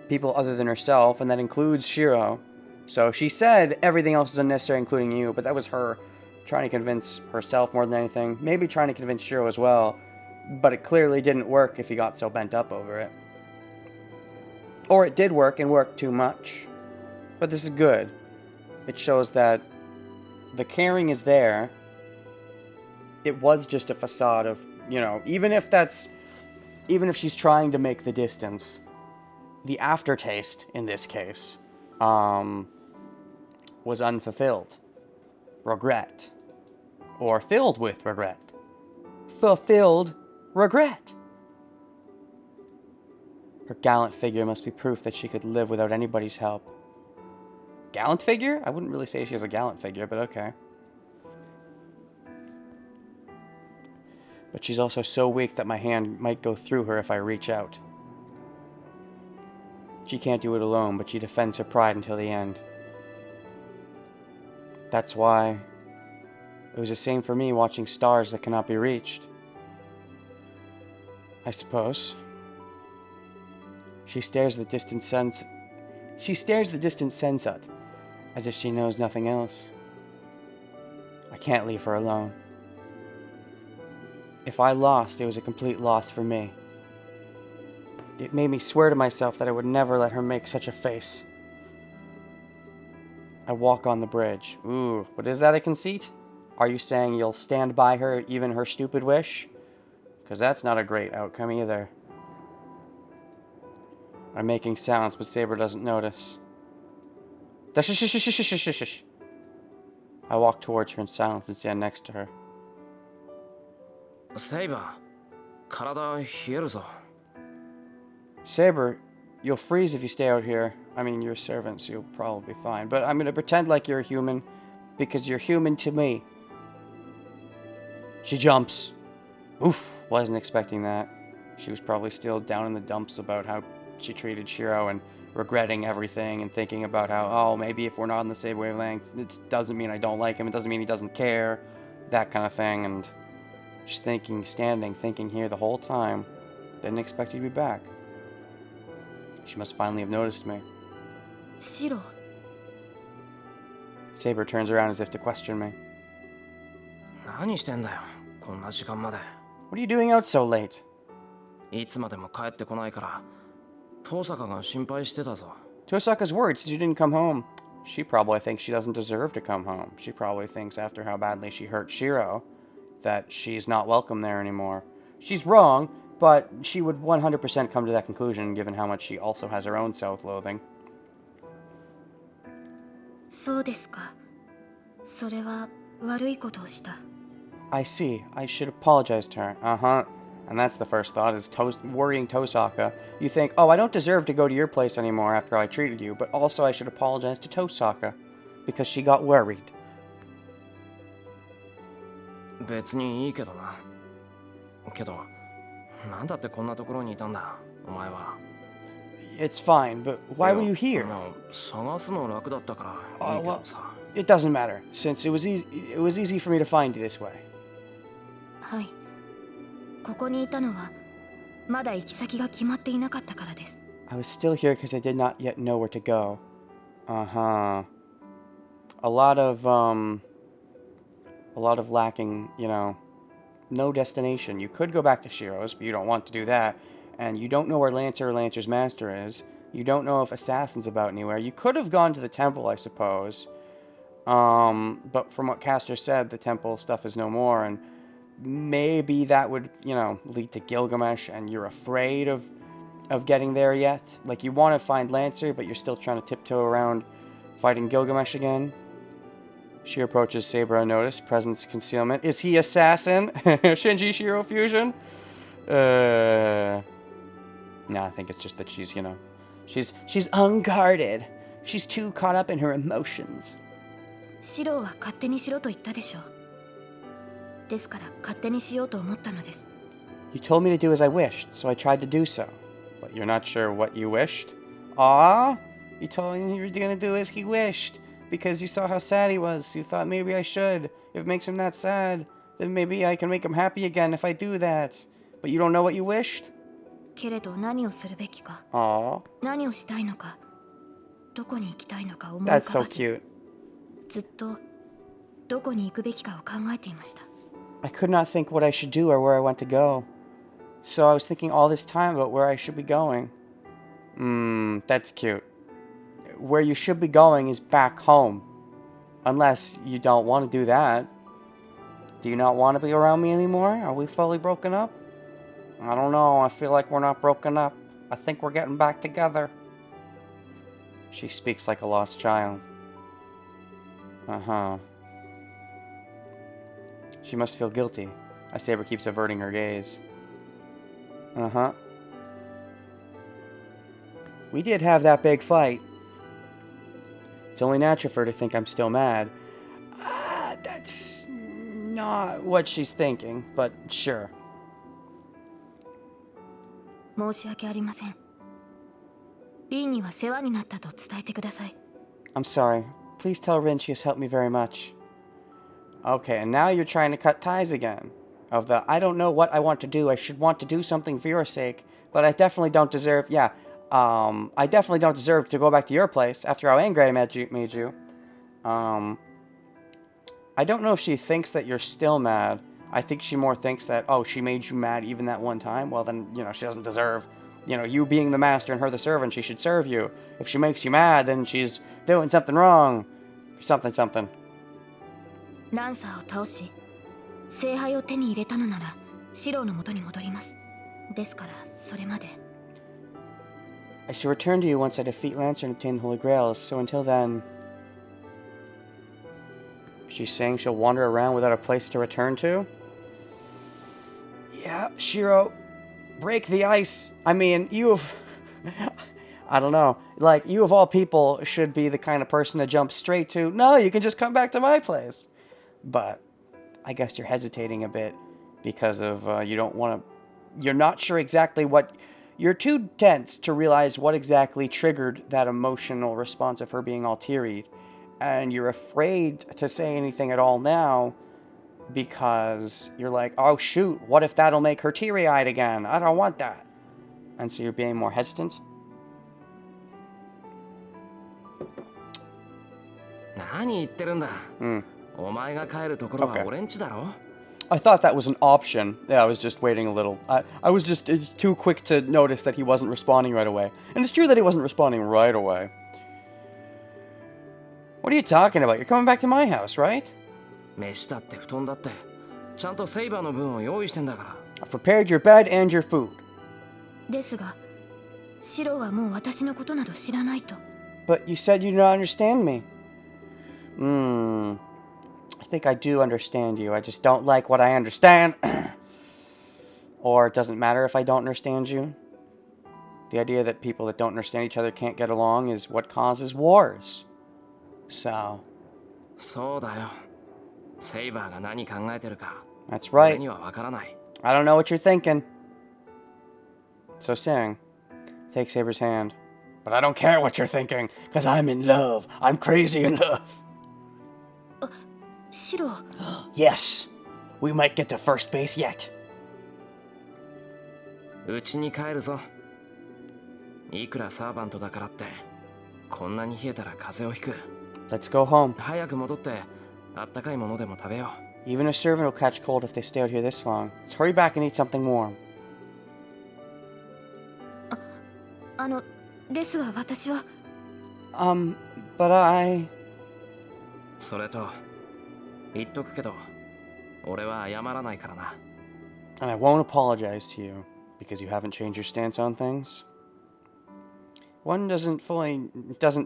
people other than herself, and that includes Shiro. So she said everything else is unnecessary, including you, but that was her trying to convince herself more than anything. Maybe trying to convince Shiro as well, but it clearly didn't work if he got so bent up over it. Or it did work and worked too much. But this is good. It shows that the caring is there. It was just a facade of, even if she's trying to make the distance, the aftertaste in this case, was unfulfilled. Regret. Or filled with regret. Fulfilled regret. Her gallant figure must be proof that she could live without anybody's help. Gallant figure? I wouldn't really say she has a gallant figure, but okay. But she's also so weak that my hand might go through her if I reach out. She can't do it alone, but she defends her pride until the end. That's why it was the same for me watching stars that cannot be reached. I suppose. She stares the distant sunset as if she knows nothing else. I can't leave her alone. If I lost, it was a complete loss for me. It made me swear to myself that I would never let her make such a face. I walk on the bridge. Ooh, but is that a conceit? Are you saying you'll stand by her, even her stupid wish? Because that's not a great outcome either. I'm making sounds, but Saber doesn't notice. I walk towards her in silence and stand next to her. Saber, 体冷えるぞ。 Saber, you'll freeze if you stay out here. I mean, you're servants, you'll probably be fine. But I'm going to pretend like you're a human, because you're human to me. She jumps. Oof, wasn't expecting that. She was probably still down in the dumps about how she treated Shiro and regretting everything and thinking about how, oh, maybe if we're not on the same wavelength, it doesn't mean I don't like him, it doesn't mean he doesn't care, that kind of thing, and just thinking here the whole time. Didn't expect you to be back. She must finally have noticed me. シロ、 Saber turns around as if to question me. 何してんだよ、こんな時間まで。 What are you doing out so late? いつまでも帰ってこないから、遠坂が心配してたぞ。 Tosaka's worried since you didn't come home. She probably thinks she doesn't deserve to come home. She probably thinks after how badly she hurt Shiro that she's not welcome there anymore. She's wrong, but she would 100% come to that conclusion given how much she also has her own self-loathing. そうですか。それは悪いことをした。 I see. I should apologize to her. Uh-huh. And that's the first thought, is worrying Tosaka. You think, oh, I don't deserve to go to your place anymore after I treated you, but also I should apologize to Tosaka because she got worried. 別にいいけどな。けど、なんだってこんなところにいたんだ、お前は。 It's fine, but why were you here? 探すの楽だったからいいけどさ。It doesn't matter, since it was easy for me to find you this way. はい。ここにいたのはまだ行き先が決まっていなかったからです。 I was still here because I did not yet know where to go. Uh-huh. A lot of lacking, you know, no destination. You could go back to Shiro's, but you don't want to do that. And you don't know where Lancer or Lancer's master is. You don't know if Assassin's about anywhere. You could have gone to the temple, I suppose. But from what Castor said, the temple stuff is no more, and maybe that would, you know, lead to Gilgamesh, and you're afraid of getting there yet. Like, you want to find Lancer, but you're still trying to tiptoe around fighting Gilgamesh again. She approaches Saber unnoticed. Presence concealment. Is he assassin? Shinji Shiro fusion? No, I think it's just that she's, you know, she's unguarded. She's too caught up in her emotions. シロは勝手にしろと言ったでしょう。ですから勝手にしようと思ったのです。 You told me to do as I wished, so I tried to do so. But you're not sure what you wished? Ah, you told him you were gonna do as he wished. Because you saw how sad he was. You thought maybe I should. If it makes him that sad, then maybe I can make him happy again if I do that. But you don't know what you wished? けれど何をするべきか、 Aw, 何をしたいのか、どこに行きたいのか思い浮 that's か so ばず、 cute. ずっとどこに行くべきかを考えていました。 I could not think what I should do or where I want to go. So I was thinking all this time about where I should be going. That's cute. Where you should be going is back home. Unless you don't want to do that. Do you not want to be around me anymore? Are we fully broken up? I don't know. I feel like we're not broken up. I think we're getting back together. She speaks like a lost child. Uh-huh. She must feel guilty. As Saber keeps averting her gaze. Uh-huh. We did have that big fight. It's only natural for her to think I'm still mad. That's not what she's thinking, but sure. 申し訳ありません。リンには世話になったと伝えてください。 I'm sorry. Please tell Rin she has helped me very much. Okay, and now you're trying to cut ties again. Of the, I don't know what I want to do. I should want to do something for your sake, but I definitely don't deserve, I definitely don't deserve to go back to your place after how angry I made you. I don't know if she thinks that you're still mad. I think she more thinks that, oh, she made you mad even that one time. Well, then, you know, she doesn't deserve, you know, you being the master and her the servant. She should serve you. If she makes you mad, then she's doing something wrong. Something. ランサーを倒し、聖杯を手に入れたのなら、シロの元に戻ります。ですから、それまで。 I shall return to you once I defeat Lancer and obtain the Holy Grail, so until then... She's saying she'll wander around without a place to return to? Yeah, Shiro, break the ice. I mean, you've... I don't know. Like, you of all people should be the kind of person to jump straight to, no, you can just come back to my place. But I guess you're hesitating a bit. because of you don't want to. You're not sure exactly what. You're too tense to realize what exactly triggered that emotional response of her being all teary, and you're afraid to say anything at all now because you're like, oh shoot, what if that'll make her teary-eyed again? I don't want that. And so you're being more hesitant. 何言ってるんだ。お前が帰るところは俺んちだろ。I thought that was an option. Yeah, I was just waiting a little. I was just too quick to notice that he wasn't responding right away. And it's true that he wasn't responding right away. What are you talking about? You're coming back to my house, right? 飯だって布団だってちゃんとセイバーの分を用意してんだから。I've prepared your bed and your food. ですがシロはもう私のことなど知らないと。 But you said you do not understand me. I think I do understand you. I just don't like what I understand. Or it doesn't matter if I don't understand you. The idea that people that don't understand each other can't get along is what causes wars. So. そうだよ。セイバーが何考えてるか。 That's right. 俺にはわからない。 I don't know what you're thinking. So saying, take Saber's hand. But I don't care what you're thinking, because I'm in love. I'm crazy in love. シロ Yes, we might get to first base yet. うちに帰るぞ。いくらサーバントだからってこんなに冷えたら風邪をひく。 Let's go home. 早く戻ってあったかいものでも食べよう。 Even a servant will catch cold if they stay out here this long. Let's hurry back and eat something warm. ですが私は But I... それと言っとくけど俺は謝らないからな。 And I won't apologize to you, because you haven't changed your stance on things. One doesn't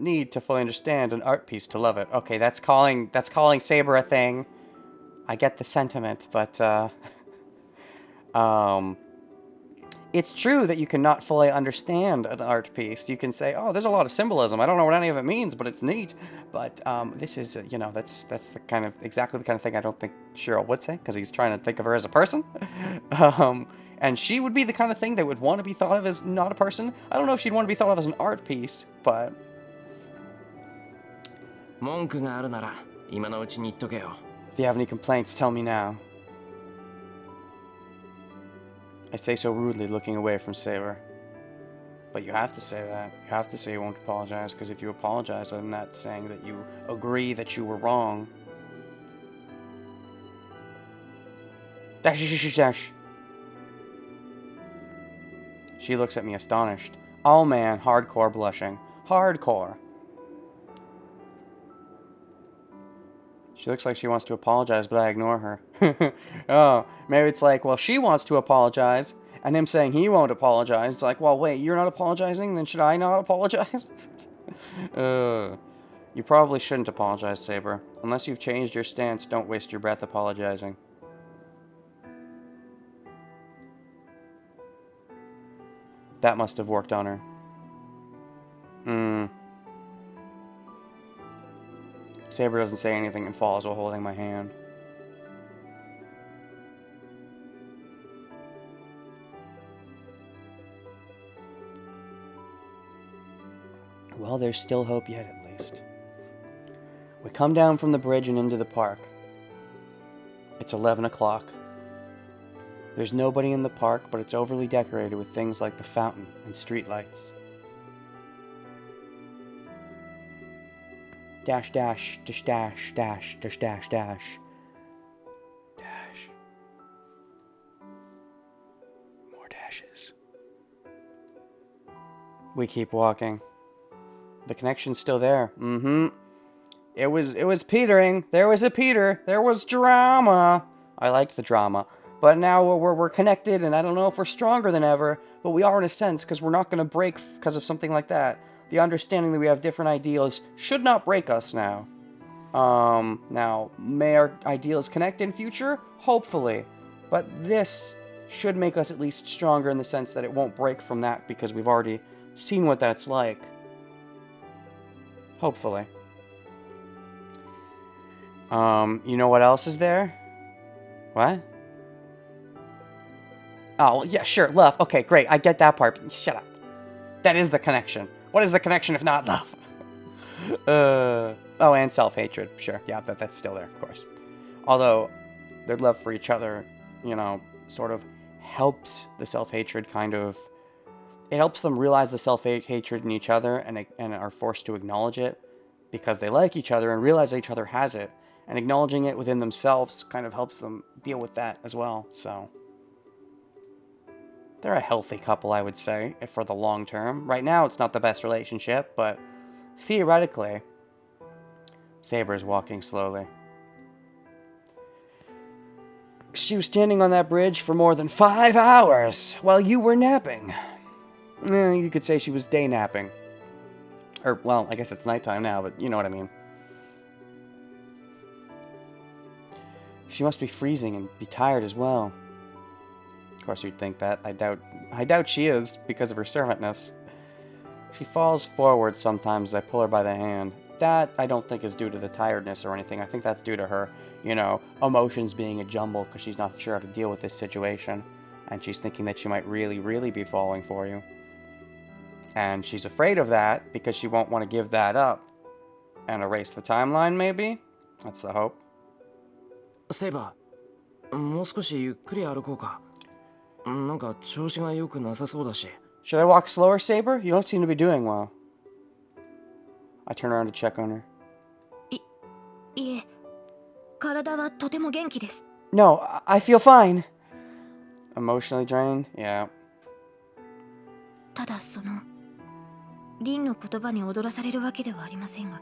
need to fully understand an art piece to love it. Okay, that's calling Saber a thing. I get the sentiment, but it's true that you cannot fully understand an art piece. You can say, "Oh, there's a lot of symbolism. I don't know what any of it means, but it's neat." But this is, that's the kind of exactly the kind of thing I don't think Cheryl would say, because he's trying to think of her as a person. And she would be the kind of thing that would want to be thought of as not a person. I don't know if she'd want to be thought of as an art piece, but... 文句があるなら今のうちに言っとけよ。 If you have any complaints, tell me now. I say so rudely, looking away from Saber. But you have to say that. You have to say you won't apologize, because if you apologize, then that's saying that you agree that you were wrong. Dash, dash. She looks at me astonished. Oh man, hardcore blushing. Hardcore. She looks like she wants to apologize, but I ignore her. Oh, maybe it's like, well, she wants to apologize, and him saying he won't apologize. It's like, well, wait, you're not apologizing? Then should I not apologize? You probably shouldn't apologize, Saber. Unless you've changed your stance, don't waste your breath apologizing. That must have worked on her. Saber doesn't say anything and falls while holding my hand. Well, there's still hope yet, at least. We come down from the bridge and into the park. It's 11 o'clock. There's nobody in the park, but it's overly decorated with things like the fountain and streetlights. Dash, dash, dash, dash, dash, dash, dash, dash. Dash. More dashes. We keep walking. The connection's still there. It was petering. There was a peter. There was drama. I liked the drama. But now we're connected, and I don't know if we're stronger than ever, but we are in a sense, because we're not going to break because of something like that. The understanding that we have different ideals should not break us now. Now, may our ideals connect in future? Hopefully. But this should make us at least stronger in the sense that it won't break from that, because we've already seen what that's like. Hopefully. You know what else is there? What? Oh, yeah, sure, love. Okay, great. I get that part. Shut up. That is the connection. What is the connection if not love? Oh, and self-hatred. Sure, yeah, that's still there, of course. Although, their love for each other, you know, sort of helps the self-hatred kind of... It helps them realize the self-hatred in each other and are forced to acknowledge it because they like each other and realize each other has it. And acknowledging it within themselves kind of helps them deal with that as well, so... They're a healthy couple, I would say, for the long term. Right now, it's not the best relationship, but theoretically... Saber's walking slowly. She was standing on that bridge for more than 5 hours while you were napping. You could say she was day napping. Or, well, I guess it's nighttime now, but you know what I mean. She must be freezing and be tired as well. Of course you'd think that. I doubt she is, because of her servantness. She falls forward sometimes as I pull her by the hand. That, I don't think, is due to the tiredness or anything. I think that's due to her, you know, emotions being a jumble because she's not sure how to deal with this situation. And she's thinking that she might really, really be falling for you. And she's afraid of that because she won't want to give that up. And erase the timeline, maybe? That's the hope. Saber, もう少しゆっくり歩こうか。なんか調子が良くなさそうだし。Should I walk slower, Saber? You don't seem to be doing well. I turn around to check on her. いえ、体はとても元気です。No, I feel fine. Emotionally drained? Yeah. ただリンの言葉に踊らされるわけではありませんが、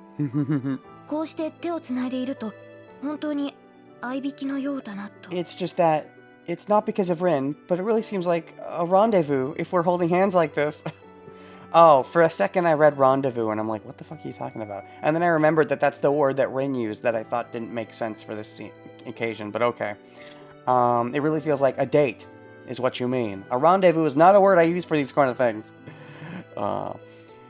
こうして手をつないでいると本当に愛引きのようだなと。It's just that it's not because of Rin, but it really seems like a rendezvous if we're holding hands like this. Oh, for a second I read rendezvous and I'm like, what the fuck are you talking about? And then I remembered that that's the word that Rin used that I thought didn't make sense for this occasion, but okay. It really feels like a date is what you mean. A rendezvous is not a word I use for these kind of things.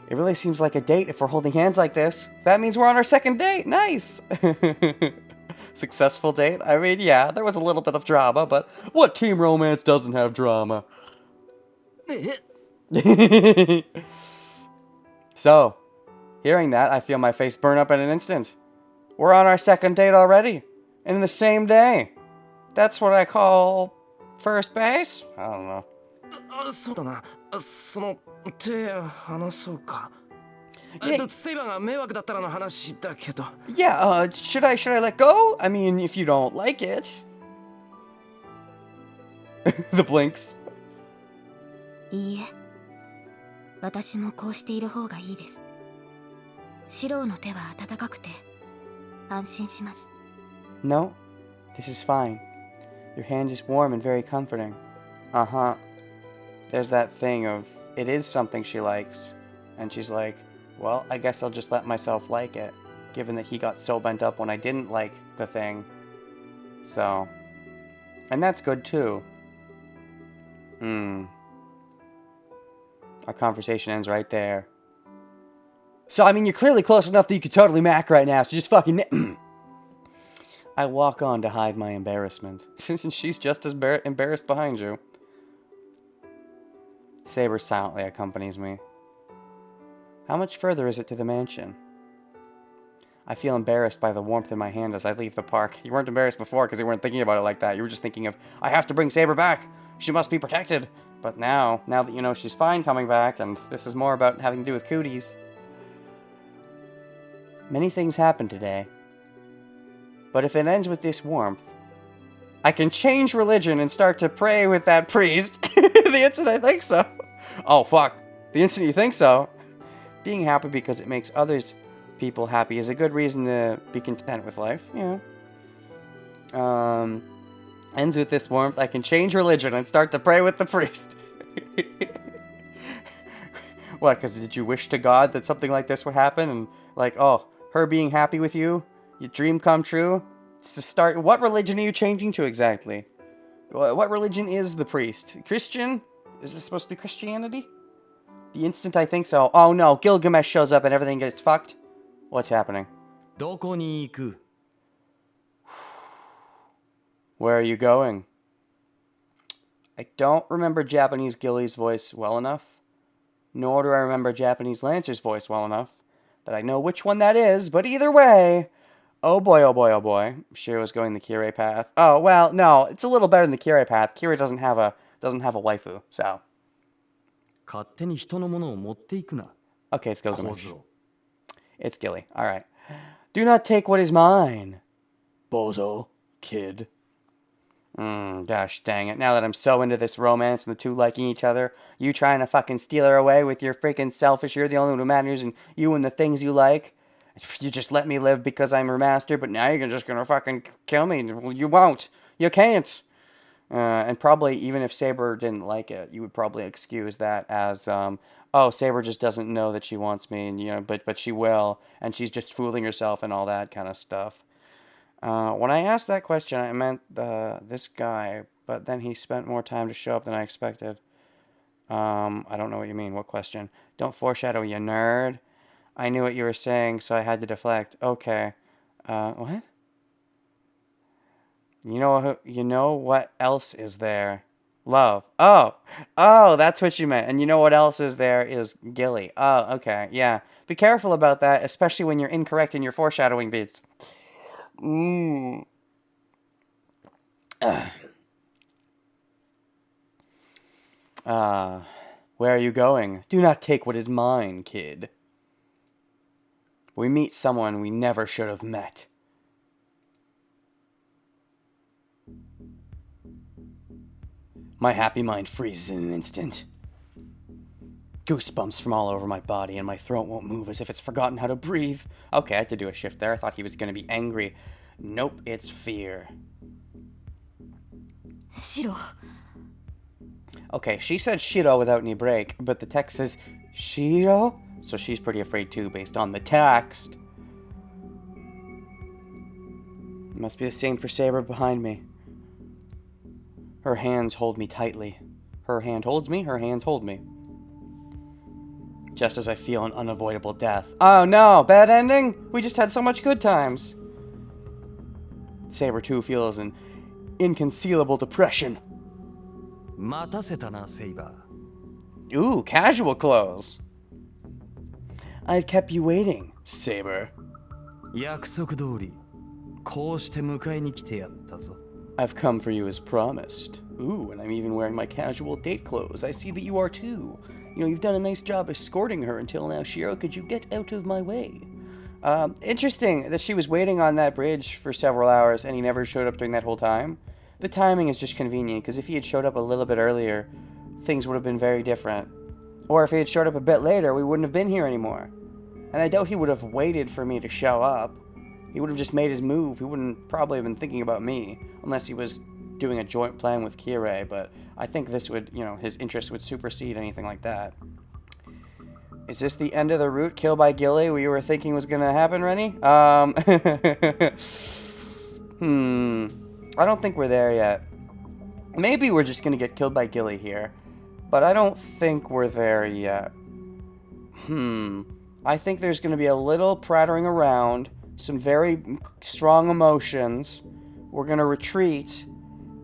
It really seems like a date if we're holding hands like this. That means we're on our second date. Nice. Successful date? I mean, yeah, there was a little bit of drama, but what team romance doesn't have drama? So, hearing that, I feel my face burn up in an instant. We're on our second date already. And in the same day. That's what I call first base? I don't know. そうだな。手離そうか。Yeah. セイバーが迷惑だったらの話だけど。Yeah, should I let go? I mean, if you don't like it. The blinks. いいえ、私もこうしている方がいいです。シローの手は温かくて安心します。No, this is fine. Your hand is warm and very comforting. Uh-huh. There's that thing of, it is something she likes. And she's like, well, I guess I'll just let myself like it, given that he got so bent up when I didn't like the thing. So, and that's good too. Our conversation ends right there. So, I mean, you're clearly close enough that you could totally mac right now, so just fucking... I walk on to hide my embarrassment, since she's just as embarrassed behind you. Saber silently accompanies me. How much further is it to the mansion? I feel embarrassed by the warmth in my hand as I leave the park. You weren't embarrassed before because you weren't thinking about it like that. You were just thinking of, I have to bring Saber back. She must be protected. But now that you know she's fine coming back, and this is more about having to do with cooties. Many things happen today. But if it ends with this warmth, I can change religion and start to pray with that priest. The instant I think so. Oh, fuck. The instant you think so. Being happy because it makes people happy is a good reason to be content with life, you know. Ends with this warmth, I can change religion and start to pray with the priest. What, because did you wish to God that something like this would happen? And like, oh, her being happy with you, your dream come true? It's to start, what religion are you changing to exactly? What religion is the priest? Christian? Is this supposed to be Christianity? The instant I think so. Oh no, Gilgamesh shows up and everything gets fucked. What's happening? どこに行く? Where are you going? I don't remember Japanese Gilly's voice well enough, nor do I remember Japanese Lancer's voice well enough that I know which one that is, but either way, oh boy, oh boy, oh boy, Shiro's going the Kirei path. Oh, well, no, it's a little better than the Kirei path. Kirei doesn't have a waifu, so. 勝手に人のものを持っていくな。 Okay, it's 小 Gilgamesh. 僧。 It's Gilly. All right. Do not take what is mine, bozo, kid. Gosh dang it. Now that I'm so into this romance and the two liking each other, you trying to fucking steal her away with your freaking selfish, you're the only one who matters, and you and the things you like. You just let me live because I'm her master, but now you're just gonna fucking kill me. Well, you won't. You can't. And probably, even if Saber didn't like it, you would probably excuse that as, oh, Saber just doesn't know that she wants me, and, you know, but she will, and she's just fooling herself and all that kind of stuff. When I asked that question, I meant this guy, but then he spent more time to show up than I expected. I don't know what you mean. What question? Don't foreshadow, you nerd. I knew what you were saying, so I had to deflect. Okay. What? You know what else is there? Love. Oh, that's what you meant. And you know what else is there is Gilly. Oh, okay, yeah. Be careful about that, especially when you're incorrect in your foreshadowing beats. Where are you going? Do not take what is mine, kid. We meet someone we never should have met. My happy mind freezes in an instant. Goosebumps from all over my body, and my throat won't move as if it's forgotten how to breathe. Okay, I had to do a shift there. I thought he was going to be angry. Nope, it's fear. Shiro. Okay, she said Shiro without any break, but the text says Shiro? So she's pretty afraid too, based on the text. It must be the same for Saber behind me. Her hands hold me tightly. Her hand holds me, her hands hold me. Just as I feel an unavoidable death. Oh no, bad ending? We just had so much good times. Saber too feels an inconcealable depression. 待たせたな、セイバー。 Ooh, casual clothes. I've kept you waiting, Saber. 約束通り、こうして迎えに来てやったぞ。 I've come for you as promised. Ooh, and I'm even wearing my casual date clothes. I see that you are too. You know, you've done a nice job escorting her until now, Shiro. Could you get out of my way? Interesting that she was waiting on that bridge for several hours and he never showed up during that whole time. The timing is just convenient, because if he had showed up a little bit earlier, things would have been very different. Or if he had showed up a bit later, we wouldn't have been here anymore. And I doubt he would have waited for me to show up. He would have just made his move. He wouldn't probably have been thinking about me, unless he was doing a joint plan with Kirei, but I think this would, you know, his interest would supersede anything like that. Is this the end of the route, kill by Gilly, we were thinking was going to happen, Rennie? I don't think we're there yet. Maybe we're just going to get killed by Gilly here, but I don't think we're there yet. I think there's going to be a little prattling around, some very strong emotions. We're going to retreat,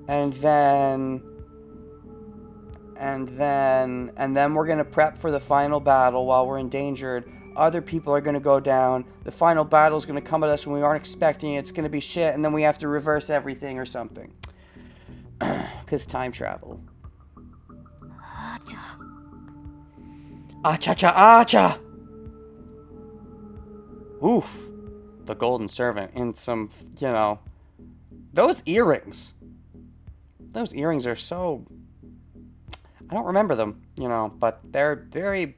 and then we're going to prep for the final battle while we're endangered. Other people are going to go down. The final battle is going to come at us when we aren't expecting it. It's going to be shit, and then we have to reverse everything or something. Because time travel. Acha-cha-acha! Oof. The golden servant in some, you know... Those earrings. Those earrings are so... I don't remember them, you know, but they're very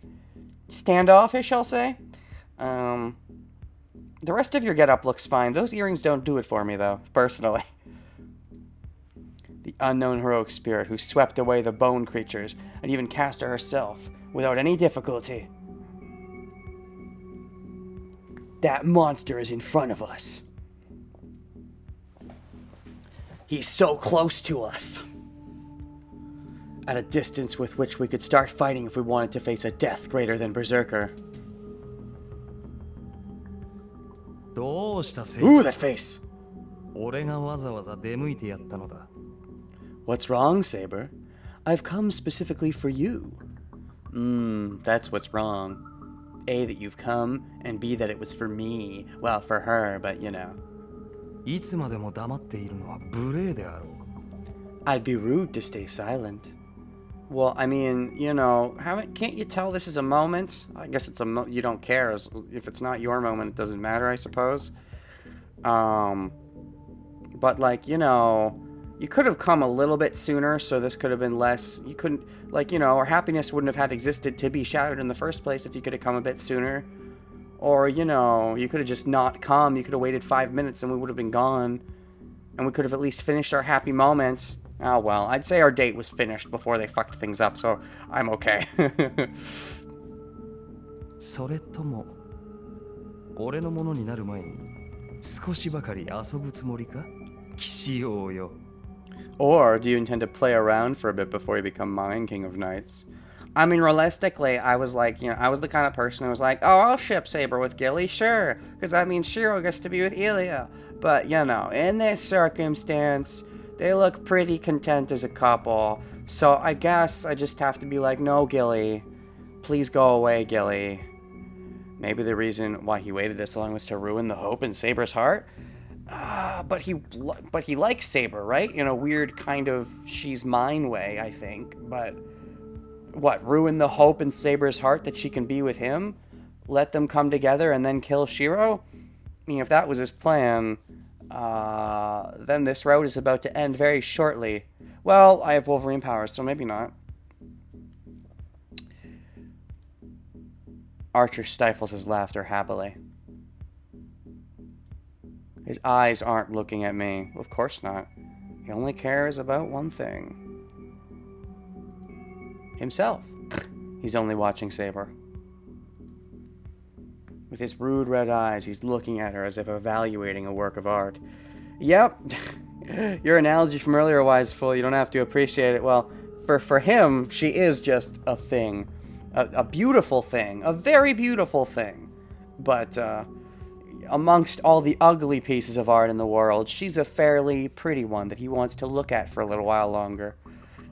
standoffish, I'll say. The rest of your getup looks fine. Those earrings don't do it for me, though, personally. The unknown heroic spirit who swept away the bone creatures and even cast her herself without any difficulty. That monster is in front of us. He's so close to us. At a distance with which we could start fighting if we wanted to face a death greater than Berserker. どうしたセイバー Ooh, that face! 俺がわざわざ出向いてやったのだ。 What's wrong, Saber? I've come specifically for you. That's what's wrong. A, that you've come, and B, that it was for me. Well, for her, but you know. いつまでも黙っているのは無礼であろう。 I'd be rude to stay silent. Well, I mean, you know, can't you tell this is a moment? I guess it's you don't care. If it's not your moment, it doesn't matter, I suppose. But like, you know, you could have come a little bit sooner, so this could have been less. You couldn't, like, you know, our happiness wouldn't have had existed to be shattered in the first place if you could have come a bit sooner. Or, you know, you could have just not come. You could have waited 5 minutes and we would have been gone. And we could have at least finished our happy moment. Oh, well, I'd say our date was finished before they fucked things up, so I'm okay. それとも俺のものになる前に少しばかり遊ぶつもりか騎士王よ Or do you intend to play around for a bit before you become mine, King of Knights? I mean, realistically, I was like, you know, I was the kind of person who was like, oh, I'll ship Saber with Gilly, sure, because that means Shiro gets to be with Ilia. But, you know, in this circumstance, they look pretty content as a couple, so I guess I just have to be like, no, Gilly, please go away, Gilly. Maybe the reason why he waited this long was to ruin the hope in Saber's heart? But he likes Saber, right? In a weird kind of she's mine way, I think. But what, ruin the hope in Saber's heart that she can be with him? Let them come together and then kill Shiro? I mean, if that was his plan, then this road is about to end very shortly. Well, I have Wolverine powers, so maybe not. Archer stifles his laughter happily. His eyes aren't looking at me. Of course not. He only cares about one thing. Himself. He's only watching Saber. With his rude red eyes, he's looking at her as if evaluating a work of art. Yep. Your analogy from earlier was full. You don't have to appreciate it. Well, for him, she is just a thing. A beautiful thing. A very beautiful thing. But, amongst all the ugly pieces of art in the world, she's a fairly pretty one that he wants to look at for a little while longer.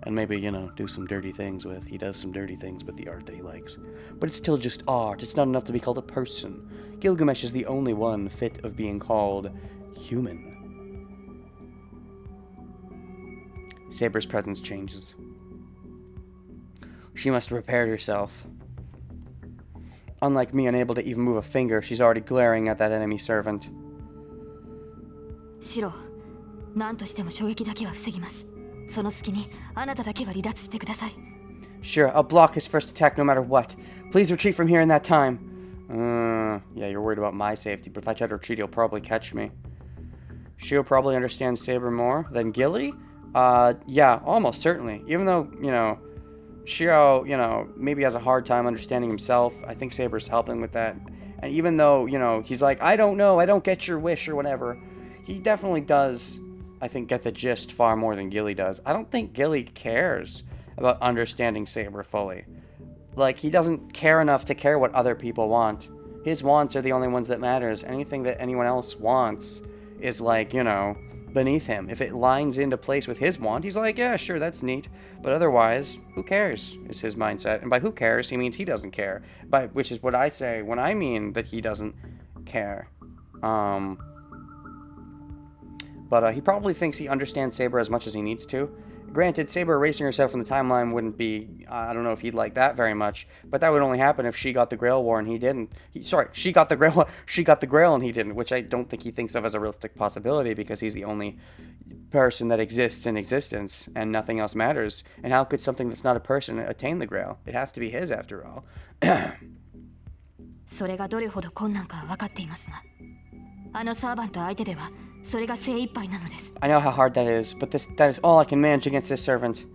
And maybe, you know, do some dirty things with. He does some dirty things with the art that he likes. But it's still just art. It's not enough to be called a person. Gilgamesh is the only one fit of being called human. Saber's presence changes. She must have prepared herself. Unlike me, unable to even move a finger, she's already glaring at that enemy servant. シロ、何としても衝撃だけは防ぎます。その隙にあなただけは離脱してください。Sure, I'll block his first attack no matter what. Please retreat from here in that time. Yeah, you're worried about my safety, but if I try to retreat, he'll probably catch me. She'll probably understand Saber more than Gilly? Yeah, almost certainly. Even though, you know, Shiro, you know, maybe has a hard time understanding himself. I think Saber's helping with that. And even though, you know, he's like, I don't know, I don't get your wish or whatever, he definitely does, I think, get the gist far more than Gilly does. I don't think Gilly cares about understanding Saber fully. Like, he doesn't care enough to care what other people want. His wants are the only ones that matters. Anything that anyone else wants is like, you know, beneath him. If it lines into place with his want, he's like, yeah, sure, that's neat. But otherwise, who cares is his mindset. And by who cares, he means he doesn't care. Which is what I say when I mean that he doesn't care. But he probably thinks he understands Saber as much as he needs to. Granted, Saber erasing herself from the timeline wouldn't be, I don't know if he'd like that very much, but that would only happen if she got the Grail War and he didn't. She got the Grail and he didn't, which I don't think he thinks of as a realistic possibility because he's the only person that exists in existence and nothing else matters. And how could something that's not a person attain the Grail? It has to be his after all. それがどれほど困難かは分かっていますが、あのサーバント相手ではそれが精一杯なのです。I know how hard that is, but that is all I can manage against this servant.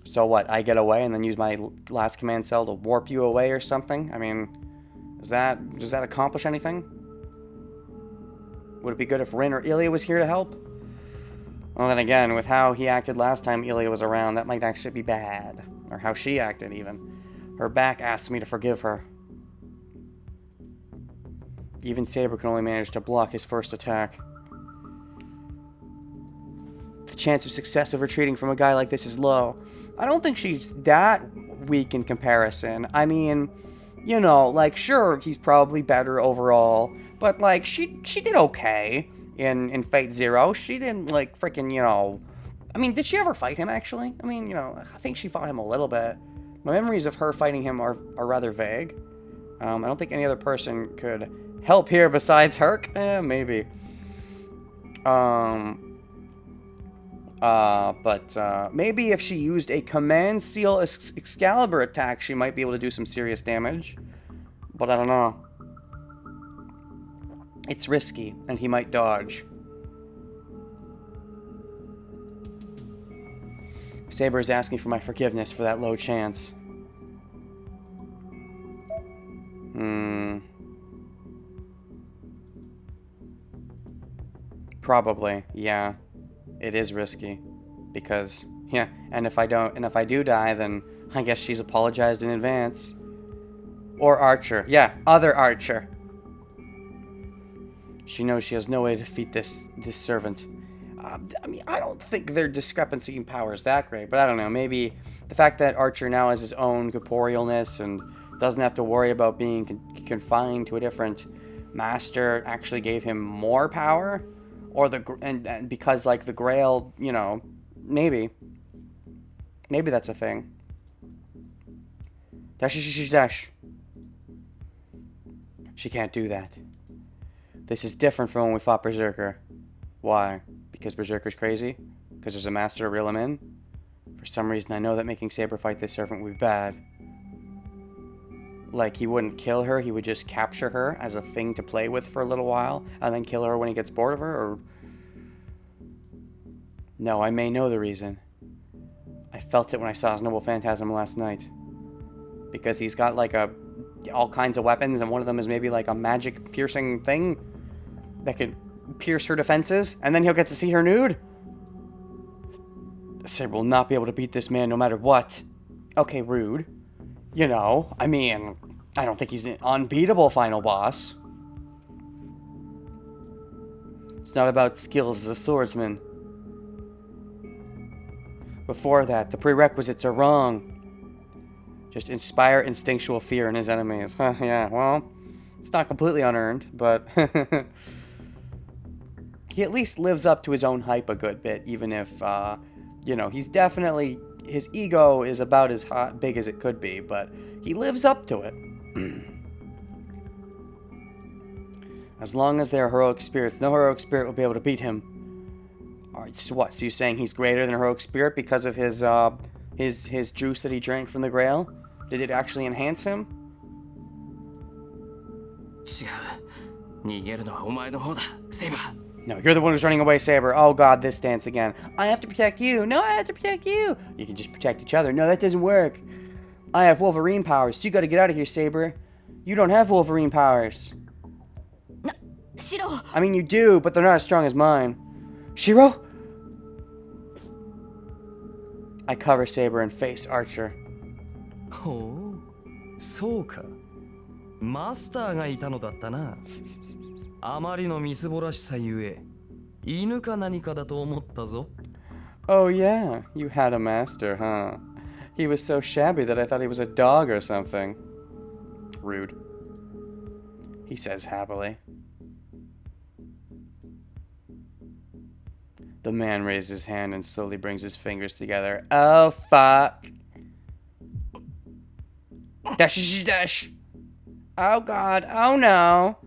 So what? I get away and then use my last command cell to warp you away or something? I mean, does that accomplish anything? Would it be good if Rin or Ilya was here to help? Well, then again, with how he acted last time Ilya was around, that might actually be bad. Or how she acted, even. Her back asked me to forgive her. Even Saber can only manage to block his first attack. The chance of success of retreating from a guy like this is low. I don't think she's that weak in comparison. I mean, you know, like, sure, he's probably better overall, but, like, she did okay in Fate Zero. She didn't, like, freaking, you know... I mean, did she ever fight him, actually? I mean, you know, I think she fought him a little bit. My memories of her fighting him are rather vague. I don't think any other person could help here besides Herc. Maybe. Maybe if she used a Command Seal Excalibur attack, she might be able to do some serious damage. But I don't know. It's risky, and he might dodge. Saber is asking for my forgiveness for that low chance. Probably, yeah. It is risky. Because, yeah, and if I do die, then I guess she's apologized in advance. Or Archer. Yeah, other Archer. She knows she has no way to defeat this servant. I mean, I don't think their discrepancy in power is that great, but I don't know. Maybe the fact that Archer now has his own corporealness and doesn't have to worry about being confined to a different master actually gave him more power, or and because like the Grail, you know, maybe that's a thing. Dash. She can't do that. This is different from when we fought Berserker. Why? Because Berserker's crazy? Because there's a master to reel him in? For some reason, I know that making Saber fight this servant would be bad. Like, he wouldn't kill her, he would just capture her as a thing to play with for a little while, and then kill her when he gets bored of her, or... No, I may know the reason. I felt it when I saw his Noble Phantasm last night. Because he's got, like, all kinds of weapons, and one of them is maybe, like, a magic-piercing thing that could pierce her defenses, and then he'll get to see her nude? Saber will not be able to beat this man no matter what. Okay, rude. You know, I mean, I don't think he's an unbeatable final boss. It's not about skills as a swordsman. Before that, the prerequisites are wrong. Just inspire instinctual fear in his enemies. Huh, yeah, well, it's not completely unearned, but... He at least lives up to his own hype a good bit, even if, you know, he's definitely... His ego is about as big as it could be, but he lives up to it. As long as there are heroic spirits, no heroic spirit will be able to beat him. Alright, so what? So you're saying he's greater than a heroic spirit because of his juice that he drank from the Grail? Did it actually enhance him? No, you're the one who's running away, Saber. Oh god, this dance again. I have to protect you. No, I have to protect you. You can just protect each other. No, that doesn't work. I have Wolverine powers, so you gotta get out of here, Saber. You don't have Wolverine powers. Shiro! I mean, you do, but they're not as strong as mine. Shiro? I cover Saber and face Archer. Oh, そうか。マスターがいたのだったな。あまりのみすぼらしさゆえ、犬か何かだと思ったぞ。Oh yeah, you had a master, huh? He was so shabby that I thought he was a dog or something. Rude. He says happily. The man raises his hand and slowly brings his fingers together. Oh fuck. Dash. Oh god, oh no.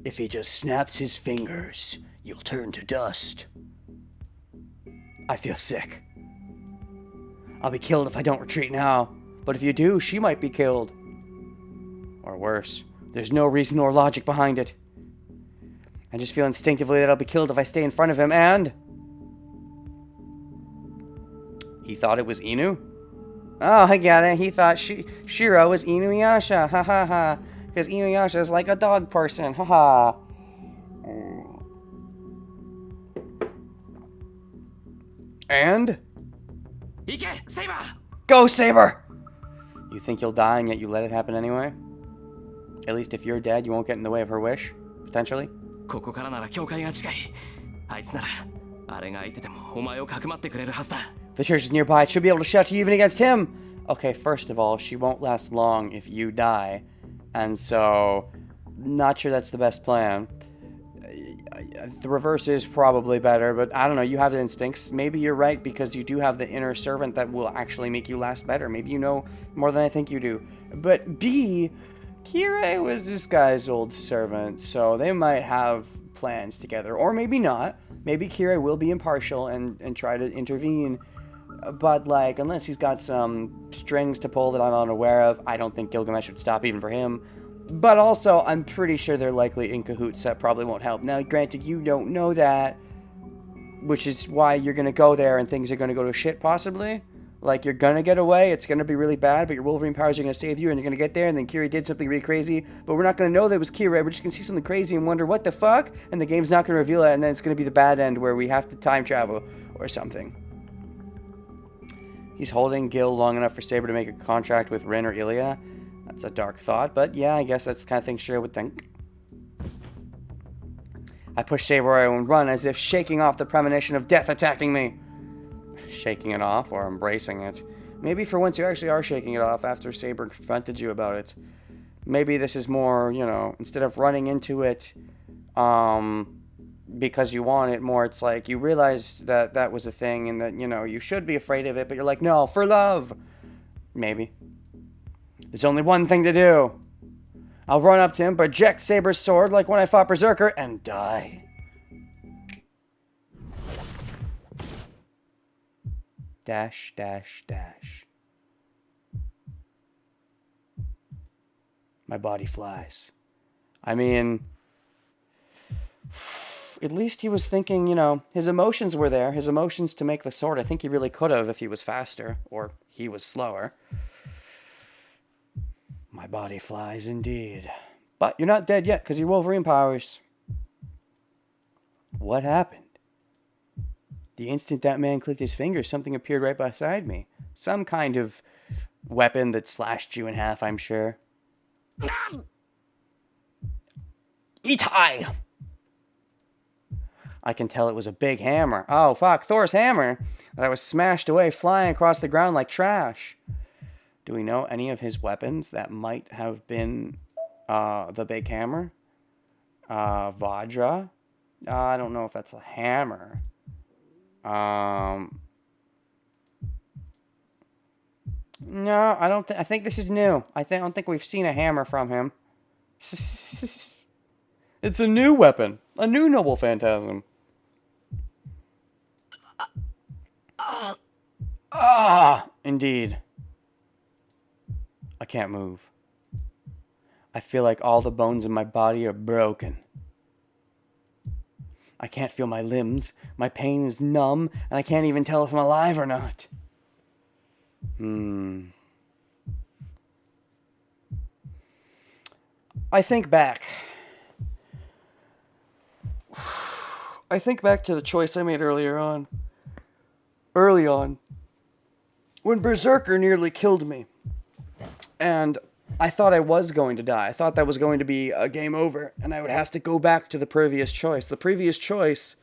If he just snaps his fingers, you'll turn to dust. I feel sick. I'll be killed if I don't retreat now. But if you do, she might be killed. Or worse, there's no reason or logic behind it. I just feel instinctively that I'll be killed if I stay in front of him, and... He thought it was Inu? Oh, I get it. He thought Shiro was Inuyasha. Ha ha ha. Because Inuyasha is like a dog person. Haha. And? Go, Saber! You think you'll die and yet you let it happen anyway? At least if you're dead, you won't get in the way of her wish? Potentially? ここからなら境界が近い。あいつならあれが相手でもお前をかくまってくれるはずだ。 The church is nearby. It should be able to shelter you even against him. Okay, first of all, she won't last long if you die. And so, not sure that's the best plan. The reverse is probably better, but I don't know. You have the instincts. Maybe you're right because you do have the inner servant that will actually make you last better. Maybe you know more than I think you do. But B, Kirei was this guy's old servant, so they might have plans together. Or maybe not. Maybe Kirei will be impartial and try to intervene. But, like, unless he's got some strings to pull that I'm unaware of, I don't think Gilgamesh would stop even for him. But also, I'm pretty sure they're likely in cahoots. That probably won't help. Now, granted, you don't know that, which is why you're going to go there and things are going to go to shit, possibly. Like, you're going to get away, it's going to be really bad, but your Wolverine powers are going to save you, and you're going to get there, and then Kirei did something really crazy, but we're not going to know that it was Kirei. We're just going to see something crazy and wonder, what the fuck? And the game's not going to reveal it, and then it's going to be the bad end where we have to time travel or something. He's holding Gil long enough for Saber to make a contract with Rin or Ilya. That's a dark thought, but yeah, I guess that's the kind of thing Shira would think. I push Saber and run as if shaking off the premonition of death attacking me. Shaking it off or embracing it. Maybe for once you actually are shaking it off after Saber confronted you about it. Maybe this is more, you know, instead of running into it because you want it more, it's like you realize that that was a thing and that, you know, you should be afraid of it, but you're like, no, for love. Maybe. There's only one thing to do. I'll run up to him, project Saber's sword like when I fought Berserker, and die. Dash, dash, dash. My body flies. I mean, at least he was thinking, you know, his emotions were there. His emotions to make the sword. I think he really could have if he was faster, or he was slower. My body flies indeed. But you're not dead yet because your Wolverine powers. What happened? The instant that man clicked his fingers, something appeared right beside me. Some kind of weapon that slashed you in half, I'm sure. Itai! I can tell it was a big hammer. Oh, fuck, Thor's hammer! That was smashed away, flying across the ground like trash. Do we know any of his weapons that might have been the big hammer? Vajra? I don't know if that's a hammer. No, I don't. I think this is new. I don't think we've seen a hammer from him. It's a new weapon, a new noble phantasm. Indeed. I can't move. I feel like all the bones in my body are broken. I can't feel my limbs. My pain is numb, and I can't even tell if I'm alive or not. I think back. I think back to the choice I made early on, when Berserker nearly killed me. And I thought I was going to die. I thought that was going to be a game over, and I would have to go back to the previous choice. The previous choice,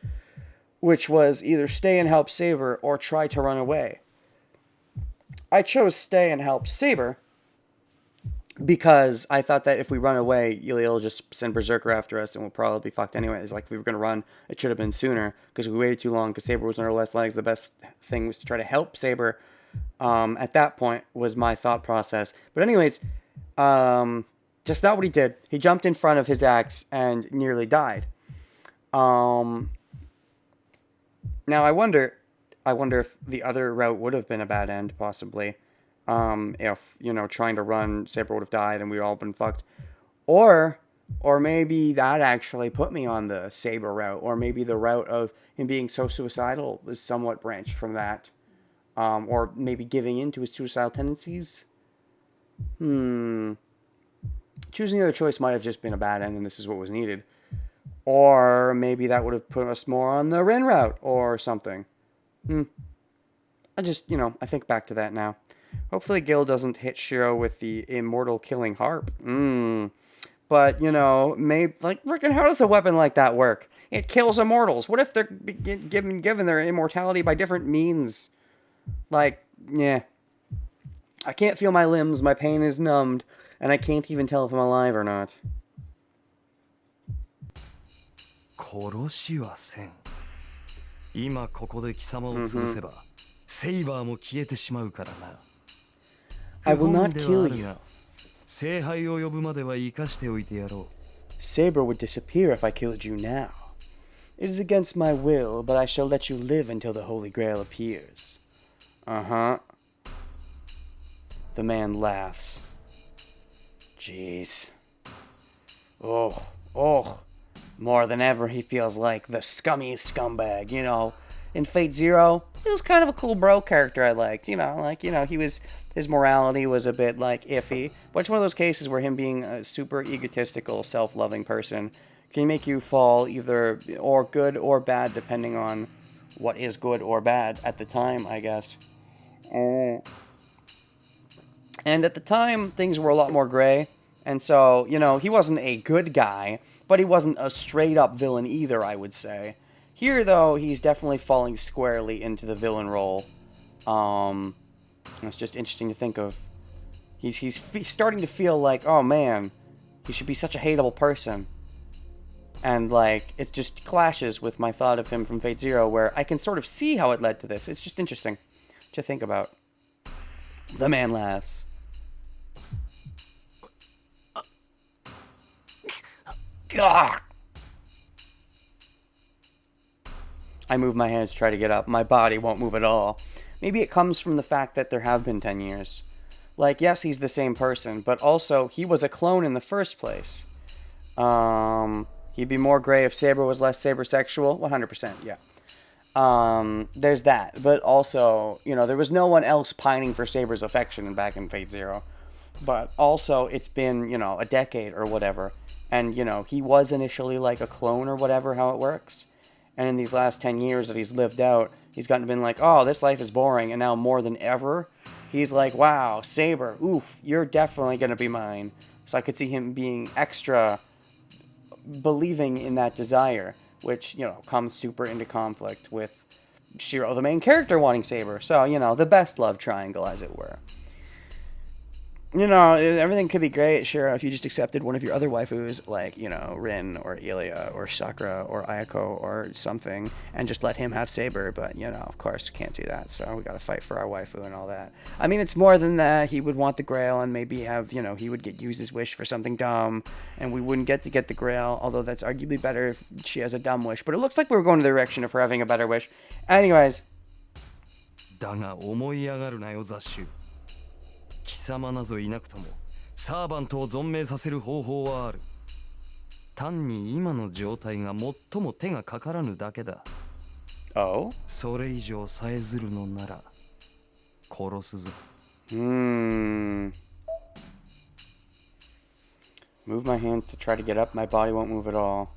which was either stay and help Saber or try to run away. I chose stay and help Saber because I thought that if we run away, Ilya just send Berserker after us and we'll probably be fucked anyway. It's like if we were going to run, it should have been sooner because we waited too long because Saber was on our last legs. The best thing was to try to help Saber. At that point was my thought process. But anyways, just not what he did. He jumped in front of his axe and nearly died. Now I wonder if the other route would have been a bad end, possibly. If, you know, trying to run, Saber would have died and we'd all been fucked. Or maybe that actually put me on the Saber route. Or maybe the route of him being so suicidal is somewhat branched from that. Or maybe giving in to his suicidal tendencies. Choosing the other choice might have just been a bad end and this is what was needed. Or maybe that would have put us more on the Ren route or something. I just, you know, I think back to that now. Hopefully Gil doesn't hit Shiro with the immortal killing harp. But, you know, maybe, like, freaking how does a weapon like that work? It kills immortals. What if they're given their immortality by different means? Like, yeah. I can't feel my limbs, my pain is numbed, and I can't even tell if I'm alive or not. 殺しはせん。今ここで貴様を潰せば、セイバーも消えてしまうからな。I will not kill you. 聖杯を呼ぶまでは生かしておいてやろう。Saber would disappear if I killed you now. It is against my will, but I shall let you live until the Holy Grail appears. Uh-huh. The man laughs. Jeez. Oh. More than ever, he feels like the scummy scumbag, you know. In Fate Zero, he was kind of a cool bro character I liked, you know, his morality was a bit, like, iffy. But it's one of those cases where him being a super egotistical, self-loving person can make you fall either or good or bad, depending on what is good or bad at the time, I guess. And at the time, things were a lot more gray. And so, you know, he wasn't a good guy, but he wasn't a straight-up villain either, I would say. Here, though, he's definitely falling squarely into the villain role. It's just interesting to think of. He's starting to feel like, oh man, he should be such a hateable person. And, like, it just clashes with my thought of him from Fate Zero, where I can sort of see how it led to this. It's just interesting to think about. The man laughs. Gah! I move my hands to try to get up. My body won't move at all. Maybe it comes from the fact that there have been 10 years. Like, yes, he's the same person, but also, he was a clone in the first place. He'd be more gray if Saber was less saber-sexual. 100%, yeah. There's that. But also, you know, there was no one else pining for Saber's affection back in Fate Zero. But also, it's been, you know, a decade or whatever. And, you know, he was initially like a clone or whatever, how it works. And in these last 10 years that he's lived out, he's gotten to been like, oh, this life is boring. And now more than ever, he's like, wow, Saber, oof, you're definitely going to be mine. So I could see him being extra believing in that desire, which, you know, comes super into conflict with Shiro, the main character, wanting Saber. So, you know, the best love triangle, as it were. You know, everything could be great, sure, if you just accepted one of your other waifus, like, you know, Rin, or Ilya, or Sakura, or Ayako, or something, and just let him have Saber, but, you know, of course, can't do that, so we gotta fight for our waifu and all that. I mean, it's more than that. He would want the Grail, and maybe have, you know, he would use his wish for something dumb, and we wouldn't get the Grail, although that's arguably better if she has a dumb wish, but it looks like we were going in the direction of her having a better wish. Anyways. だが思い上がるなよ、雑種。貴様なぞいなくともサーバントを存命させる方法はある。単に今の状態が最も手がかからぬだけだ。Oh? それ以上さえずるのなら殺すぞ。Move my hands to try to get up. My body won't move at all.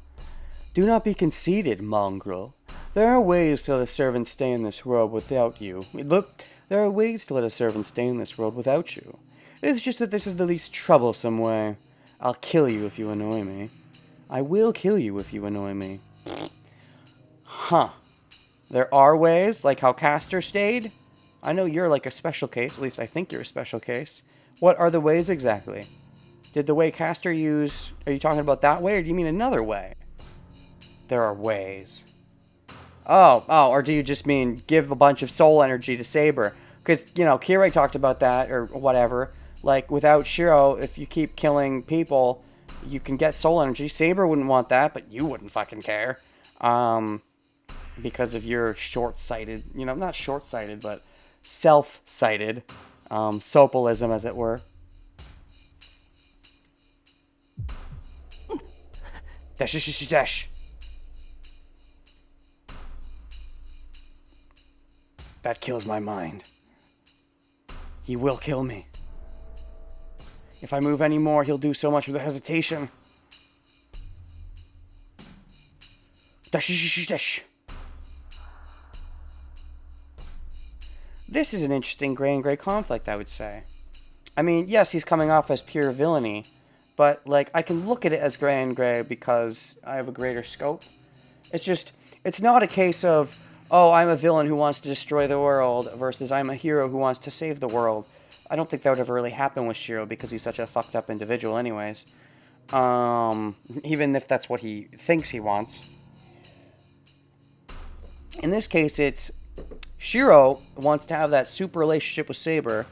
Do not be conceited, mongrel. There are ways to let a servant stay in this world without you. Look, there are ways to let a servant stay in this world without you. It is just that this is the least troublesome way. I'll kill you if you annoy me. I will kill you if you annoy me. Huh. There are ways, like how Castor stayed? I know you're like a special case, at least I think you're a special case. What are the ways exactly? Did the way Castor use... Are you talking about that way, or do you mean another way? There are ways. Oh, or do you just mean give a bunch of soul energy to Saber? Because, you know, Kirei talked about that, or whatever. Like, without Shiro, if you keep killing people, you can get soul energy. Saber wouldn't want that, but you wouldn't fucking care. Because of your short-sighted, you know, not short-sighted, but self-sighted, sopolism, as it were. Dash. That kills my mind. He will kill me. If I move any more, he'll do so much with hesitation. Dash. This is an interesting gray and gray conflict, I would say. I mean, yes, he's coming off as pure villainy, but, like, I can look at it as gray and gray because I have a greater scope. It's not a case of, oh, I'm a villain who wants to destroy the world versus I'm a hero who wants to save the world. I don't think that would ever really happen with Shiro because he's such a fucked up individual anyways. Even if that's what he thinks he wants. In this case, it's Shiro wants to have that super relationship with Saber,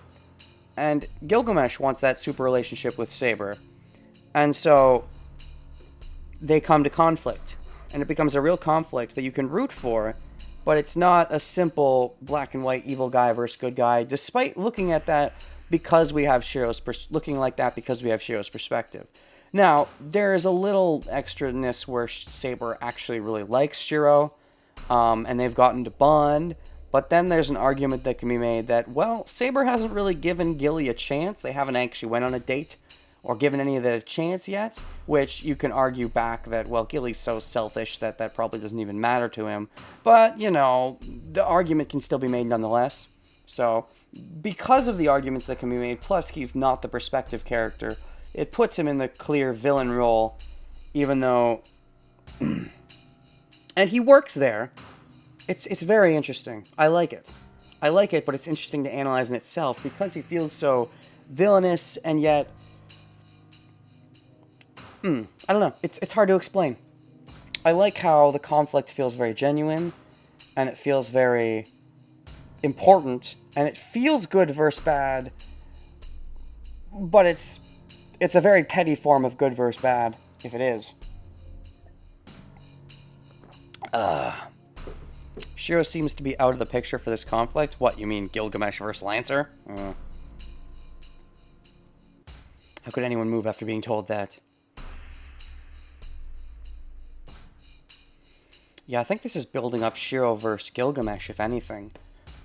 and Gilgamesh wants that super relationship with Saber. And so they come to conflict, and it becomes a real conflict that you can root for, but it's not a simple black and white evil guy versus good guy, despite looking at that because we have Shiro's looking like that because we have Shiro's perspective. Now, there is a little extraness where Saber actually really likes Shiro, and they've gotten to bond, but then there's an argument that can be made that, well, Saber hasn't really given Gilly a chance. They haven't actually went on a date or given any of the chance yet, which you can argue back that, well, Gilly's so selfish that that probably doesn't even matter to him. But, you know, the argument can still be made nonetheless. So, because of the arguments that can be made, plus he's not the perspective character, it puts him in the clear villain role, even though... and he works there. It's very interesting. I like it. But it's interesting to analyze in itself because he feels so villainous and yet... I don't know. It's hard to explain. I like how the conflict feels very genuine, and it feels very important, and it feels good versus bad, but it's a very petty form of good versus bad, if it is. Shiro seems to be out of the picture for this conflict. What, you mean Gilgamesh versus Lancer? How could anyone move after being told that? Yeah, I think this is building up Shiro versus Gilgamesh, if anything.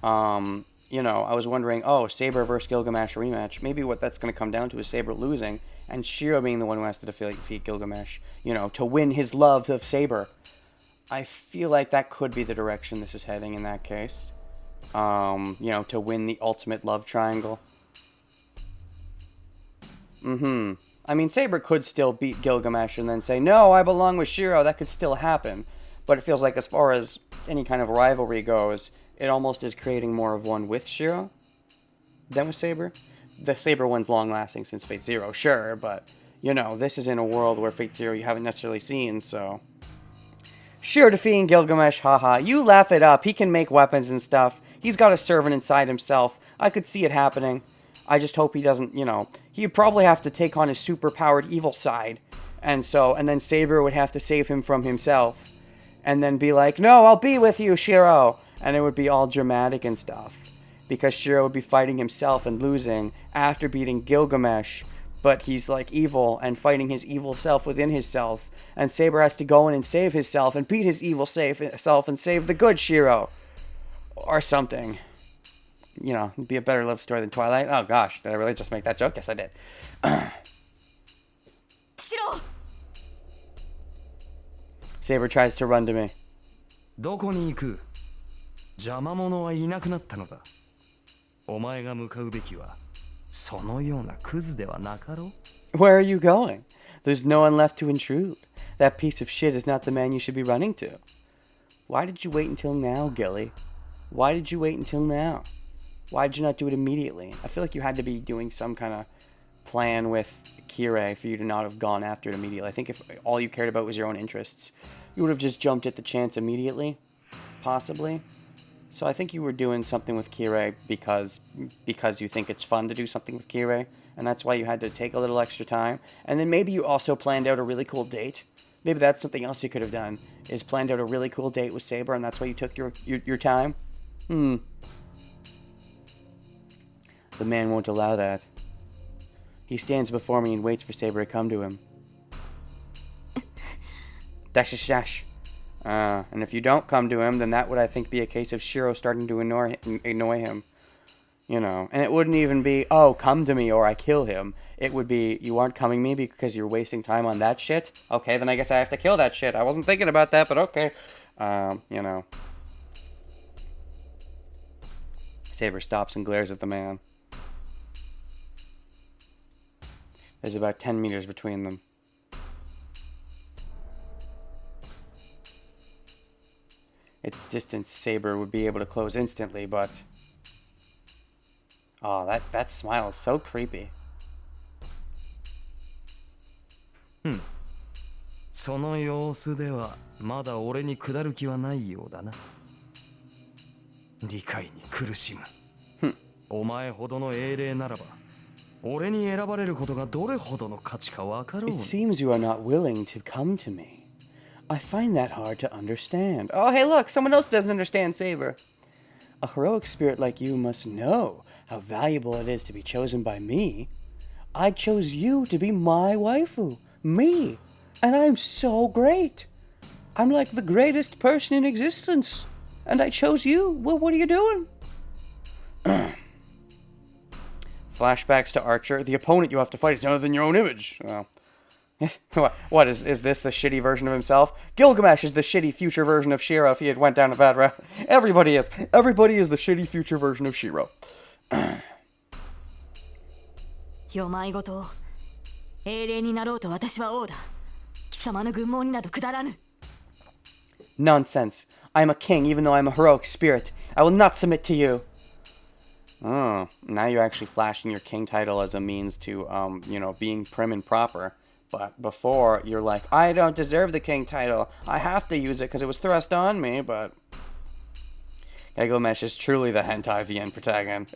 You know, I was wondering, oh, Saber versus Gilgamesh rematch. Maybe what that's going to come down to is Saber losing, and Shiro being the one who has to defeat Gilgamesh, you know, to win his love of Saber. I feel like that could be the direction this is heading in that case. You know, to win the ultimate love triangle. I mean, Saber could still beat Gilgamesh and then say, no, I belong with Shiro. That could still happen. But it feels like as far as any kind of rivalry goes, it almost is creating more of one with Shiro than with Saber. The Saber one's long-lasting since Fate Zero, sure, but, you know, this is in a world where Fate Zero you haven't necessarily seen, so... Shiro defeating Gilgamesh, haha. You laugh it up. He can make weapons and stuff. He's got a servant inside himself. I could see it happening. I just hope he doesn't, you know... He'd probably have to take on his super-powered evil side. And then Saber would have to save him from himself. And then be like, no, I'll be with you, Shiro. And it would be all dramatic and stuff. Because Shiro would be fighting himself and losing after beating Gilgamesh. But he's like evil and fighting his evil self within himself. And Saber has to go in and save himself and beat his evil self and save the good Shiro. Or something. You know, it'd be a better love story than Twilight. Oh gosh, did I really just make that joke? Yes, I did. Shiro! Saber tries to run to me. どこに行く？邪魔者はいなくなったのだ。お前が向かうべきはそのようなクズではなかろう？ Where are you going? There's no one left to intrude. That piece of shit is not the man you should be running to. Why did you wait until now, Gilly? Why did you wait until now? Why did you not do it immediately? I feel like you had to be doing some kind of plan with Kirei for you to not have gone after it immediately. I think if all you cared about was your own interests, you would have just jumped at the chance immediately, possibly. So I think you were doing something with Kirei because you think it's fun to do something with Kirei, and that's why you had to take a little extra time. And then maybe you also planned out a really cool date. Maybe that's something else you could have done, is planned out a really cool date with Saber, and that's why you took your time. The man won't allow that. He stands before me and waits for Saber to come to him. Dash. And if you don't come to him, then that would, I think, be a case of Shiro starting to annoy him. You know, and it wouldn't even be, oh, come to me or I kill him. It would be, you aren't coming me because you're wasting time on that shit? Okay, then I guess I have to kill that shit. I wasn't thinking about that, but okay. You know. Saber stops and glares at the man. There's about 10 meters between them. its distance saber would be able to close instantly, but... Oh, that smile is so creepy. その様子ではまだ俺に下る気はないようだな。理解に苦しむ。お前ほどの英霊ならば、俺に選ばれることがどれほどの価値かわかろう。It seems you are not willing to come to me. I find that hard to understand. Oh, hey, look, someone else doesn't understand Saber. A heroic spirit like you must know how valuable it is to be chosen by me. I chose you to be my waifu. Me. And I'm so great. I'm like the greatest person in existence. And I chose you. Well, what are you doing? Flashbacks to Archer. The opponent you have to fight is none other than your own image. What is this the shitty version of himself? Gilgamesh is the shitty future version of Shiro if he had went down a bad route. Everybody is. Everybody is the shitty future version of Shiro. よまいごと英霊になろうと私は王だ。貴様の軍門になど下らぬ。 Nonsense. I am a king even though I am a heroic spirit. I will not submit to you. Oh, now you're actually flashing your king title as a means to, being prim and proper. But before, you're like, I don't deserve the king title. I have to use it because it was thrust on me, but... Gilgamesh is truly the hentai VN protagonist.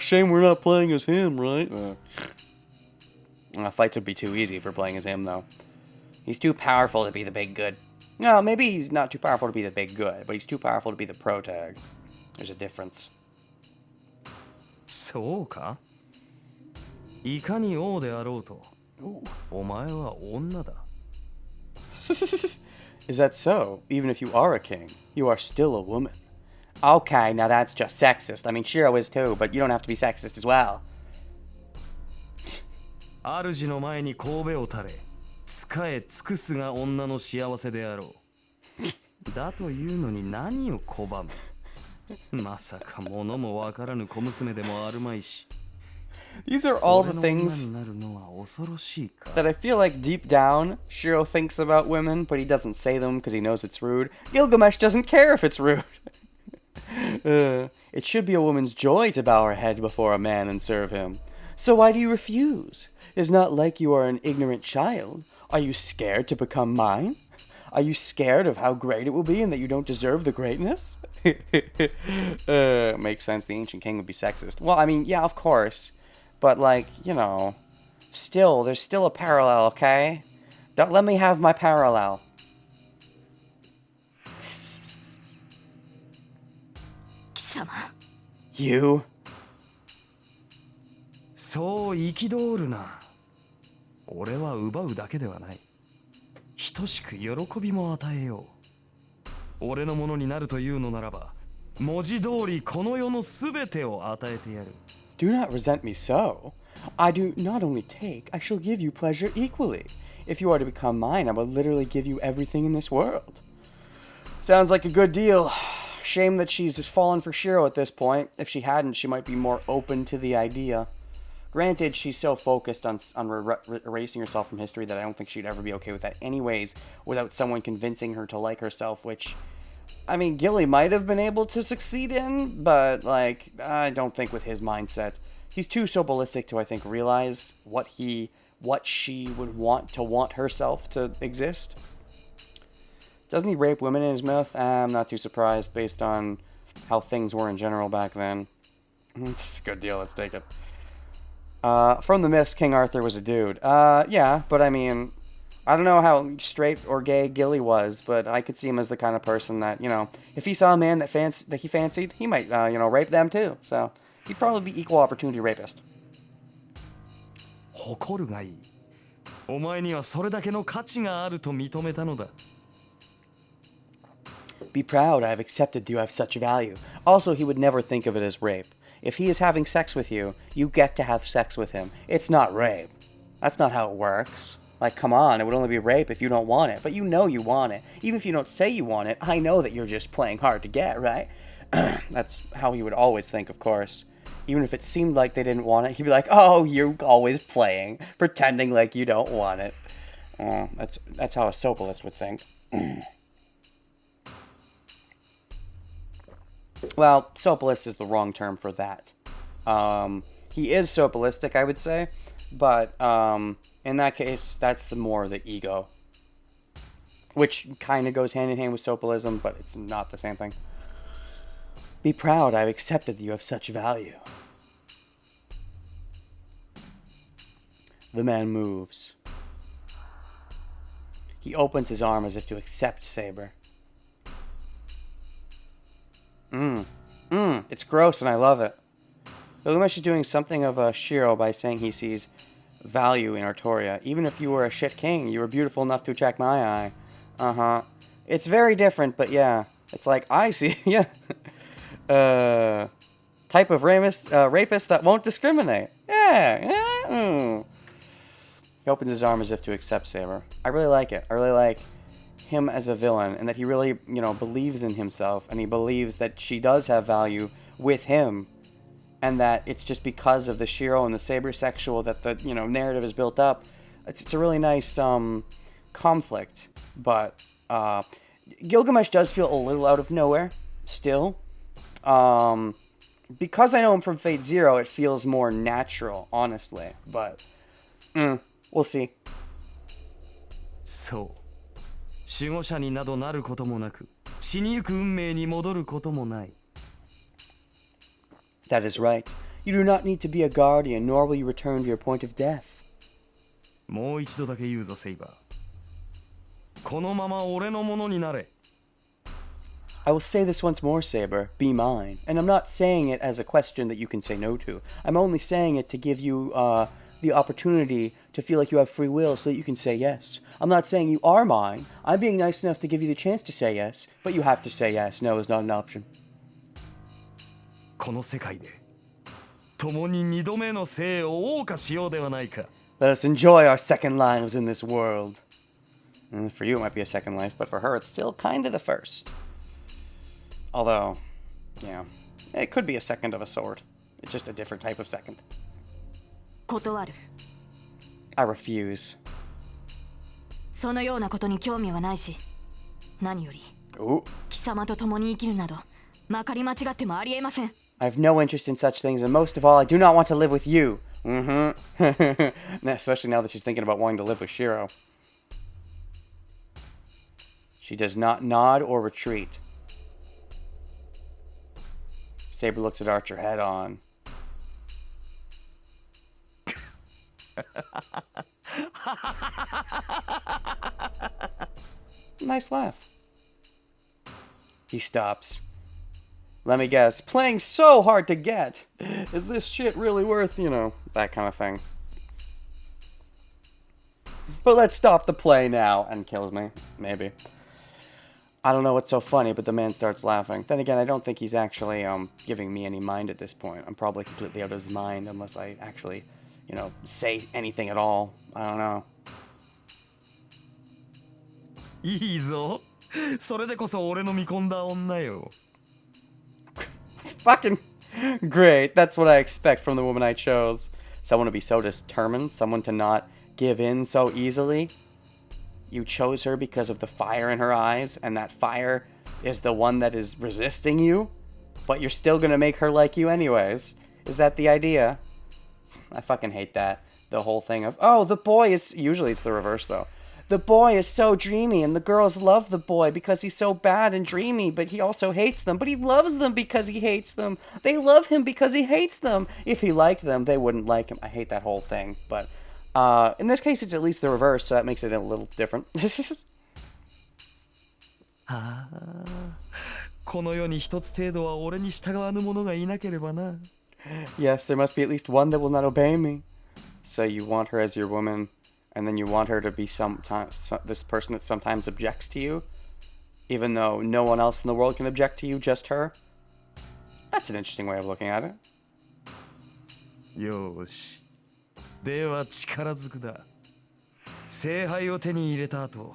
Shame we're not playing as him, right? Fights would be too easy for playing as him, though. He's too powerful to be the big good. No, maybe he's not too powerful to be the big good, but he's too powerful to be the protag. There's a difference. そうか？いかに王であろうと、お前は女だ。Is that so? Even if you are a king, you are still a woman. Okay, now that's just sexist. I mean, Shiro is too, but you don't have to be sexist as well. 主の前に頭を垂れ、仕え尽くすが女の幸せであろう。だというのに何を拒む？まさか物もわからぬ小娘でもあるまいし。These are all the things that I feel like deep down Shiro thinks about women, but he doesn't say them because he knows it's rude. Gilgamesh doesn't care if it's rude. It should be a woman's joy to bow her head before a man and serve him. So why do you refuse? It's not like you are an ignorant child. Are you scared to become mine? Are you scared of how great it will be and that you don't deserve the greatness? Makes sense. The ancient king would be sexist. Well, I mean, yeah, of course. But, like, still, there's still a parallel, okay? Don't let me have my parallel. 貴様 You? そう憤るな。俺は奪うだけではない。等しく喜びも与えよう。俺のものになるというのならば、文字通りこの世のすべてを与えてやる。Do not resent me so. I do not only take, I shall give you pleasure equally. If you are to become mine, I will literally give you everything in this world. Sounds like a good deal. Shame that she's fallen for Shiro at this point. If she hadn't, she might be more open to the idea. Granted, she's so focused on erasing herself from history that I don't think she'd ever be okay with that anyways, without someone convincing her to like herself, which... I mean, Gilly might have been able to succeed in, but, like, I don't think with his mindset. He's too so ballistic to, I think, realize what she would want herself to exist. Doesn't he rape women in his myth? I'm not too surprised, based on how things were in general back then. It's a good deal, let's take it. From the myths, King Arthur was a dude. Yeah, but I mean... I don't know how straight or gay Gilly was, but I could see him as the kind of person that, if he saw a man that he fancied, he might, rape them too. So, he'd probably be equal opportunity rapist. 誇るがいい。お前にはそれだけの価値があると認めたのだ。Be proud, I have accepted you have such value. Also, he would never think of it as rape. If he is having sex with you, you get to have sex with him. It's not rape. That's not how it works. Like, come on, it would only be rape if you don't want it. But you know you want it. Even if you don't say you want it, I know that you're just playing hard to get, right? That's how he would always think, of course. Even if it seemed like they didn't want it, he'd be like, oh, you're always playing, pretending like you don't want it. That's how a sopalist would think. Well, sopalist is the wrong term for that. He is sopalistic, I would say, but in that case, that's the more the ego, which kind of goes hand in hand with sopalism, but it's not the same thing. Be proud, I've accepted that you have such value. The man moves. He opens his arm as if to accept Saber. It's gross and I love it. Gilgamesh is doing something of a Shiro by saying he sees value in Artoria. Even if you were a shit king, you were beautiful enough to attract my eye. Uh-huh. It's very different, but yeah. It's like, I see, yeah. Type of rapist that won't discriminate. Yeah. He opens his arm as if to accept Saber. I really like it. I really like him as a villain, and that he really, believes in himself, and he believes that she does have value with him, and that it's just because of the Shiro and the Saber sexual that the, narrative is built up. It's a really nice conflict, but Gilgamesh does feel a little out of nowhere still. Because I know him from Fate Zero, it feels more natural, honestly, but we'll see. そう守護者になどなることもなく死にゆく運命に戻ることもない That is right. You do not need to be a guardian, nor will you return to your point of death. もう一度だけ言うぞセイバーこのまま俺のものになれ I will say this once more, Saber. Be mine. And I'm not saying it as a question that you can say no to. I'm only saying it to give you the opportunity to feel like you have free will so that you can say yes. I'm not saying you are mine. I'm being nice enough to give you the chance to say yes, but you have to say yes. No is not an option. この世界で共に二度目の生を謳歌しようではないか Let us enjoy our second lives in this world. And for you, it might be a second life, but for her, it's still kind of the first. Although, it could be a second of a sort. It's just a different type of second. 断る。 I refuse. そのようなことに興味はないし、何より Ooh. 貴様と共に生きるなどまかり間違ってもありえません。 I have no interest in such things, and most of all, I do not want to live with you. Especially now that she's thinking about wanting to live with Shiro. She does not nod or retreat. Saber looks at Archer head on. Nice laugh. He stops. Let me guess. Playing so hard to get. Is this shit really worth, that kind of thing. But let's stop the play now. And kills me. Maybe. I don't know what's so funny, but the man starts laughing. Then again, I don't think he's actually giving me any mind at this point. I'm probably completely out of his mind unless I actually, say anything at all. I don't know. いいぞそれでこそ俺の見込んだ女よ Fucking great. That's what I expect from the woman I chose. Someone to be so determined. Someone to not give in so easily. You chose her because of the fire in her eyes, and that fire is the one that is resisting you, but you're still gonna make her like you anyways. Is that the idea? I fucking hate that. The whole thing of, oh, the boy is... Usually it's the reverse, though. The boy is so dreamy, and the girls love the boy because he's so bad and dreamy, but he also hates them. But he loves them because he hates them. They love him because he hates them. If he liked them, they wouldn't like him. I hate that whole thing, but... in this case, it's at least the reverse, so that makes it a little different. はあこの世に一つ程度は俺に従わぬ者がいなければな Yes, there must be at least one that will not obey me. So you want her as your woman, and then you want her to be this person that sometimes objects to you, even though no one else in the world can object to you, just her? That's an interesting way of looking at it. よーしでは力ずくだ聖杯を手に入れた後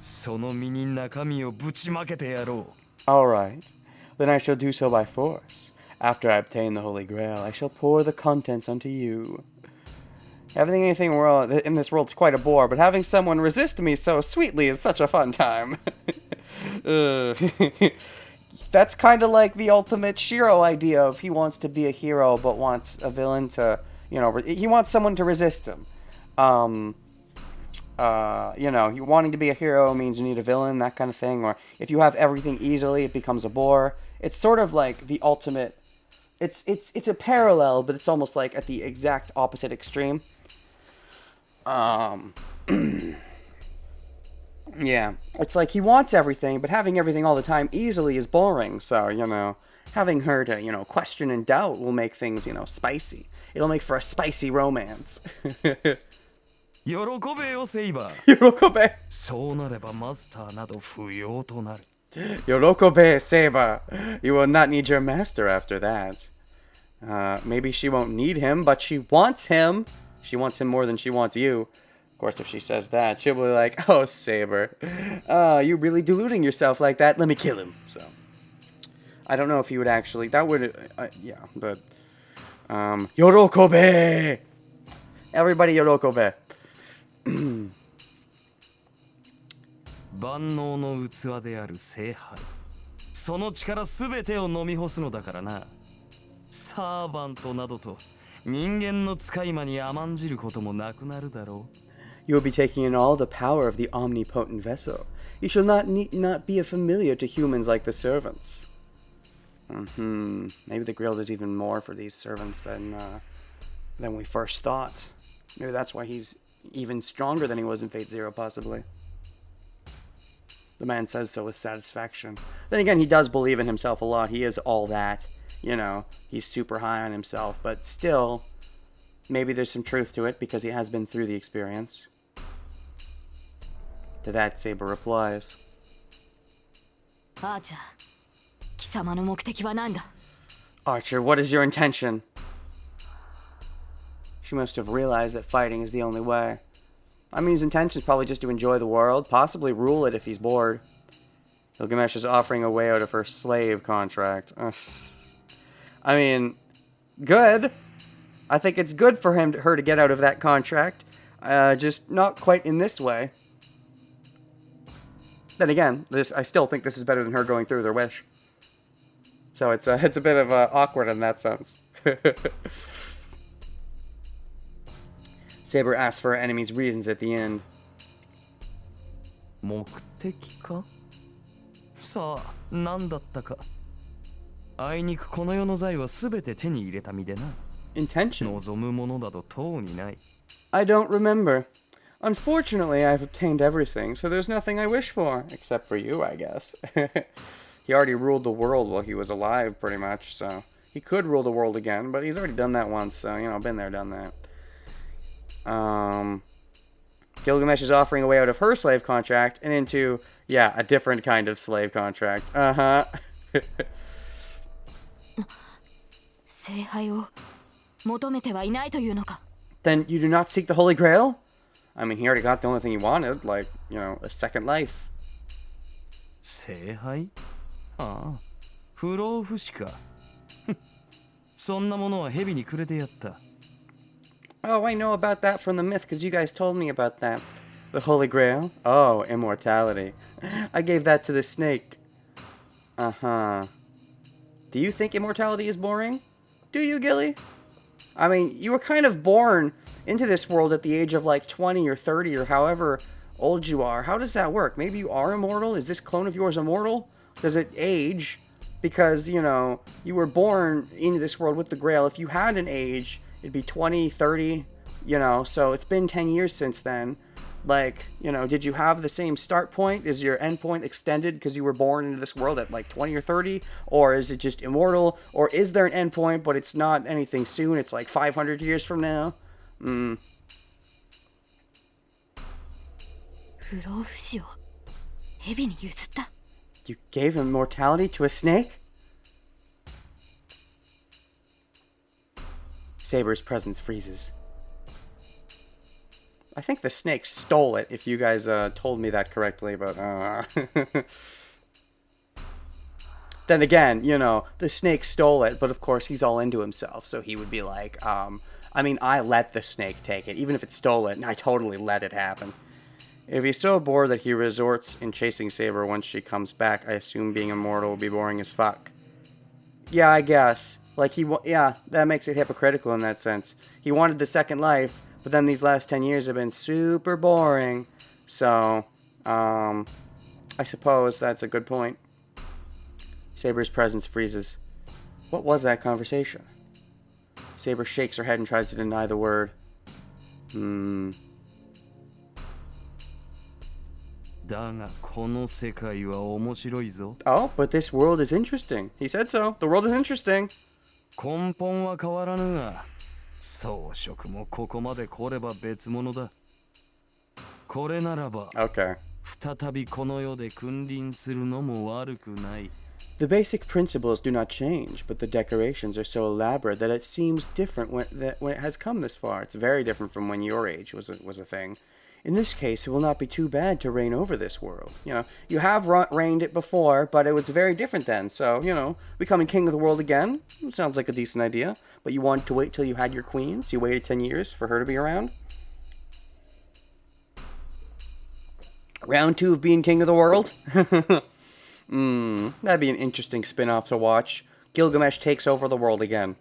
その身に中身をぶちまけてやろう Alright, then I shall do so by force. After I obtain the Holy Grail, I shall pour the contents unto you. Having anything in this world's quite a bore, but having someone resist me so sweetly is such a fun time. That's kind of like the ultimate Shiro idea of he wants to be a hero but wants a villain to, he wants someone to resist him. You wanting to be a hero means you need a villain, that kind of thing. Or if you have everything easily, it becomes a bore. It's sort of like the ultimate. It's a parallel, but it's almost like at the exact opposite extreme. Yeah, it's like he wants everything, but having everything all the time easily is boring. So, having her to, question and doubt will make things, spicy. It'll make for a spicy romance. 喜べよセイバー。喜べ。そうなればマスターなど不要となる。Yorokobe Seiba. You will not need your master after that. Maybe she won't need him, but she wants him. She wants him more than she wants you. Of course, if she says that, she'll be like, oh, Saber. You really deluding yourself like that? Let me kill him. So, I don't know if he would actually... That would... yeah, but... Yorokobe! Everybody Yorokobe. 万能の器である聖杯。その力すべてを飲み干すのだからな。サーバントなどと人間の使い魔に甘んじることもなくなるだろう。You will be taking in all the power of the omnipotent vessel. You shall not be a familiar to humans like the servants. Maybe the Grail does even more for these servants than we first thought. Maybe that's why he's even stronger than he was in Fate Zero, possibly. The man says so with satisfaction. Then again, he does believe in himself a lot. He is all that. He's super high on himself. But still, maybe there's some truth to it because he has been through the experience. To that, Saber replies. Archer, 貴様の目的は何だ? Archer, what is your intention? She must have realized that fighting is the only way. I mean, his intention is probably just to enjoy the world, possibly rule it if he's bored. Gilgamesh is offering a way out of her slave contract. I mean, good. I think it's good for her to get out of that contract. Just not quite in this way. Then again, I still think this is better than her going through with her wish. So it's a bit of awkward in that sense. Saber asks for her enemy's reasons at the end. 目的か? さあ、何だったか。あいにくこの世の財はすべて手に入れた身でな。Intention? 望むものなどとうにない。I don't remember. Unfortunately, I've obtained everything, so there's nothing I wish for. Except for you, I guess. He already ruled the world while he was alive, pretty much, so... He could rule the world again, but he's already done that once, so, been there, done that. Gilgamesh is offering a way out of her slave contract and into, yeah, a different kind of slave contract. Uh-huh. 聖杯を求めてはいないというのか? Then you do not seek the Holy Grail? I mean, he already got the only thing he wanted, like, a second life. 聖杯? ああ、不老不死か。そんなものは蛇にくれてやった。Oh, I know about that from the myth because you guys told me about that. The Holy Grail? Oh, immortality. I gave that to the snake. Uh-huh. Do you think immortality is boring? Do you, Gilly? I mean, you were kind of born into this world at the age of like 20 or 30 or however old you are. How does that work? Maybe you are immortal? Is this clone of yours immortal? Does it age? Because, you were born into this world with the Grail. If you had an age... It'd be 20, 30, so it's been 10 years since then. Like, did you have the same start point? Is your end point extended because you were born into this world at like 20 or 30? Or is it just immortal? Or is there an end point, but it's not anything soon? It's like 500 years from now? You gave immortality to a snake? Saber's presence freezes. I think the snake stole it, if you guys told me that correctly, but... Then again, the snake stole it, but of course he's all into himself, so he would be like, I mean, I let the snake take it, even if it stole it, and I totally let it happen. If he's so bored that he resorts in chasing Saber once she comes back, I assume being immortal will be boring as fuck. Yeah, I guess. Like, yeah, that makes it hypocritical in that sense. He wanted the second life, but then these last 10 years have been super boring. So, I suppose that's a good point. Saber's presence freezes. What was that conversation? Saber shakes her head and tries to deny the word. Oh, but this world is interesting. He said so. The world is interesting. 根本は変わらぬが、装飾もここまで来れば別物だ。これならば、Okay. 再びこの世で君臨するのも悪くない。The basic principles do not change, but the decorations are so elaborate that it seems different when it has come this far. It's very different from when your age was a thing. In this case, it will not be too bad to reign over this world. You know, you have reigned it before, but it was very different then. So, you know, becoming king of the world again sounds like a decent idea. But you wanted to wait till you had your queen, so you waited 10 years for her to be around? Round 2 of being king of the world? That'd be an interesting spin-off to watch. Gilgamesh takes over the world again.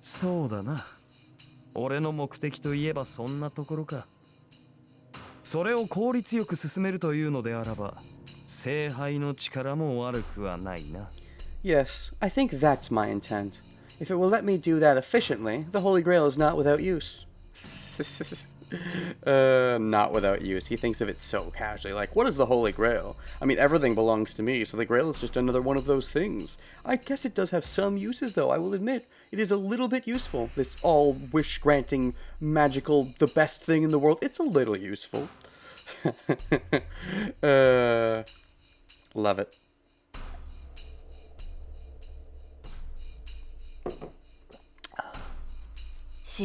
そうだな。俺の目的といえばそんなところか。それを効率よく進めるというのであらば、聖杯の力も悪くはないな。Yes, I think that's my intent. If it will let me do that efficiently, the Holy Grail is not without use. Not without use. He thinks of it so casually. Like, what is the Holy Grail? I mean, everything belongs to me, so the Grail is just another one of those things. I guess it does have some uses, though, I will admit. It is a little bit useful. This all wish-granting, magical, the best thing in the world. It's a little useful. Love it. The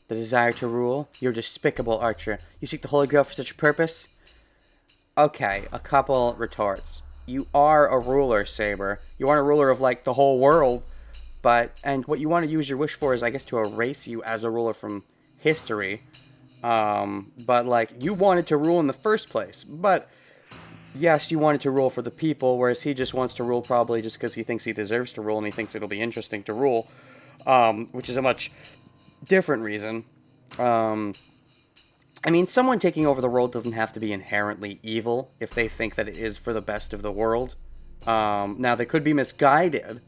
desire to rule? You're despicable, Archer. You seek the Holy Grail for such a purpose? Okay, a couple retorts. You are a ruler, Saber. You aren't a ruler of, like, the whole world. And what you want to use your wish for is, I guess, to erase you as a ruler from history. But, like, you wanted to rule in the first place. But, yes, you wanted to rule for the people, whereas he just wants to rule probably just because he thinks he deserves to rule and he thinks it'll be interesting to rule. Which is a much different reason. I mean, someone taking over the world doesn't have to be inherently evil if they think that it is for the best of the world. Now, they could be misguided.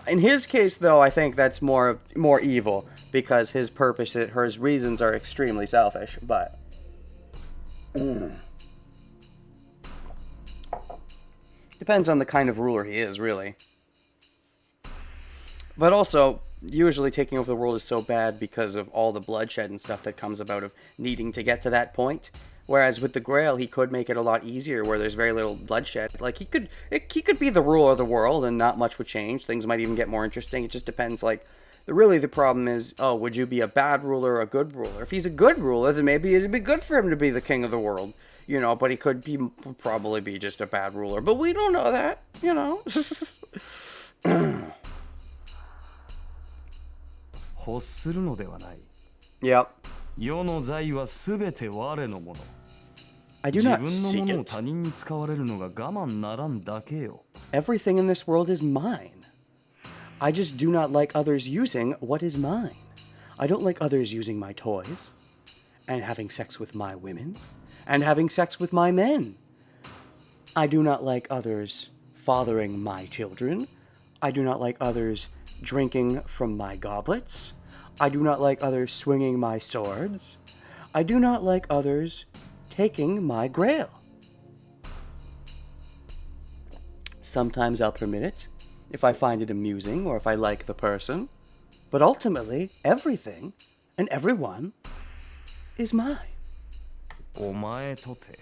In his case, though, I think that's more evil because his purpose, his reasons are extremely selfish. But depends on the kind of ruler he is, really. But also, usually taking over the world is so bad because of all the bloodshed and stuff that comes about of needing to get to that point. Whereas with the Grail, he could make it a lot easier where there's very little bloodshed. Like, he could be the ruler of the world and not much would change. Things might even get more interesting. It just depends, like, really the problem is, would you be a bad ruler or a good ruler? If he's a good ruler, then maybe it'd be good for him to be the king of the world. You know, but he could probably be just a bad ruler. But we don't know that, you know. 欲するのではない。Yep. 世の財はすべて我のもの。I do 自 not 分の seek ものを it. 他人に使われるのが我慢ならんだけよ。Everything in this world is mine. I just do not like others using what is mine. I don't like others using my toys, and having sex with my women, and having sex with my men. I do not like others fathering my children. I do not like others drinking from my goblets. I do not like others swinging my swords. I do not like others taking my grail. Sometimes I'll permit it, if I find it amusing or if I like the person. But ultimately, everything and everyone is mine. お前とて、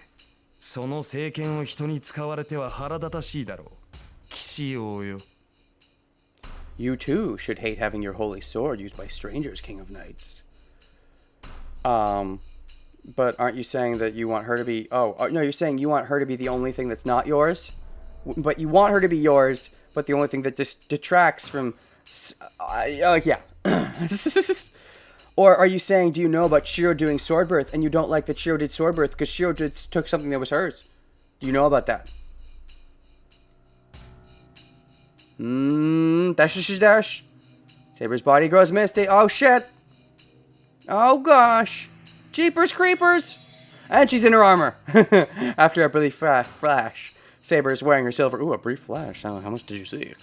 その政権を人に使われては腹立たしいだろう。騎士王よ。You too should hate having your holy sword used by strangers, King of Knights. But aren't you saying that you want her to be... Oh, no, you're saying you want her to be the only thing that's not yours? But you want her to be yours, but the only thing that detracts from... yeah. Or are you saying, do you know about Shiro doing sword birth, and you don't like that Shiro did sword birth because Shiro took something that was hers? Do you know about that? Dash. Saber's body grows misty. Oh, shit. Oh, gosh. Jeepers creepers. And she's in her armor. After a brief flash. Saber is wearing her silver... Ooh, a brief flash. How much did you see?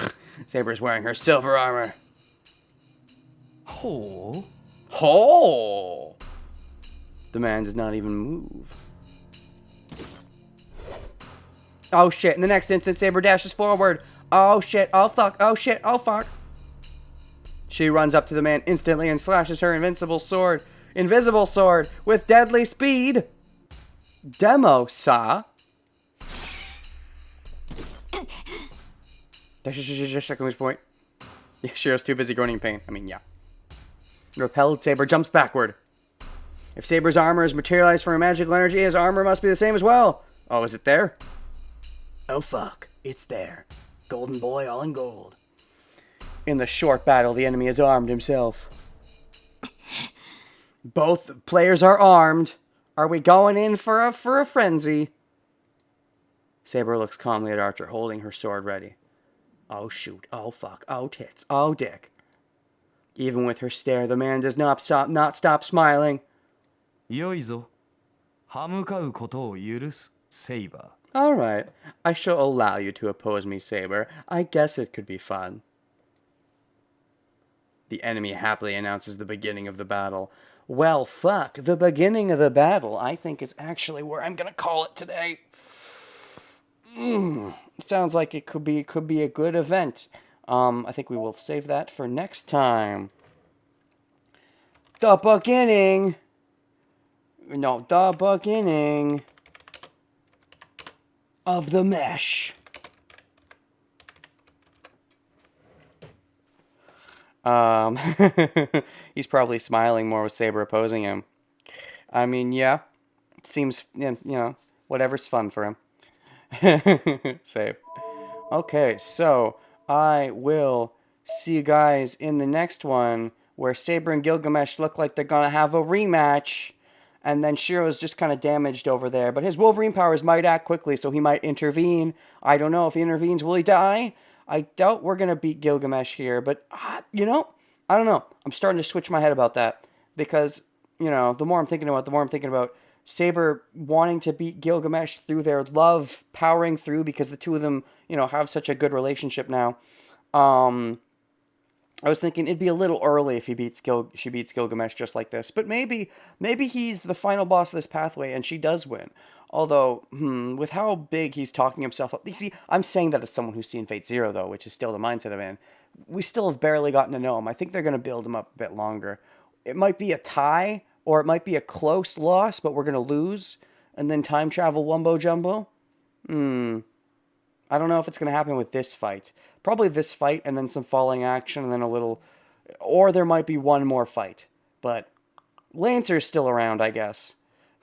Saber is wearing her silver armor. Oh. Oh! The man does not even move. Oh, shit. In the next instant, Saber dashes forward. Oh, shit. Oh, fuck. Oh, shit. Oh, fuck. She runs up to the man instantly and slashes her invisible sword with deadly speed. Demo, saw. Second which point. Yeah, Shiro's too busy groaning in pain. I mean, yeah. Repelled, Saber jumps backward. If Saber's armor is materialized from a magical energy, his armor must be the same as well. Oh, is it there? Oh, fuck. It's there. Golden boy, all in gold. In the short battle, the enemy has armed himself. Both players are armed. Are we going in for a frenzy? Saber looks calmly at Archer, holding her sword ready. Oh, shoot. Oh, fuck. Oh, tits. Oh, dick. Even with her stare, the man does not stop smiling. よいぞ。歯向かうことを許す、セイバー。All right. I shall allow you to oppose me, Saber. I guess it could be fun. The enemy happily announces the beginning of the battle. Well, fuck. The beginning of the battle, I think, is actually where I'm gonna call it today. Sounds like it could be a good event. I think we will save that for next time. The beginning. No, the beginning of the mesh. He's probably smiling more with Saber opposing him. I mean, yeah, it seems, you know, whatever's fun for him. Save. Okay, so I will see you guys in the next one where Saber and Gilgamesh look like they're gonna have a rematch. And then Shiro's just kind of damaged over there. But his Wolverine powers might act quickly, so he might intervene. I don't know if he intervenes. Will he die? I doubt we're going to beat Gilgamesh here. But, you know, I don't know. I'm starting to switch my head about that. Because, you know, the more I'm thinking about Saber wanting to beat Gilgamesh through their love powering through because the two of them, you know, have such a good relationship now. I was thinking it'd be a little early if she beats Gilgamesh just like this. But maybe he's the final boss of this pathway and she does win. Although, with how big he's talking himself up. You see, I'm saying that as someone who's seen Fate Zero, though, which is still the mindset I'm in. We still have barely gotten to know him. I think they're going to build him up a bit longer. It might be a tie, or it might be a close loss, but we're going to lose. And then time travel wumbo jumbo? I don't know if it's going to happen with this fight. Probably this fight and then some falling action and then a little... Or there might be one more fight. But Lancer's still around, I guess.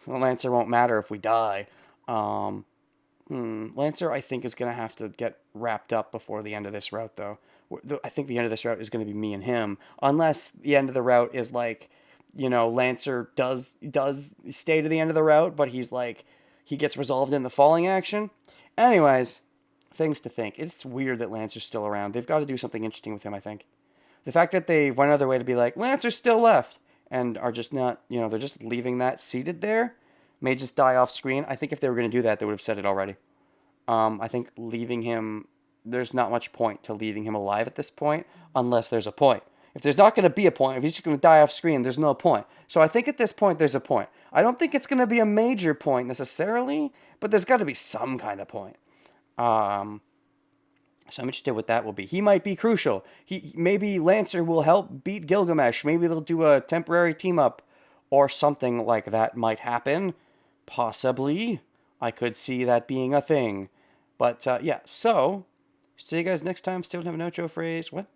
Well, Lancer won't matter if we die. Lancer, I think, is going to have to get wrapped up before the end of this route, though. I think the end of this route is going to be me and him. Unless the end of the route is like, you know, Lancer does stay to the end of the route, but he's like... He gets resolved in the falling action. Anyways... Things to think. It's weird that Lancer's still around. They've got to do something interesting with him, I think. The fact that they went out of their way to be like, Lancer's still left, and are just not, you know, they're just leaving that seated there, may just die off screen. I think if they were going to do that, they would have said it already. I think leaving him, there's not much point to leaving him alive at this point, unless there's a point. If there's not going to be a point, if he's just going to die off screen, there's no point. So I think at this point, there's a point. I don't think it's going to be a major point necessarily, but there's got to be some kind of point. So I'm interested what that will be. He might be crucial. Maybe Lancer will help beat Gilgamesh. Maybe they'll do a temporary team up or something like that might happen. Possibly. I could see that being a thing. But, yeah. So, see you guys next time. Still don't have an outro phrase. What?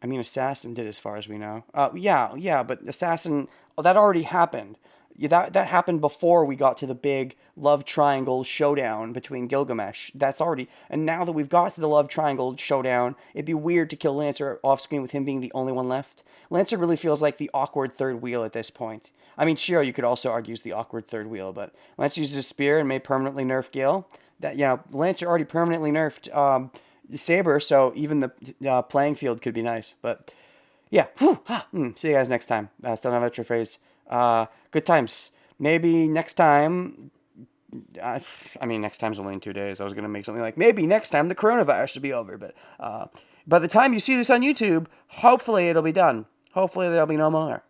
I mean, Assassin did as far as we know. Yeah, but Assassin... Oh, that already happened. that happened before we got to the big love triangle showdown between Gilgamesh. That's already, and now that we've got to the love triangle showdown, it'd be weird to kill Lancer off screen with him being the only one left. Lancer really feels like the awkward third wheel at this point. I mean, Shiro, you could also argue is the awkward third wheel, but Lancer uses a spear and may permanently nerf Gil. That, you know, Lancer already permanently nerfed Saber, so even the playing field could be nice. But yeah, see you guys next time. Still not extra phrase. Good times. Maybe next time. I mean, next time's only in 2 days. I was gonna make something like maybe next time the coronavirus should be over, but by the time you see this on YouTube, hopefully it'll be done. Hopefully there'll be no more.